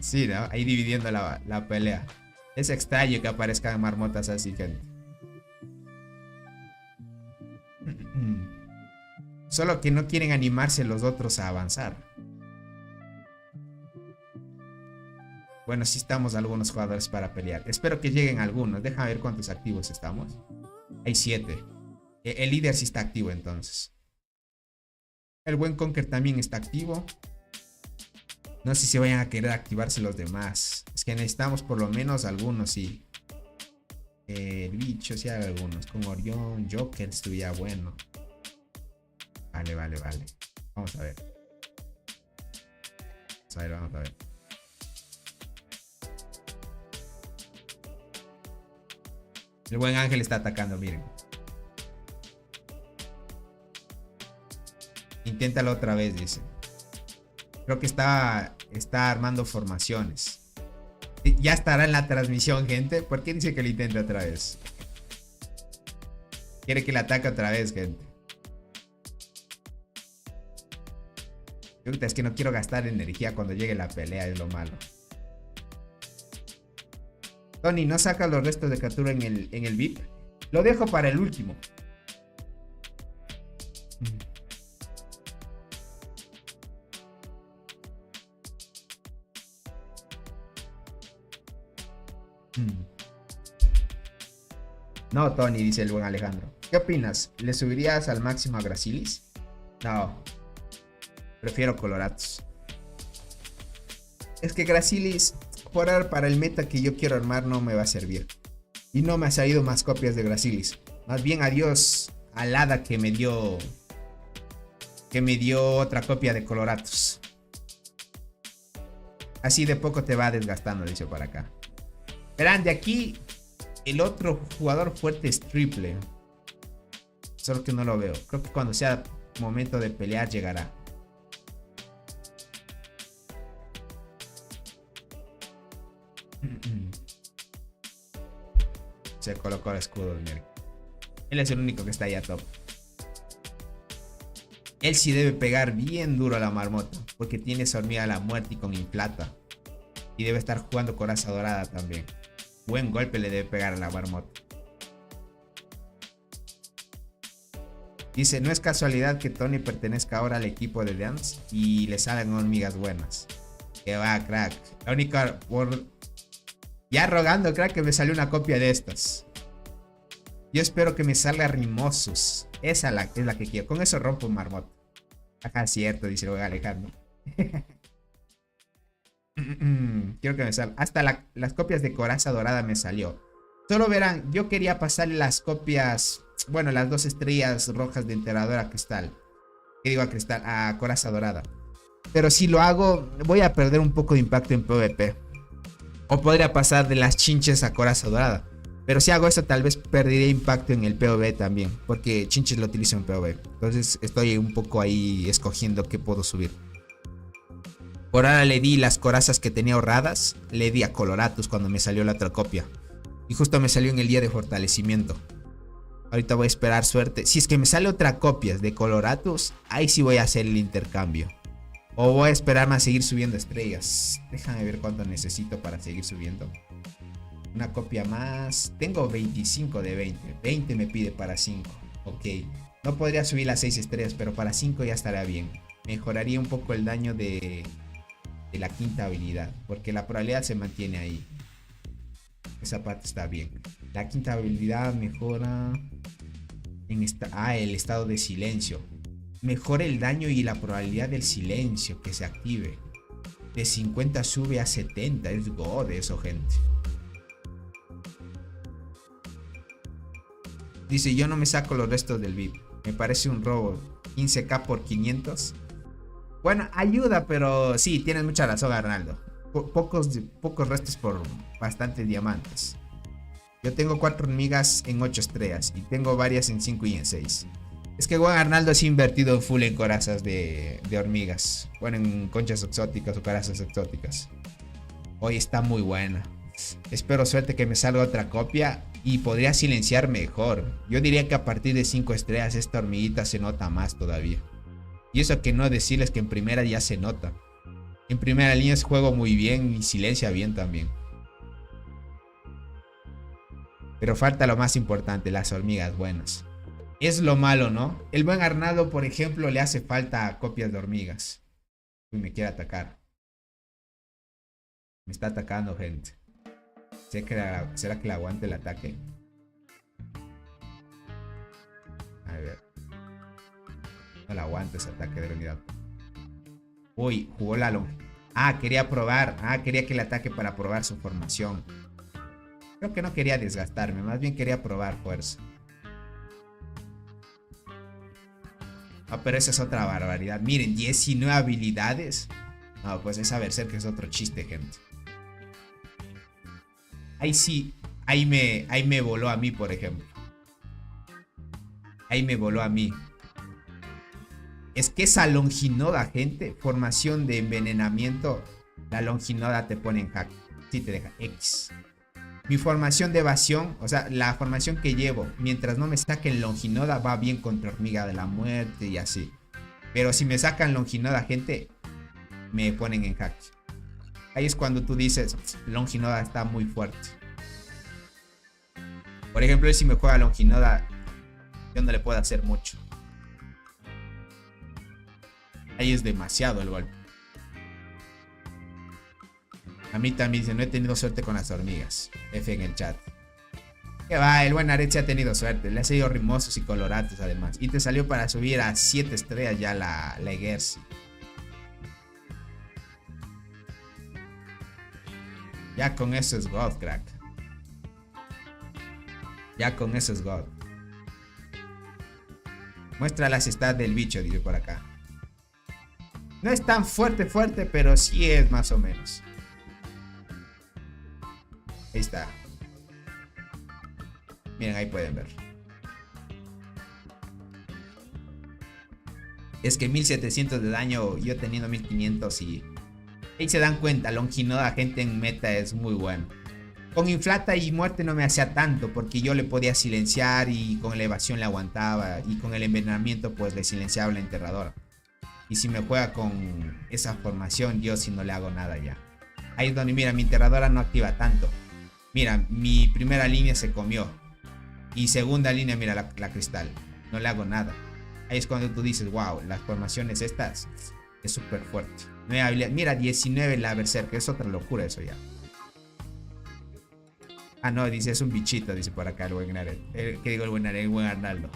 Sí, ¿no? Ahí dividiendo la pelea. Es extraño que aparezcan marmotas así, gente. Solo que no quieren animarse los otros a avanzar. Bueno, sí estamos algunos jugadores para pelear. Espero que lleguen algunos. Déjame ver cuántos activos estamos. Hay 7. El líder sí está activo entonces. El buen Conker también está activo. No sé si vayan a querer activarse los demás. Es que necesitamos por lo menos algunos, sí. El bicho, sí hay algunos. Con Orión, Joker estuviera bueno. Vale. Vamos a ver. Vamos a ver. El buen Ángel está atacando, miren. Inténtalo otra vez, dice. Creo que está armando formaciones. Ya estará en la transmisión, gente. ¿Por qué dice que lo intente otra vez? Quiere que le ataque otra vez, gente. Es que no quiero gastar energía cuando llegue la pelea, es lo malo. Tony, ¿no saca los restos de captura en el VIP? Lo dejo para el último. No, Tony, dice el buen Alejandro. ¿Qué opinas? ¿Le subirías al máximo a Grasilis? No. Prefiero Coloratus. Es que Grasilis, jugar para el meta que yo quiero armar, no me va a servir. Y no me ha salido más copias de Grasilis. Más bien adiós al hada que me dio otra copia de Coloratus. Así de poco te va desgastando, dice por acá. Verán, de aquí el otro jugador fuerte es Triple. Solo que no lo veo. Creo que cuando sea momento de pelear llegará. Se colocó el escudo del Merc. Él es el único que está ahí a top. Él sí debe pegar bien duro a la marmota, porque tiene esa hormiga de la muerte y con inflata. Y debe estar jugando coraza dorada también. Buen golpe le debe pegar a la marmota. Dice, no es casualidad que Tony pertenezca ahora al equipo de Dance y le salen hormigas buenas. Que va, crack. La única... Ya rogando, crack, que me salió una copia de estas. Yo espero que me salga Rimosus. Esa es la que quiero. Con eso rompo un marmota. Ajá, cierto, dice Alejandro. Quiero que me salga. Hasta las copias de coraza dorada me salió. Solo verán, yo quería pasarle las copias... Bueno, las 2 estrellas rojas de enterrador a cristal. ¿Qué digo a cristal? A coraza dorada. Pero si lo hago, voy a perder un poco de impacto en PvP. O podría pasar de las chinches a coraza dorada. Pero si hago eso, tal vez perderé impacto en el PvP también. Porque chinches lo utilizo en PvP. Entonces estoy un poco ahí escogiendo qué puedo subir. Por ahora le di las corazas que tenía ahorradas. Le di a Coloratus cuando me salió la otra copia. Y justo me salió en el día de fortalecimiento. Ahorita voy a esperar suerte. Si es que me sale otra copia de Coloratus, ahí sí voy a hacer el intercambio. O voy a esperarme a seguir subiendo estrellas. Déjame ver cuánto necesito para seguir subiendo. Una copia más. Tengo 25 de 20. 20 me pide para 5. Ok. No podría subir las 6 estrellas, pero para 5 ya estará bien. Mejoraría un poco el daño de la quinta habilidad, porque la probabilidad se mantiene ahí. Esa parte está bien. La quinta habilidad mejora en el estado de silencio. Mejora el daño y la probabilidad del silencio que se active. De 50 sube a 70. Es god eso, gente. Dice, yo no me saco los restos del VIP. Me parece un robo. 15k por 500. Bueno, ayuda, pero sí, tienes mucha razón, Arnaldo. Pocos restos por bastantes diamantes. Yo tengo 4 hormigas en 8 estrellas y tengo varias en 5 y en 6. Es que Juan Arnaldo se ha invertido full en corazas de hormigas. Bueno, en conchas exóticas o corazas exóticas. Hoy está muy buena. Espero suerte que me salga otra copia y podría silenciar mejor. Yo diría que a partir de 5 estrellas esta hormiguita se nota más todavía. Y eso que no decirles que en primera ya se nota. En primera línea es juego muy bien y silencia bien también. Pero falta lo más importante, las hormigas buenas. Es lo malo, ¿no? El buen Arnaldo, por ejemplo, le hace falta copias de hormigas. Uy, me quiere atacar. Me está atacando, gente. ¿Será que le aguante el ataque? A ver. No le aguanta ese ataque de la unidad. Uy, jugó la long. Ah, quería probar. Ah, quería que le ataque para probar su formación. Creo que no quería desgastarme. Más bien quería probar fuerza. Ah, pero esa es otra barbaridad. Miren, 19 habilidades. No, pues esa berserker es otro chiste, gente. Ahí sí. Ahí me voló a mí, por ejemplo. Ahí me voló a mí. Es que esa longinoda, gente, formación de envenenamiento, la longinoda te pone en jaque. Sí te deja X. Mi formación de evasión, o sea, la formación que llevo, mientras no me saquen longinoda, va bien contra hormiga de la muerte y así. Pero si me sacan longinoda, gente, me ponen en jaque. Ahí es cuando tú dices, longinoda está muy fuerte. Por ejemplo, si me juega longinoda, yo no le puedo hacer mucho. Ahí es demasiado el golpe. A mí también dice, no he tenido suerte con las hormigas. F en el chat. Que va, el buen Aret sí ha tenido suerte. Le ha salido rimosos y coloratos además. Y te salió para subir a 7 estrellas ya la Egersi. Ya con eso es God, crack. Ya con eso es God. Muestra las stats del bicho, dice por acá. No es tan fuerte, pero sí es más o menos. Ahí está. Miren, ahí pueden ver. Es que 1700 de daño, yo teniendo 1500 y... Ahí se dan cuenta, longinoda, gente en meta es muy bueno. Con inflata y muerte no me hacía tanto, porque yo le podía silenciar y con la evasión le aguantaba. Y con el envenenamiento pues le silenciaba la enterradora. Y si me juega con esa formación, yo si no le hago nada ya. Ahí es donde, mira, mi enterradora no activa tanto. Mira, mi primera línea se comió. Y segunda línea, mira, la cristal. No le hago nada. Ahí es cuando tú dices, wow, las formaciones estas es súper fuerte. Mira, 19 la berserker, es otra locura eso ya. Ah, no, dice, es un bichito, dice por acá el buen Aret. ¿Qué digo el buen Aret? El buen Arnaldo.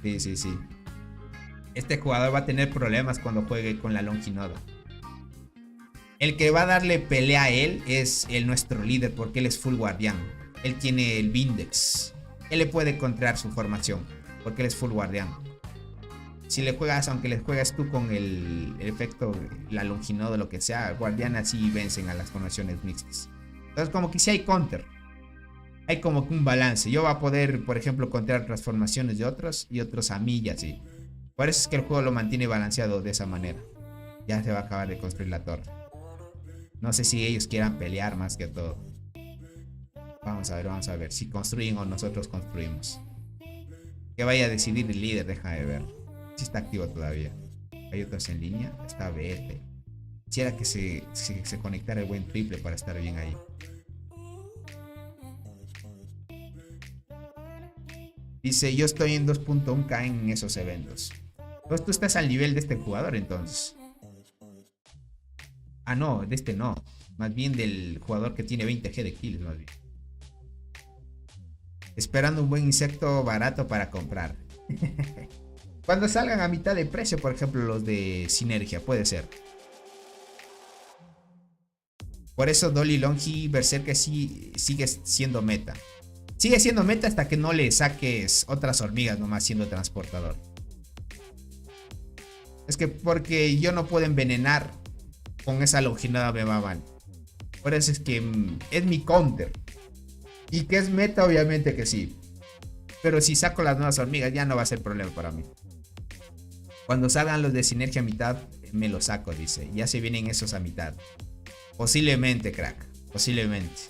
Sí, sí, sí. Este jugador va a tener problemas cuando juegue con la longinoda. El que va a darle pelea a él es nuestro líder, porque él es full guardián. Él tiene el Vindex. Él le puede contrar su formación, porque él es full guardián. Si le juegas, aunque le juegas tú con el efecto, la longinoda o lo que sea, guardián así vencen a las formaciones mixtas. Entonces como que si hay counter. Hay como que un balance. Yo va a poder, por ejemplo, contrar transformaciones de otros y otros a mí y así. Por eso es que el juego lo mantiene balanceado de esa manera. Ya se va a acabar de construir la torre. No sé si ellos quieran pelear más que todo. Vamos a ver si construyen o nosotros construimos. Que vaya a decidir el líder, deja de ver. Si está activo todavía. Hay otros en línea. Está BF. Quisiera que se conectara el buen triple para estar bien ahí. Dice, yo estoy en 2.1k en esos eventos. Pues tú estás al nivel de este jugador entonces. Ah, no, de este no. Más bien del jugador que tiene 20g de kills, más bien. Esperando un buen insecto barato para comprar. Cuando salgan a mitad de precio, por ejemplo, los de Sinergia, puede ser. Por eso Dolly Longi Berserker sí sigue siendo meta. Sigue siendo meta hasta que no le saques otras hormigas nomás siendo transportador. Es que porque yo no puedo envenenar con esa longinoda, me va mal. Por eso es que es mi counter. Y que es meta, obviamente que sí. Pero si saco las nuevas hormigas ya no va a ser problema para mí. Cuando salgan los de sinergia a mitad, me los saco, dice. Ya se vienen esos a mitad. Posiblemente, crack. Posiblemente.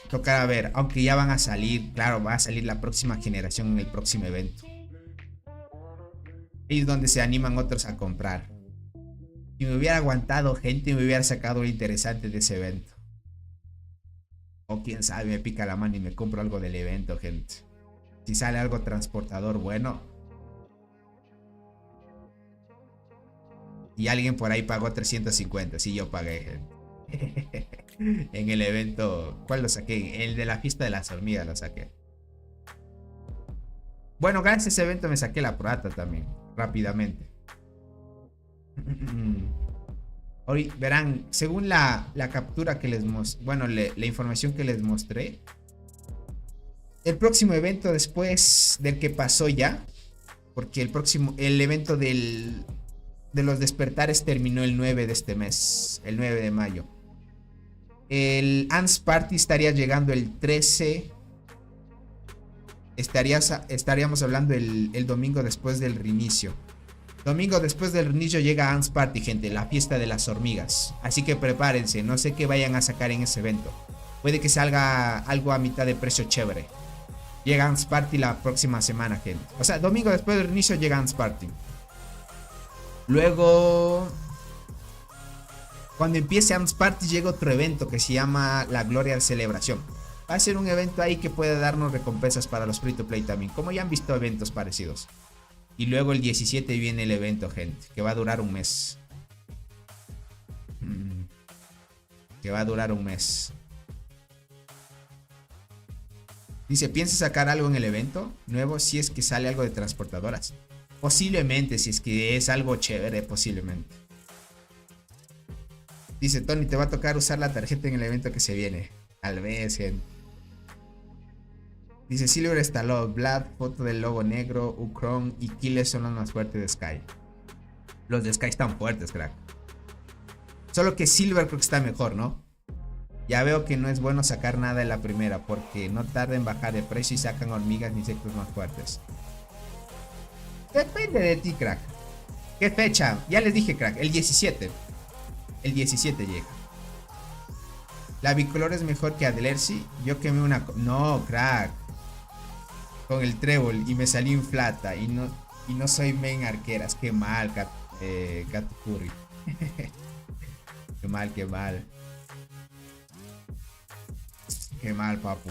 Tocará ver. Aunque ya van a salir. Claro, va a salir la próxima generación en el próximo evento. Ahí es donde se animan otros a comprar. Si me hubiera aguantado gente, me hubiera sacado lo interesante de ese evento. O quién sabe, me pica la mano y me compro algo del evento, gente. Si sale algo transportador bueno. Y alguien por ahí pagó 350. Sí, yo pagué, gente. En el evento. ¿Cuál lo saqué? El de la fiesta de las hormigas lo saqué. Bueno, gracias a ese evento me saqué la Proata también. Rápidamente. Hoy verán, según la captura que les mostré, bueno, la información que les mostré, el próximo evento después del que pasó ya, porque el evento de los despertares terminó el 9 de este mes, el 9 de mayo. El Ants Party estaría llegando el 13. Estaríamos hablando el domingo después del reinicio. Domingo después del reinicio llega Ants Party, gente, la fiesta de las hormigas. Así que prepárense, no sé qué vayan a sacar en ese evento. Puede que salga algo a mitad de precio chévere. Llega Ants Party la próxima semana, gente. O sea, domingo después del reinicio llega Ants Party. Luego, cuando empiece Ants Party llega otro evento que se llama la Gloria de Celebración. Va a ser un evento ahí que puede darnos recompensas para los free to play también, como ya han visto eventos parecidos. Y luego el 17 viene el evento, gente, que va a durar un mes. Que va a durar un mes. Dice, ¿piensas sacar algo en el evento nuevo si es que sale algo de transportadoras? Posiblemente, si es que es algo chévere, posiblemente. Dice, Tony, te va a tocar usar la tarjeta en el evento que se viene. Tal vez, gente. Dice Silver Stallone, Vlad, foto del logo negro, Ucron y Killer son los más fuertes de Sky. Los de Sky están fuertes, crack. Solo que Silver creo que está mejor, ¿no? Ya veo que no es bueno sacar nada en la primera, porque no tarda en bajar de precio y sacan hormigas ni insectos más fuertes. Depende de ti, crack. ¿Qué fecha? Ya les dije, crack, el 17. El 17 llega. La bicolor es mejor que Adlersi. Yo quemé una... No, crack. Con el trébol y me salí inflata. Y no soy main arqueras. Qué mal, Katukuri. Qué mal, qué mal. Qué mal, papu.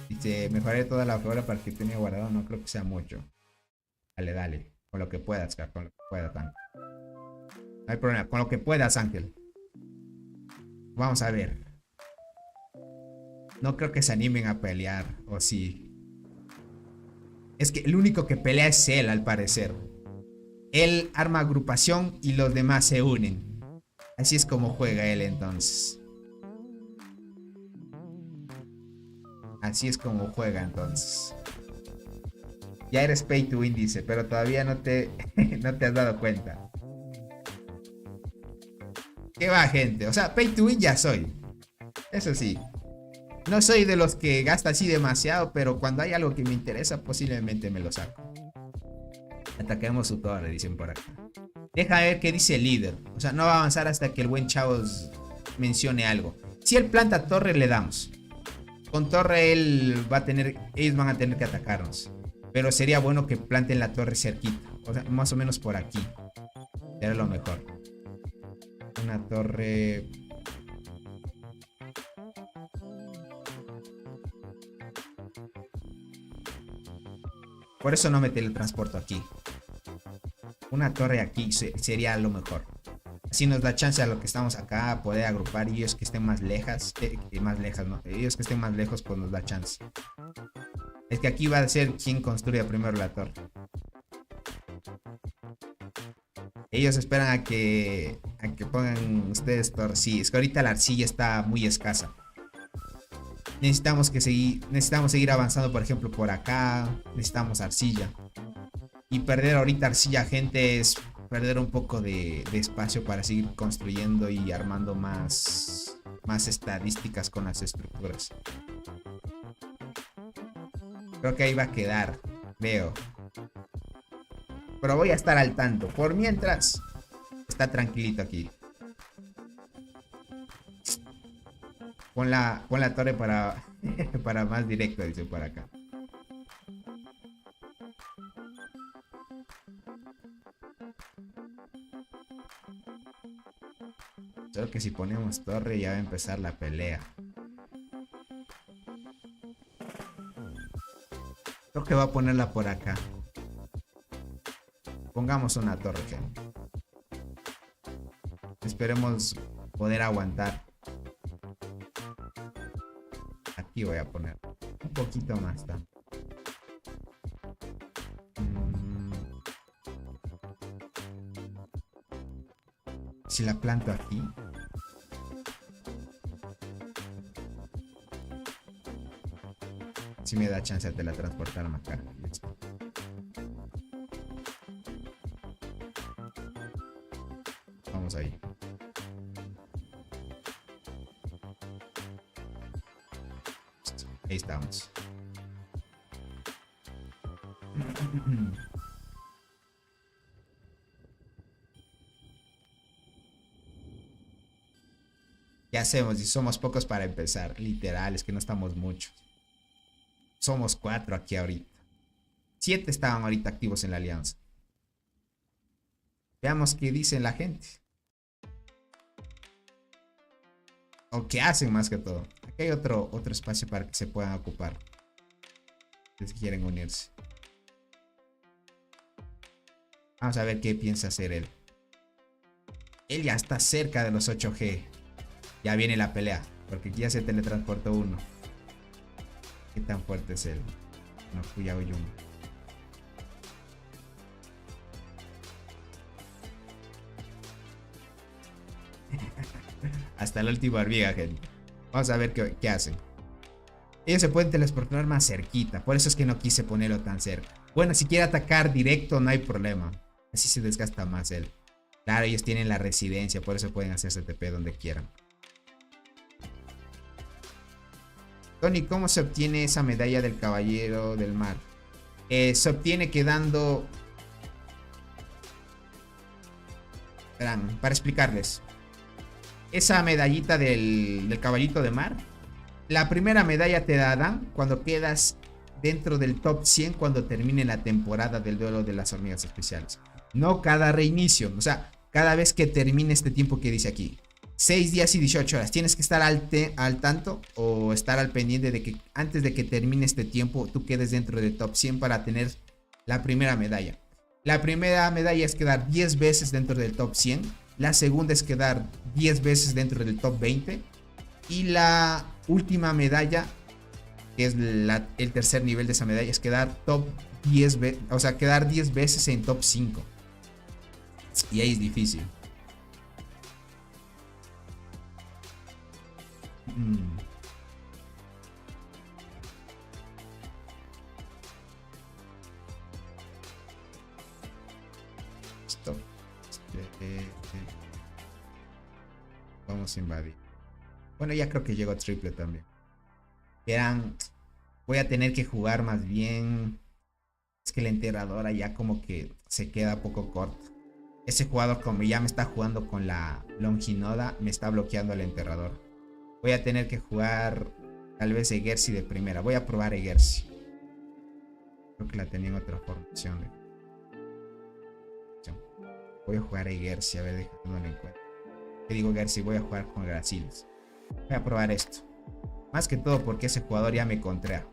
Dice, mejoré toda la flora para que tenía guardado. No creo que sea mucho. Dale, dale. Con lo que puedas, crack. Con lo que puedas, Ángel. No hay problema. Con lo que puedas, Ángel. Vamos a ver. No creo que se animen a pelear. O sí. Es que el único que pelea es él, al parecer. Él arma agrupación y los demás se unen. Así es como juega él entonces. Así es como juega entonces. Ya eres pay to win, dice, pero todavía no te has dado cuenta. ¿Qué va, gente? O sea, pay to win ya soy. Eso sí. No soy de los que gasta así demasiado, pero cuando hay algo que me interesa, posiblemente me lo saco. Ataquemos su torre, dicen por acá. Deja ver qué dice el líder. O sea, no va a avanzar hasta que el buen Chavos mencione algo. Si él planta torre, le damos. Con torre ellos van a tener que atacarnos. Pero sería bueno que planten la torre cerquita. O sea, más o menos por aquí. Será lo mejor. Una torre... Por eso no me teletransporto aquí. Una torre aquí sería lo mejor. Así nos da chance a los que estamos acá a poder agrupar. Y ellos que estén más lejos. ¿No? Ellos que estén más lejos, pues nos da chance. Es que aquí va a ser quien construya primero la torre. Ellos esperan a que pongan ustedes torre. Sí, es que ahorita la arcilla está muy escasa. Necesitamos seguir avanzando, por ejemplo, por acá. Necesitamos arcilla. Y perder ahorita arcilla, gente, es perder un poco de espacio para seguir construyendo y armando más estadísticas con las estructuras. Creo que ahí va a quedar, creo. Pero voy a estar al tanto. Por mientras, está tranquilito aquí. Pon la torre para, para más directo, dice por acá. Solo que si ponemos torre ya va a empezar la pelea. Creo que va a ponerla por acá. Pongamos una torre, gente. Esperemos poder aguantar. Aquí voy a poner un poquito más. Si la planto aquí. Si me da chance de teletransportarme acá. Listo. Vamos ahí. Listo. Ahí estamos. ¿Qué hacemos? Y somos pocos para empezar. Literal, es que no estamos muchos. Somos 4 aquí ahorita. 7 estaban ahorita activos en la alianza. Veamos qué dice la gente. O qué hacen más que todo. Aquí hay otro espacio para que se puedan ocupar. Si quieren unirse. Vamos a ver qué piensa hacer él. Él ya está cerca de los 8G. Ya viene la pelea. Porque aquí ya se teletransportó uno. ¿Qué tan fuerte es él? No fui a Oyun. Hasta la última hormiga, gente. Vamos a ver qué hacen. Ellos se pueden teletransportar más cerquita. Por eso es que no quise ponerlo tan cerca. Bueno, si quiere atacar directo no hay problema. Así se desgasta más él. Claro, ellos tienen la residencia. Por eso pueden hacerse TP donde quieran. Tony, ¿cómo se obtiene esa medalla del Caballero del Mar? Se obtiene quedando... Verán, para explicarles. Esa medallita del Caballito de Mar. La primera medalla te la dan cuando quedas dentro del top 100 cuando termine la temporada del duelo de las hormigas especiales. No cada reinicio. O sea, cada vez que termine este tiempo que dice aquí. 6 días y 18 horas. Tienes que estar al tanto o estar al pendiente de que antes de que termine este tiempo tú quedes dentro del top 100 para tener la primera medalla. La primera medalla es quedar 10 veces dentro del top 100. La segunda es quedar 10 veces dentro del top 20. Y la última medalla, que es el tercer nivel de esa medalla, es quedar top 10 veces. O sea, quedar 10 veces en top 5. Y ahí es difícil. Stop. Vamos a invadir. Bueno, ya creo que llegó triple también. Verán, voy a tener que jugar más bien. Es que la enterradora ya como que se queda poco corta. Ese jugador como ya me está jugando con la Longinoda, me está bloqueando el enterrador. Voy a tener que jugar tal vez Egersi de primera. Voy a probar Egersi. Creo que la tenía en otra formación. Voy a jugar Egersi. A ver, déjame no lo encuentro. ¿Qué digo Egersi? Voy a jugar con Gracilis. Voy a probar esto. Más que todo porque ese jugador ya me contrae.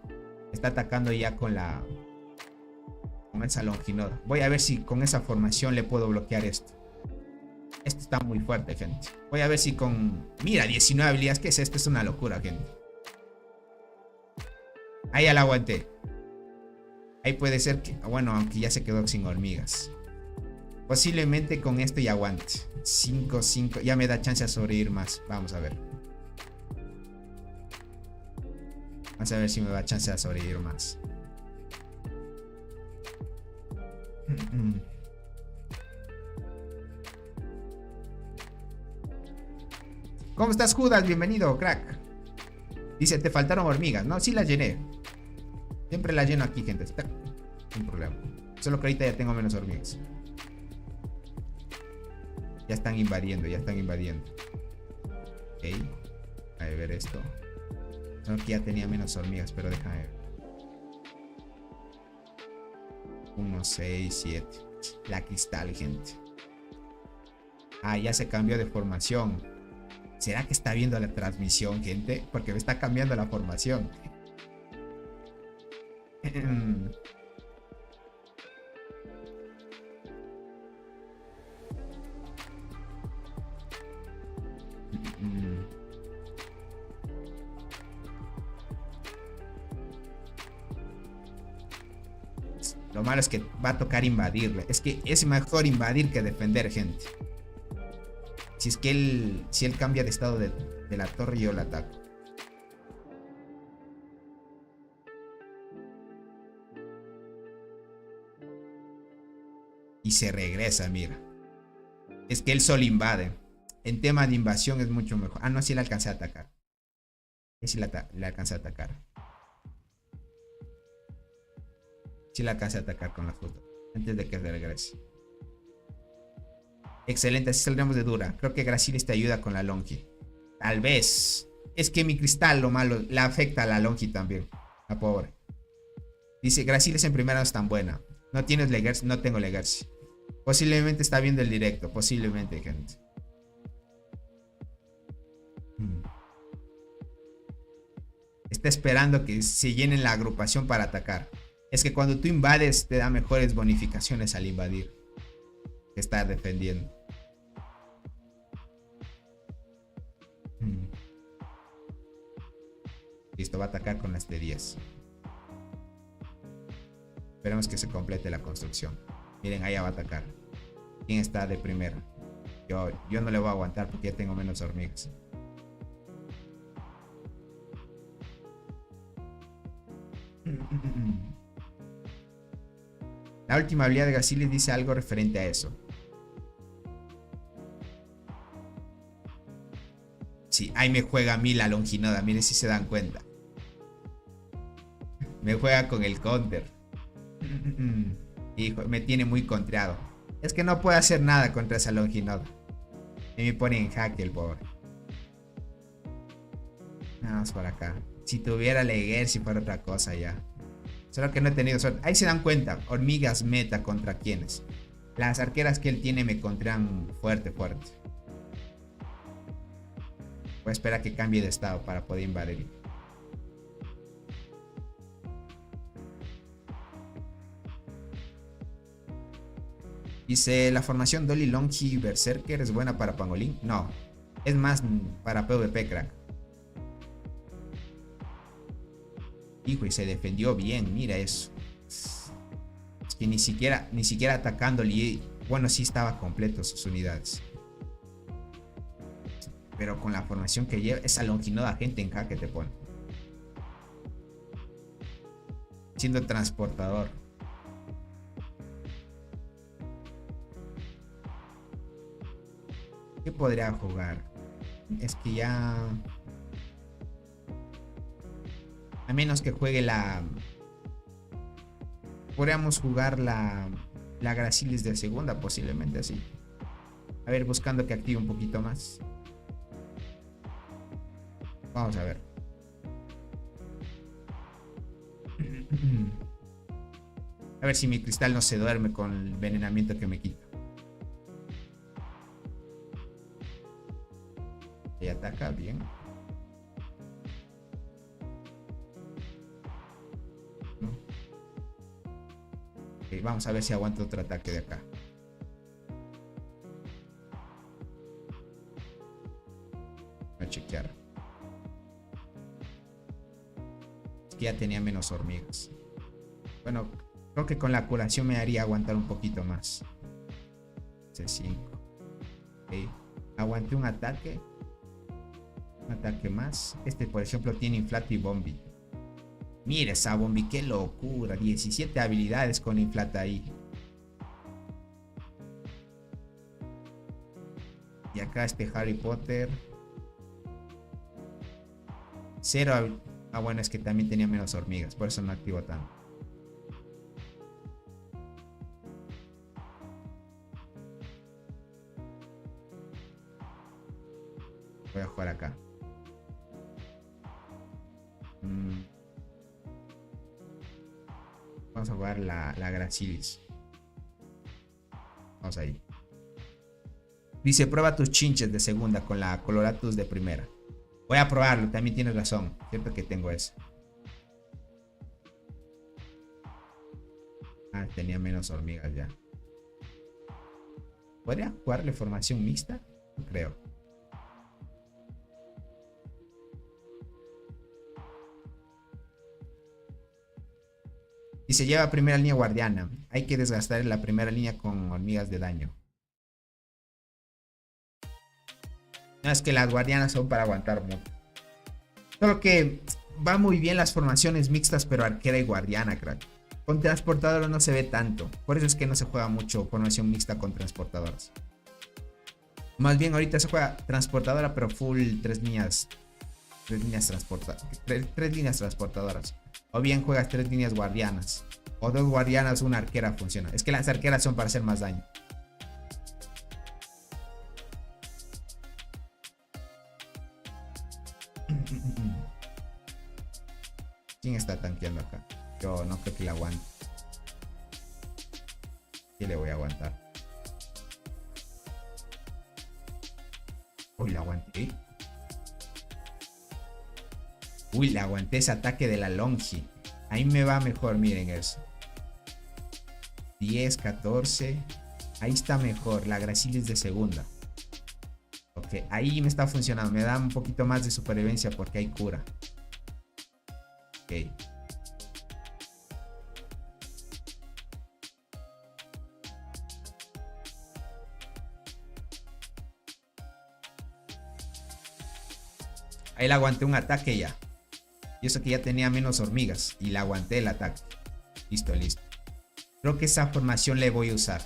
Está atacando ya con esa Longinoda. Voy a ver si con esa formación le puedo bloquear esto. Esto está muy fuerte, gente. Voy a ver si con... Mira, 19 habilidades. ¿Qué es esto? Es una locura, gente. Ahí ya la aguanté. Ahí puede ser que... Bueno, aunque ya se quedó sin hormigas. Posiblemente con esto ya aguante. 5, 5. Ya me da chance de sobrevivir más. Vamos a ver. Vamos a ver si me da chance de sobrevivir más. ¿Cómo estás, Judas? Bienvenido, crack. Dice, te faltaron hormigas. No, sí las llené. Siempre las lleno aquí, gente. Sin problema. Solo que ahorita ya tengo menos hormigas. Ya están invadiendo, ya están invadiendo. Ok. A ver esto. Solo que ya tenía menos hormigas, pero déjame ver. 1, 6, 7. La cristal, gente. Ah, ya se cambió de formación. ¿Será que está viendo la transmisión, gente? Porque me está cambiando la formación. Lo malo es que va a tocar invadirle. Es que es mejor invadir que defender, gente. Si es que si él cambia de estado de la torre, yo lo ataco. Y se regresa, mira. Es que él solo invade. En tema de invasión es mucho mejor. Ah, no, sí le alcancé a atacar. Sí le alcancé a atacar. Sí le alcancé a atacar con la fruta. Antes de que se regrese. Excelente, así saldremos de dura. Creo que Gracilis te ayuda con la Longi. Tal vez. Es que mi cristal, lo malo, le afecta a la Longi también. La pobre. Dice, Gracilis en primera no es tan buena. No tienes Legacy. No tengo Legacy. Posiblemente está viendo el directo. Posiblemente, gente. Está esperando que se llene la agrupación para atacar. Es que cuando tú invades te da mejores bonificaciones al invadir que estar defendiendo. Listo, va a atacar con las T10. Esperemos que se complete la construcción. Miren, allá va a atacar. ¿Quién está de primera? Yo no le voy a aguantar porque ya tengo menos hormigas. La última habilidad de Gracilis dice algo referente a eso. Sí, ahí me juega a mí la Longinoda. Miren si se dan cuenta. Me juega con el counter. Hijo, me tiene muy contreado. Es que no puedo hacer nada contra esa Longinoda. Y me pone en jaque el pobre. Vamos por acá. Si tuviera Leguer, si fuera otra cosa ya. Solo que no he tenido suerte. Ahí se dan cuenta. Hormigas meta contra quienes. Las arqueras que él tiene me contraan fuerte, fuerte. Voy a esperar a que cambie de estado para poder invadir. Dice, la formación Dolly Longi Berserker es buena para Pangolín. No, es más para PvP, crack. Hijo, y se defendió bien, mira eso. Es que ni siquiera atacándole. Bueno, sí estaba completo sus unidades. Pero con la formación que lleva, esa Longinoda, gente, en jaque te pone. Siendo transportador. ¿Qué podría jugar? Es que ya... A menos que juegue la... Podríamos jugar la Gracilis de segunda, posiblemente así. A ver, buscando que active un poquito más. Vamos a ver. A ver si mi cristal no se duerme con el envenenamiento que me quita. Y ataca bien. No. Okay, vamos a ver si aguanta otro ataque de acá. Voy a chequear. Es que ya tenía menos hormigas. Bueno, creo que con la curación me haría aguantar un poquito más. C5. Ok. Aguanté un ataque. Un ataque más. Este, por ejemplo, tiene Inflata y Bombi. Mira esa Bombi, qué locura. 17 habilidades con Inflata ahí. Y acá este Harry Potter. Cero. Ah, bueno, es que también tenía menos hormigas. Por eso no activo tanto. Voy a jugar acá. Vamos a jugar la Gracilis. Vamos ahí. Dice, prueba tus chinches de segunda con la Coloratus de primera. Voy a probarlo, también tienes razón. Cierto que tengo eso. Ah, tenía menos hormigas ya. ¿Podría jugarle formación mixta? No creo. Y se lleva primera línea guardiana. Hay que desgastar la primera línea con hormigas de daño. No, es que las guardianas son para aguantar mucho. Solo que va muy bien las formaciones mixtas, pero arquera y guardiana, crack. Con transportadoras no se ve tanto. Por eso es que no se juega mucho formación mixta con transportadoras. Más bien ahorita se juega transportadora, pero full 3 líneas. 3 líneas transportadoras. O bien juegas 3 líneas guardianas. O 2 guardianas, una arquera funciona. Es que las arqueras son para hacer más daño. ¿Quién está tanqueando acá? Yo no creo que la aguante. ¿Qué le voy a aguantar? Uy, la aguanté. Uy, le aguanté ese ataque de la Longi. Ahí me va mejor, miren eso. 10, 14. Ahí está mejor. La Gracilis de segunda. Ok, ahí me está funcionando. Me da un poquito más de supervivencia porque hay cura. Ok. Ahí le aguanté un ataque ya. Y eso que ya tenía menos hormigas. Y le aguanté el ataque. Listo, listo. Creo que esa formación le voy a usar.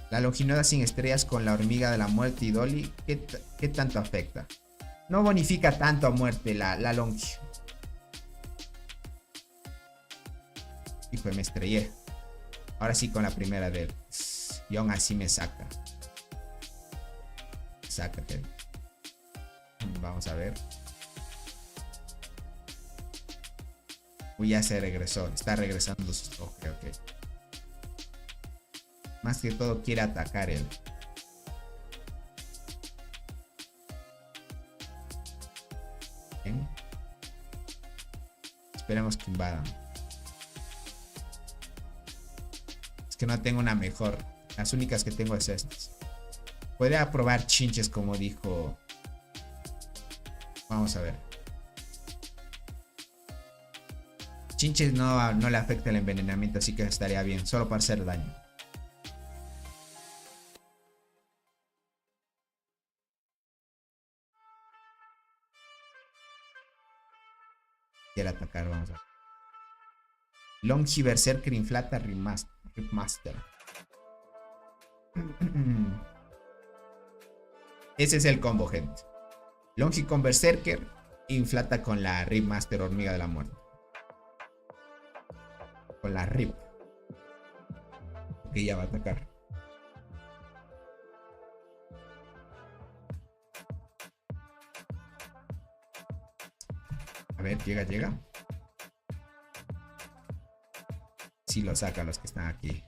La Longinoda sin estrellas con la hormiga de la muerte y Dolly. ¿Qué tanto afecta? No bonifica tanto a muerte la Longi. Hijo, me estrellé. Ahora sí con la primera de él. Y aún así me saca. Sácate. Vamos a ver. Uy, ya se regresó. Está regresando sus... Ok, ok. Más que todo quiere atacar él. Bien. Esperemos que invadan. Es que no tengo una mejor. Las únicas que tengo es estas. Puede probar chinches como dijo. Vamos a ver. Chinches no le afecta el envenenamiento, así que estaría bien. Solo para hacer daño. Quiere atacar, vamos a ver. Longi Berserker inflata Ripmaster. Ese es el combo, gente. Longi con Berserker inflata con la Ripmaster hormiga de la muerte. Con la Rip. Que ya va a atacar. A ver, llega. Sí lo saca los que están aquí.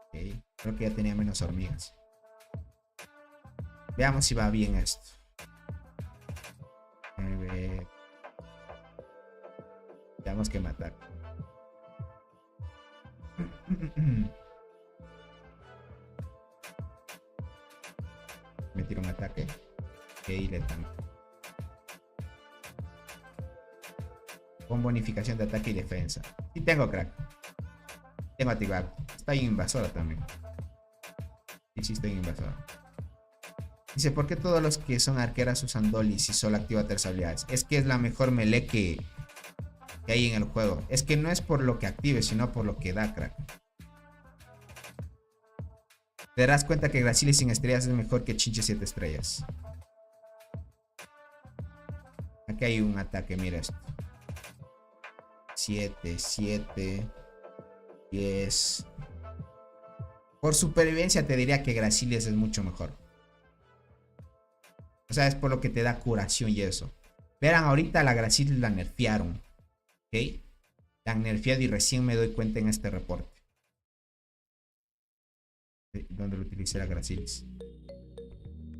Ok, creo que ya tenía menos hormigas. Veamos si va bien esto. A ver. Veamos que me ataca. Me tira un ataque. Ok, le tanco. Con bonificación de ataque y defensa. Y tengo crack. Tengo activado. Está en invasora también. Y sí, estoy en invasora. Dice, ¿por qué todos los que son arqueras usan Dolly si solo activa 3 habilidades? Es que es la mejor melee que hay en el juego. Es que no es por lo que active, sino por lo que da, crack. Te darás cuenta que Gracilis sin estrellas es mejor que Chinche 7 estrellas. Aquí hay un ataque, mira esto. 7, 7, 10. Por supervivencia te diría que Gracilis es mucho mejor. O sea, es por lo que te da curación y eso. Verán, ahorita la Gracilis la nerfearon. ¿Ok? La han nerfeado y recién me doy cuenta en este reporte. ¿Dónde lo utilicé la Gracilis?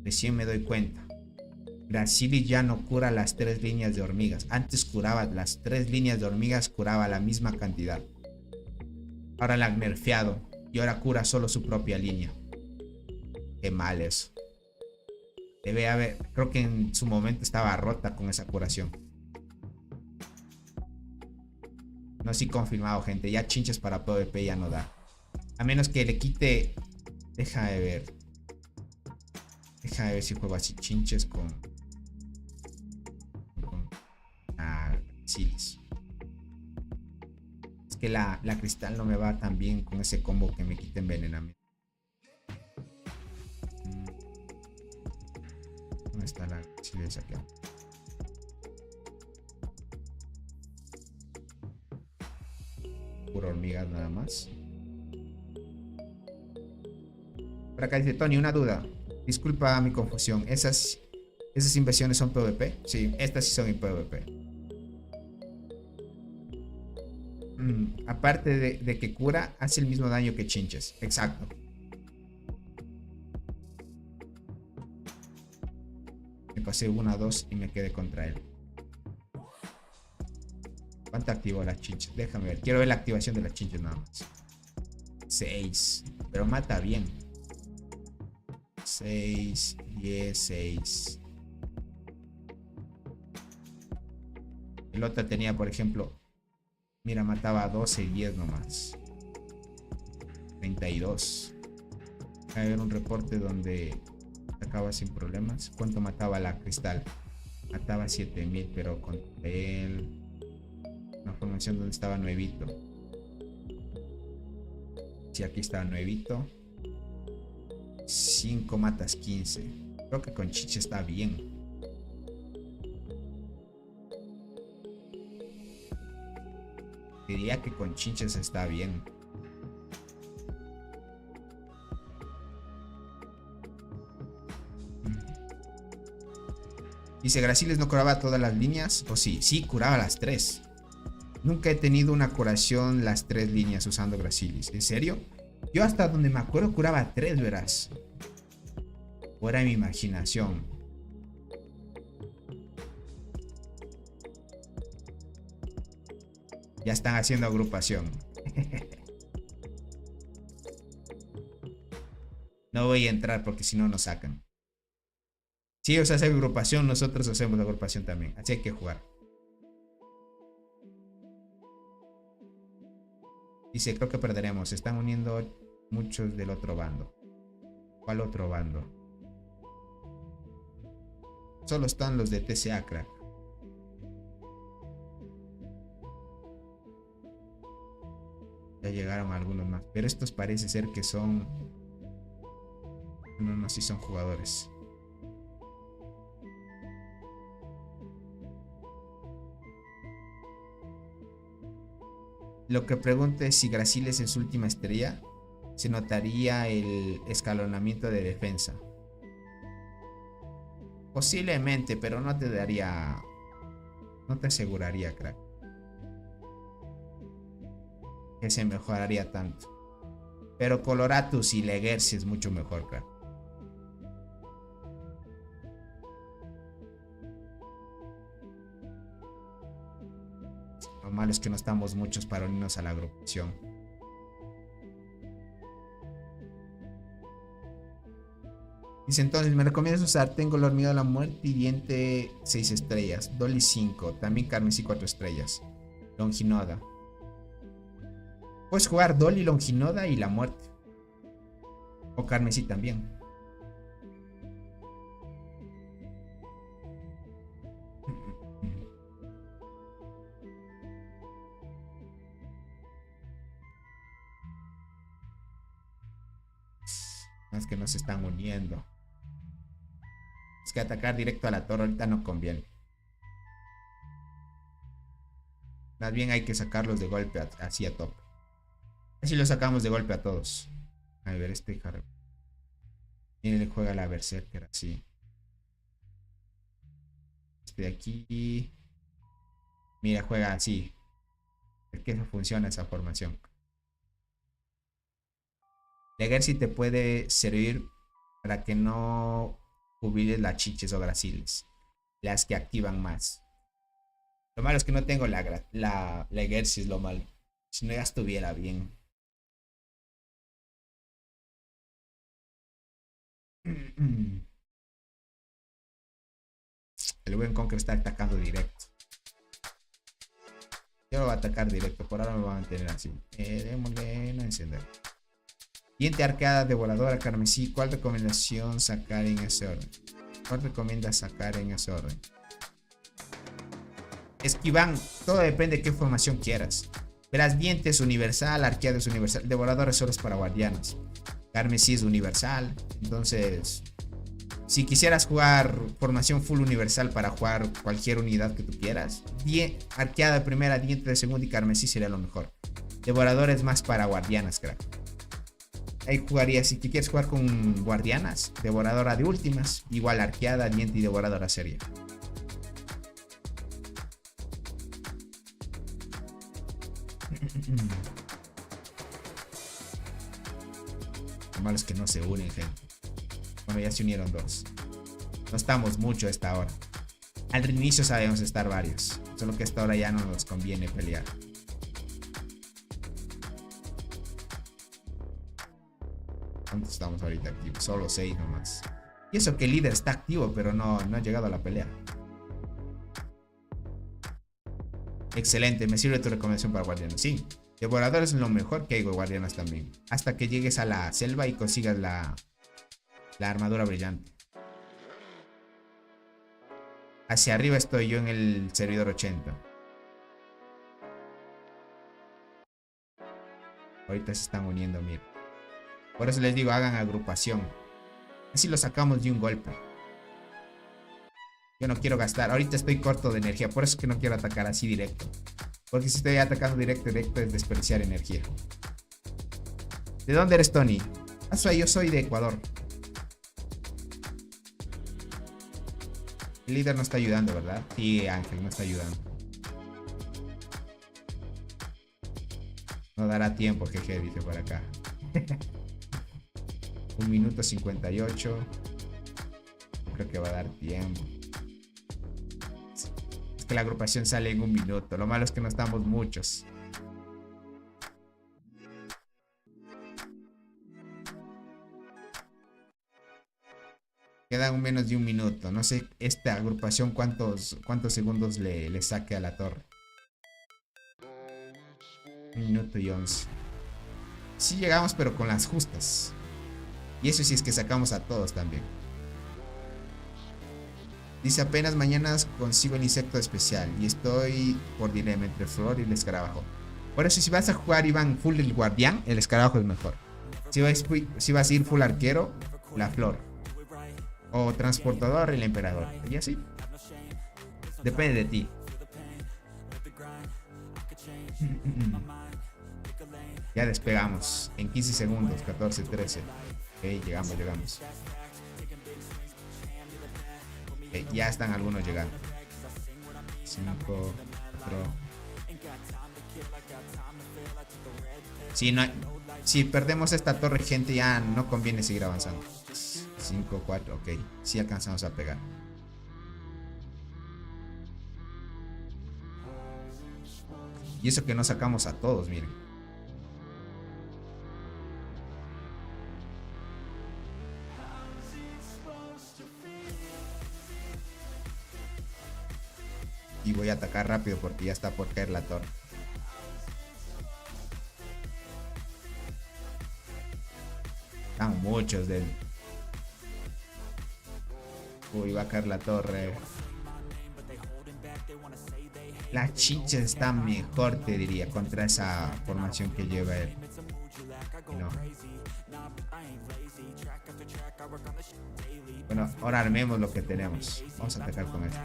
Recién me doy cuenta. Gracilis ya no cura las 3 líneas de hormigas. Antes curaba las 3 líneas de hormigas, curaba la misma cantidad. Ahora la han nerfeado y ahora cura solo su propia línea. Qué mal eso. Debe haber, creo que en su momento estaba rota con esa curación. No, sí confirmado, gente. Ya chinches para PvP ya no da. A menos que le quite. Deja de ver. Deja de ver si juego así chinches con Silis. Es que la cristal no me va tan bien con ese combo que me quita envenenamiento. ¿Dónde está la Silis aquí? Pura hormigas nada más. Por acá dice Tony, una duda. Disculpa mi confusión. ¿Esas invasiones son PvP? Sí, estas sí son en PvP. Aparte de que cura, hace el mismo daño que chinches. Exacto. Me pasé 1, 2 y me quedé contra él. ¿Cuánto activó la chinches? Déjame ver. Quiero ver la activación de las chinches nada más. 6. Pero mata bien. 6, 10, 6. El otro tenía, por ejemplo, mira, mataba a 12 y 10 nomás. 32. Hay ver un reporte donde atacaba sin problemas. ¿Cuánto mataba la cristal? Mataba 7000, pero con él. Una formación donde estaba nuevito. Sí, aquí estaba nuevito. 5 matas 15. Creo que con Chiche está bien. Diría que con Chinches está bien. Dice, Gracilis no curaba todas las líneas. ¿O sí? Sí, curaba las 3. Nunca he tenido una curación las 3 líneas usando Gracilis. ¿En serio? Yo hasta donde me acuerdo curaba 3, verás. O era mi imaginación. Ya están haciendo agrupación. No voy a entrar porque si no nos sacan. Si ellos hacen agrupación, nosotros hacemos agrupación también. Así hay que jugar. Dice, creo que perderemos. Se están uniendo muchos del otro bando. ¿Cuál otro bando? Solo están los de TCA, crack. Ya llegaron algunos más. Pero estos parece ser que son... No, sí son jugadores. Lo que pregunto es si Gracilis en su última estrella se notaría el escalonamiento de defensa. Posiblemente, pero no te daría... No te aseguraría, crack, que se mejoraría tanto. Pero Coloratus y Legercy es mucho mejor, crack. Lo malo es que no estamos muchos para unirnos a la agrupación. Dice entonces, ¿me recomiendas usar? Tengo la hormiga de la muerte y diente 6 estrellas. Dolly 5. También Carmesí 4 estrellas. Longinoda. Puedes jugar Dolly, Longinoda y la muerte. O Carmesí también. Es que no se están uniendo. Es que atacar directo a la torre ahorita no conviene. Más bien hay que sacarlos de golpe así a tope. Así los sacamos de golpe a todos. A ver, este carro. Miren, le juega la Berserker así. Este de aquí. Mira, juega así. Es que eso funciona esa formación. Legacy te puede servir para que no jubiles las chiches o grasiles. Las que activan más. Lo malo es que no tengo la Legacy, es lo malo. Si no ya estuviera bien. El buen Conquer está atacando directo. Yo lo voy a atacar directo. Por ahora me voy a mantener así. Démosle no encender. Diente arcada, devoradora, carmesí. ¿Cuál recomendación sacar en ese orden? ¿Cuál recomiendas sacar en ese orden? Esquivan. Todo depende de qué formación quieras. Verás, dientes universal, arqueada es universal. Devoradores solo es para guardianas. Carmesí es universal. Entonces, si quisieras jugar formación full universal para jugar cualquier unidad que tú quieras, arqueada de primera, diente de segunda y carmesí sería lo mejor. Devorador es más para guardianas, crack. Ahí jugaría, si quieres jugar con guardianas, devoradora de últimas, igual arqueada, diente y devoradora seria. Lo malo es que no se unen, gente. Bueno, ya se unieron dos. No estamos mucho a esta hora. Al inicio sabemos estar varios. Solo que a esta hora ya no nos conviene pelear. ¿Cuántos estamos ahorita activos? Solo 6 nomás. Y eso que el líder está activo, pero no ha llegado a la pelea. Excelente, me sirve tu recomendación para guardianes. Sí, devorador es lo mejor que hay con guardianas también. Hasta que llegues a la selva y consigas la armadura brillante. Hacia arriba estoy yo en el servidor 80. Ahorita se están uniendo, mira. Por eso les digo, hagan agrupación. Así lo sacamos de un golpe. Yo no quiero gastar. Ahorita estoy corto de energía. Por eso es que no quiero atacar así directo. Porque si estoy atacando directo es desperdiciar energía. ¿De dónde eres, Tony? Yo soy de Ecuador. El líder no está ayudando, ¿verdad? Sí, Ángel no está ayudando. No dará tiempo, jeje, dice por acá. 1 minuto 58. Creo que va a dar tiempo. Es que la agrupación sale en 1 minuto. Lo malo es que no estamos muchos. Quedan menos de 1 minuto. No sé esta agrupación cuántos segundos le saque a la torre. 1 minuto y 11. Sí llegamos, pero con las justas. Y eso sí es que sacamos a todos también. Dice, apenas mañana consigo el insecto especial. Y estoy por dilema entre flor y el escarabajo. Por eso si vas a jugar Iván full el guardián, el escarabajo es mejor. Si vas a ir full arquero, la flor. O transportador, el emperador. Y así. Depende de ti. Ya despegamos. En 15 segundos. 14, 13. Ok, llegamos. Okay, ya están algunos llegando. 5, 4. Si perdemos esta torre, gente, ya no conviene seguir avanzando. 5, 4, ok. Si alcanzamos a pegar. Y eso que no sacamos a todos, miren. Y voy a atacar rápido porque ya está por caer la torre. Están muchos de él. Uy, va a caer la torre. La chicha está mejor, te diría, contra esa formación que lleva él. No. Bueno, ahora armemos lo que tenemos. Vamos a atacar con esto.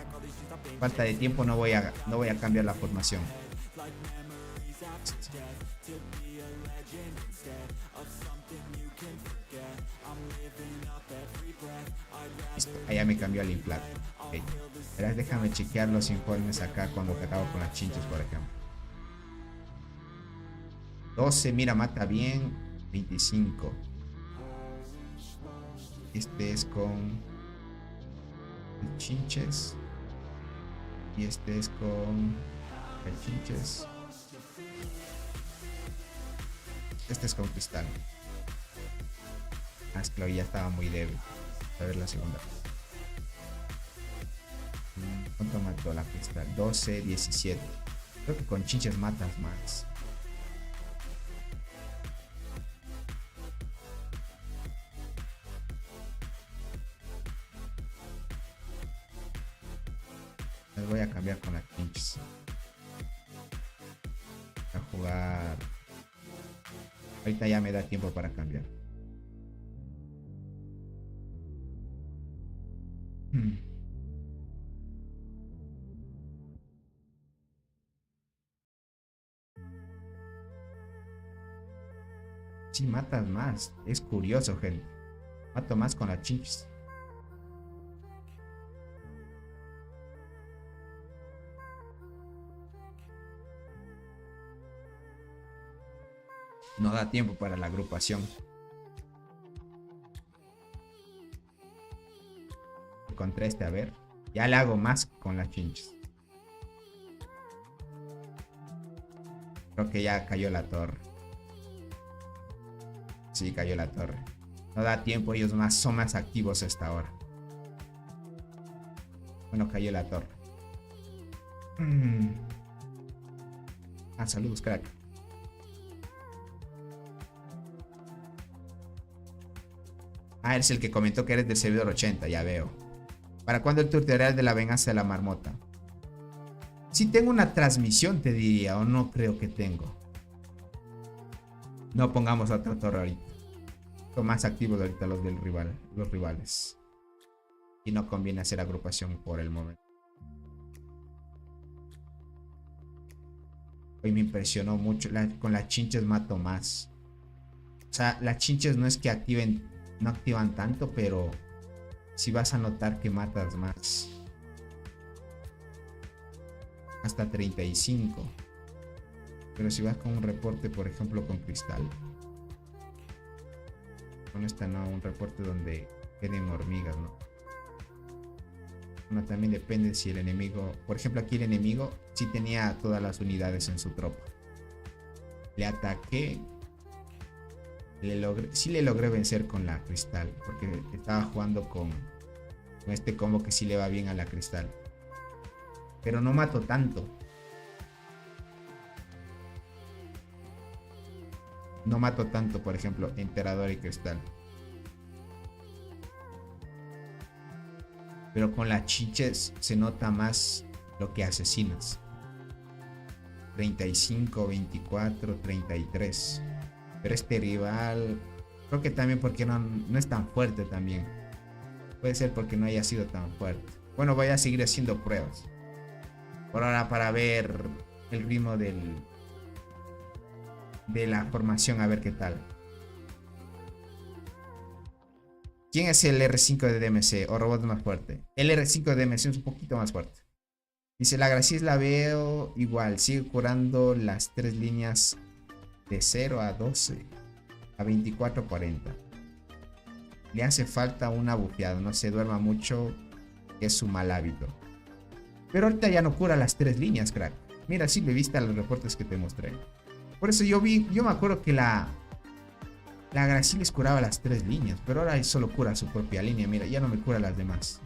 Falta de tiempo, no voy a cambiar la formación. Listo, allá me cambió el implante. Okay. Verás, déjame chequear los informes acá cuando te acabo con las chinches, por ejemplo. 12, mira, mata bien. 25. Este es con chinches. Y este es con chinches. Este es con cristal. Asclo ya estaba muy débil. A ver la segunda. ¿Cuánto mató la cristal? 12, 17. Creo que con chinches matas más. Les voy a cambiar con las chinches. A jugar. Ahorita ya me da tiempo para cambiar. Si matas más, es curioso, gente. Mato más con las chinches. No da tiempo para la agrupación. Contra este, a ver. Ya le hago más con las chinches. Creo que ya cayó la torre. Sí, cayó la torre. No da tiempo, ellos son más activos a esta hora. Bueno, cayó la torre. Saludos, crack. Eres el que comentó que eres del servidor 80, ya veo. ¿Para cuándo el tutorial de la venganza de la marmota? Si tengo una transmisión, te diría, o no creo que tengo. No pongamos otra torre ahorita. Son más activos ahorita los rivales. Y no conviene hacer agrupación por el momento. Hoy me impresionó mucho. Con las chinches mato más. O sea, las chinches no es que no activan tanto, pero si vas a notar que matas más. Hasta 35. Pero si vas con un reporte, por ejemplo, con cristal. Con esta no, un reporte donde queden hormigas, ¿no? Bueno, también depende si el enemigo... Por ejemplo, aquí el enemigo sí tenía todas las unidades en su tropa. Le ataqué. Sí le logré vencer con la cristal. Porque estaba jugando con este combo que sí le va bien a la cristal. Pero no mato tanto. No mato tanto, por ejemplo, emperador y cristal. Pero con las chinches se nota más lo que asesinas. 35, 24, 33. Pero este rival, creo que también porque no es tan fuerte también. Puede ser porque no haya sido tan fuerte. Bueno, voy a seguir haciendo pruebas. Por ahora, para ver el ritmo de la formación, a ver qué tal. ¿Quién es el R5 de DMC o robot más fuerte? El R5 de DMC es un poquito más fuerte. Dice, la Gracis la veo igual, sigue curando las 3 líneas de 0 a 12 a 24 a 40. Le hace falta una bufeada, no se duerma mucho, que es su mal hábito. Pero ahorita ya no cura las 3 líneas, crack. Mira, sí le viste a los reportes que te mostré. Por eso yo me acuerdo que la Gracie les curaba las 3 líneas, pero ahora solo cura su propia línea. Mira, ya no me cura las demás.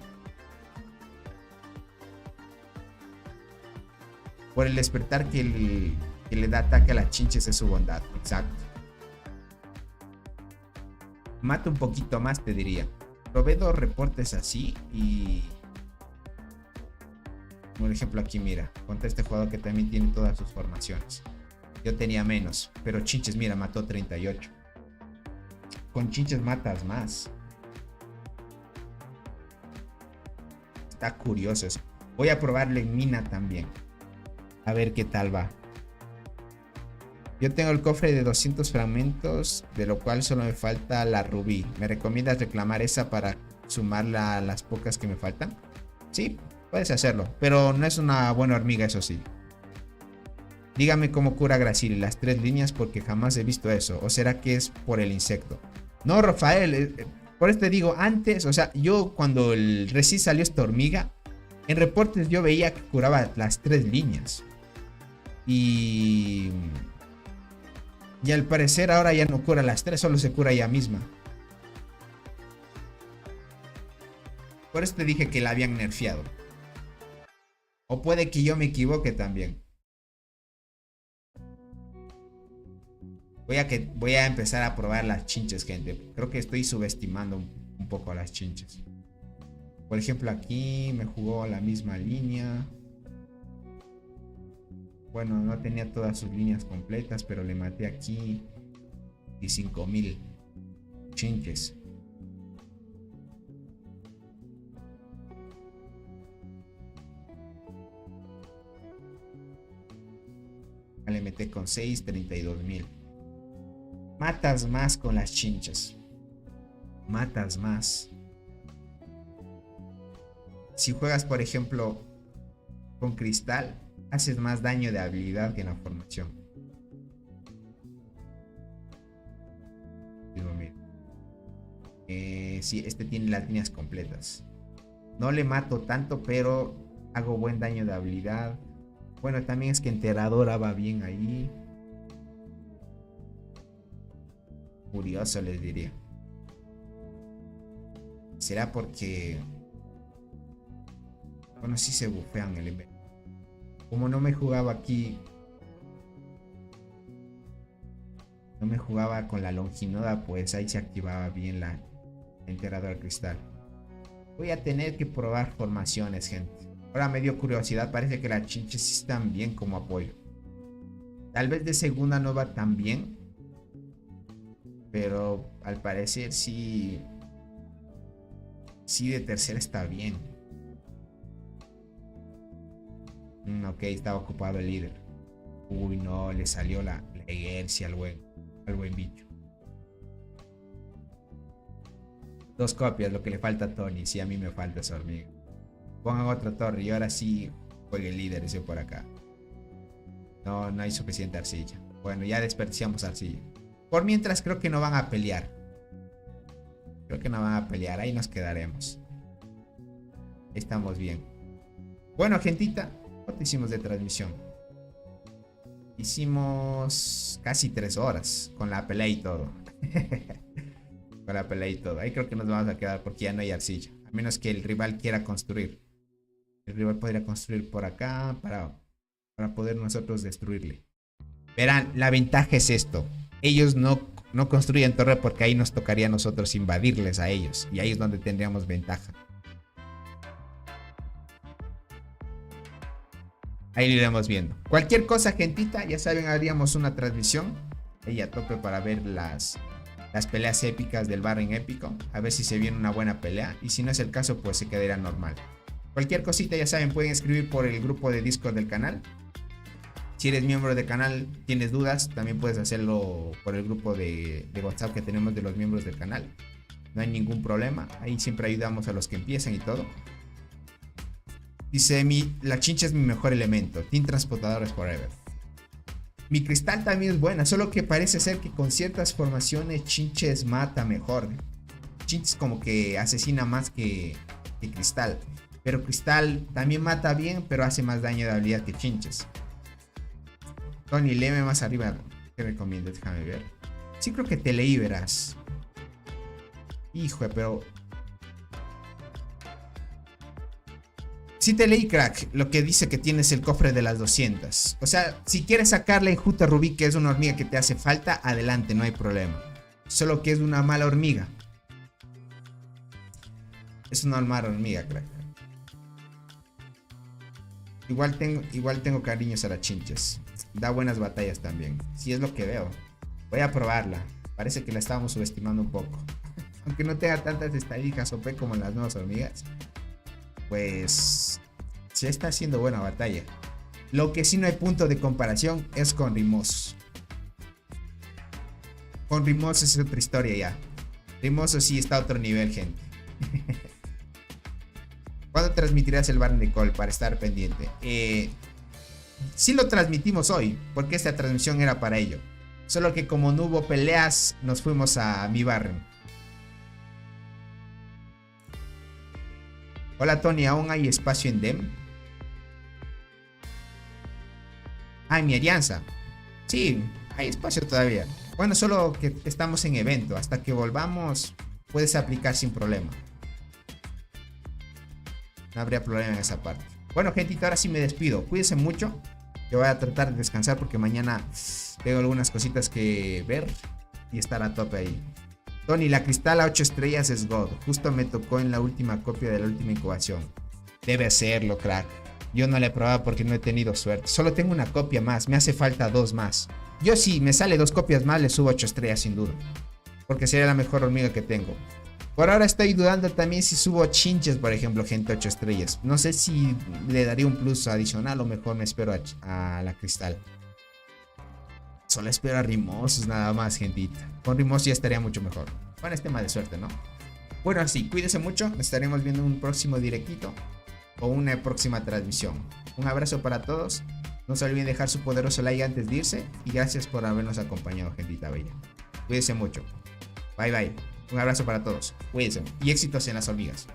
Por el despertar que le da ataque a las chinches es su bondad. Exacto. Mata un poquito más, te diría. Probé 2 reportes así y... Por ejemplo aquí, mira. Contra este jugador que también tiene todas sus formaciones. Yo tenía menos, pero chinches, mira, mató 38. Con chinches matas más. Está curioso eso. Voy a probarlo en mina también. A ver qué tal va. Yo tengo el cofre de 200 fragmentos, de lo cual solo me falta la rubí. ¿Me recomiendas reclamar esa para sumarla a las pocas que me faltan? Sí, puedes hacerlo, pero no es una buena hormiga, eso sí. Dígame cómo cura Gracili las 3 líneas porque jamás he visto eso. ¿O será que es por el insecto? No, Rafael, por eso te digo, antes, o sea, yo cuando recién salió esta hormiga, en reportes yo veía que curaba las 3 líneas. Y al parecer ahora ya no cura las 3, solo se cura ella misma. Por eso te dije que la habían nerfeado. O puede que yo me equivoque también. Voy a empezar a probar las chinches, gente. Creo que estoy subestimando un poco a las chinches. Por ejemplo, aquí me jugó la misma línea. Bueno, no tenía todas sus líneas completas, pero le maté aquí 15.000 chinches. Le metí con 6, 32.000. Matas más con las chinches. Matas más. Si juegas, por ejemplo, con cristal, haces más daño de habilidad que en la formación. Sí, este tiene las líneas completas. No le mato tanto, pero hago buen daño de habilidad. Bueno, también es que enterradora va bien ahí. Curioso, les diría. ¿Será porque... Bueno, sí se bufean el invento. Como no me jugaba aquí... No me jugaba con la longinoda, pues ahí se activaba bien la enterradora cristal. Voy a tener que probar formaciones, gente. Ahora me dio curiosidad, parece que las chinches sí están bien como apoyo. Tal vez de segunda no va tan bien, pero al parecer sí de tercera está bien. Ok, estaba ocupado el líder. Uy, no, le salió la inercia al buen bicho. 2 copias, lo que le falta a Tony. Sí, a mí me falta esa hormiga. Pongan otra torre y ahora sí juegue el líder ese por acá. No hay suficiente arcilla. Bueno, ya desperdiciamos arcilla. Por mientras creo que no van a pelear. Ahí nos quedaremos. Estamos bien. Bueno, gentita, ¿cuánto hicimos de transmisión? Hicimos casi 3 horas con la pelea y todo. Ahí creo que nos vamos a quedar porque ya no hay arcilla. A menos que el rival quiera construir. El rival podría construir por acá para poder nosotros destruirle. Verán, la ventaja es esto. Ellos no construyen torre porque ahí nos tocaría a nosotros invadirles a ellos. Y ahí es donde tendríamos ventaja. Ahí lo iremos viendo. Cualquier cosa, gentita, ya saben, haríamos una transmisión. Ahí a tope para ver las peleas épicas del Barren épico. A ver si se viene una buena pelea. Y si no es el caso, pues se quedaría normal. Cualquier cosita, ya saben, pueden escribir por el grupo de Discord del canal. Si eres miembro del canal, tienes dudas, también puedes hacerlo por el grupo de WhatsApp que tenemos de los miembros del canal. No hay ningún problema. Ahí siempre ayudamos a los que empiezan y todo. Dice, la chincha es mi mejor elemento. Team Transportadores Forever. Mi cristal también es buena, solo que parece ser que con ciertas formaciones chinches mata mejor. Chinches como que asesina más que cristal. Pero cristal también mata bien, pero hace más daño de habilidad que chinches. Tony, léeme más arriba. ¿Qué recomiendas? Déjame ver. Sí creo que te leí, verás. Hijo, pero... Sí te leí, crack, lo que dice que tienes el cofre de las 200. O sea, si quieres sacar la enjuta rubí, que es una hormiga que te hace falta, adelante, no hay problema. Solo que es una mala hormiga. Es una mala hormiga, crack. Igual tengo cariños a las chinches. Da buenas batallas también. Si es lo que veo. Voy a probarla. Parece que la estábamos subestimando un poco. Aunque no tenga tantas estadísticas OP como las nuevas hormigas. pues se está haciendo buena batalla. Lo que sí no hay punto de comparación es con Rimoso. Con Rimoso es otra historia ya. Rimoso sí está a otro nivel, gente. ¿Cuándo transmitirás el Bar Nicole para estar pendiente? Sí lo transmitimos hoy, porque esta transmisión era para ello. Solo que como no hubo peleas, nos fuimos a mi barrio. Hola Tony, ¿aún hay espacio en DEM? Ah, en mi alianza. Sí, hay espacio todavía. Bueno, solo que estamos en evento. Hasta que volvamos, puedes aplicar sin problema. No habría problema en esa parte. Bueno, gentita, ahora sí me despido. Cuídense mucho. Yo voy a tratar de descansar porque mañana tengo algunas cositas que ver y estar a tope ahí. Tony, la cristal a 8 estrellas es God. Justo me tocó en la última copia de la última incubación. Debe hacerlo, crack. Yo no la he probado porque no he tenido suerte. Solo tengo una copia más. Me hace falta 2 más. Yo si me sale 2 copias más, le subo 8 estrellas sin duda. Porque sería la mejor hormiga que tengo. Por ahora estoy dudando también si subo chinches, por ejemplo, gente 8 estrellas. No sé si le daría un plus adicional o mejor me espero a la cristal. Solo espero a Rimosos nada más, gentita. Con Rimosos ya estaría mucho mejor. Bueno, es tema de suerte, ¿no? Bueno, así, cuídense mucho. Nos estaremos viendo en un próximo directito o una próxima transmisión. Un abrazo para todos. No se olviden dejar su poderoso like antes de irse. Y gracias por habernos acompañado, gentita bella. Cuídense mucho. Bye, bye. Un abrazo para todos. Cuídense. Y éxitos en las hormigas.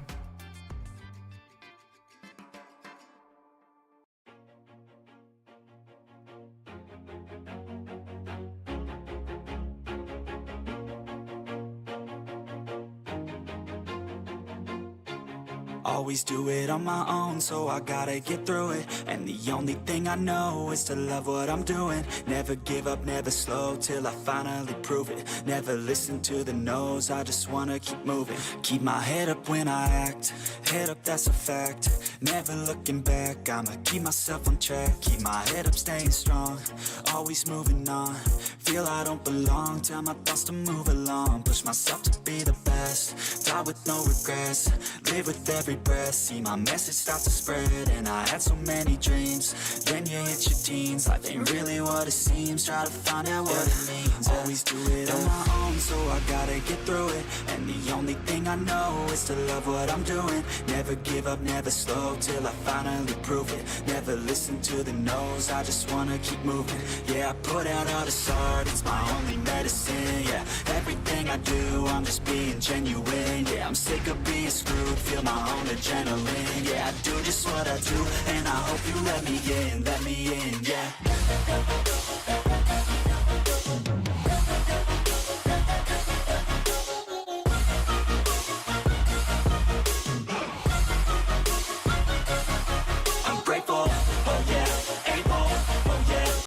Always do it on my own, so I gotta get through it. And the only thing I know is to love what I'm doing. Never give up, never slow, till I finally prove it. Never listen to the no's, I just wanna keep moving. Keep my head up when I act, head up, that's a fact. Never looking back, I'ma keep myself on track. Keep my head up, staying strong, always moving on. Feel I don't belong, tell my thoughts to move along. Push myself to be the best, die with no regrets. Live with every breath, see my message start to spread. And I had so many dreams, then you hit your teens. Life ain't really what it seems, try to find out what it means. Always do it on my own, so I gotta get through it. And the only thing I know is to love what I'm doing. Never give up, never slow, till I finally prove it. Never listen to the no's, I just wanna keep moving. Yeah, I put out all this art, it's my only medicine. Yeah, everything I do, I'm just being genuine. Yeah, I'm sick of being screwed, feel my own adrenaline. Yeah, I do just what I do, and I hope you let me in, let me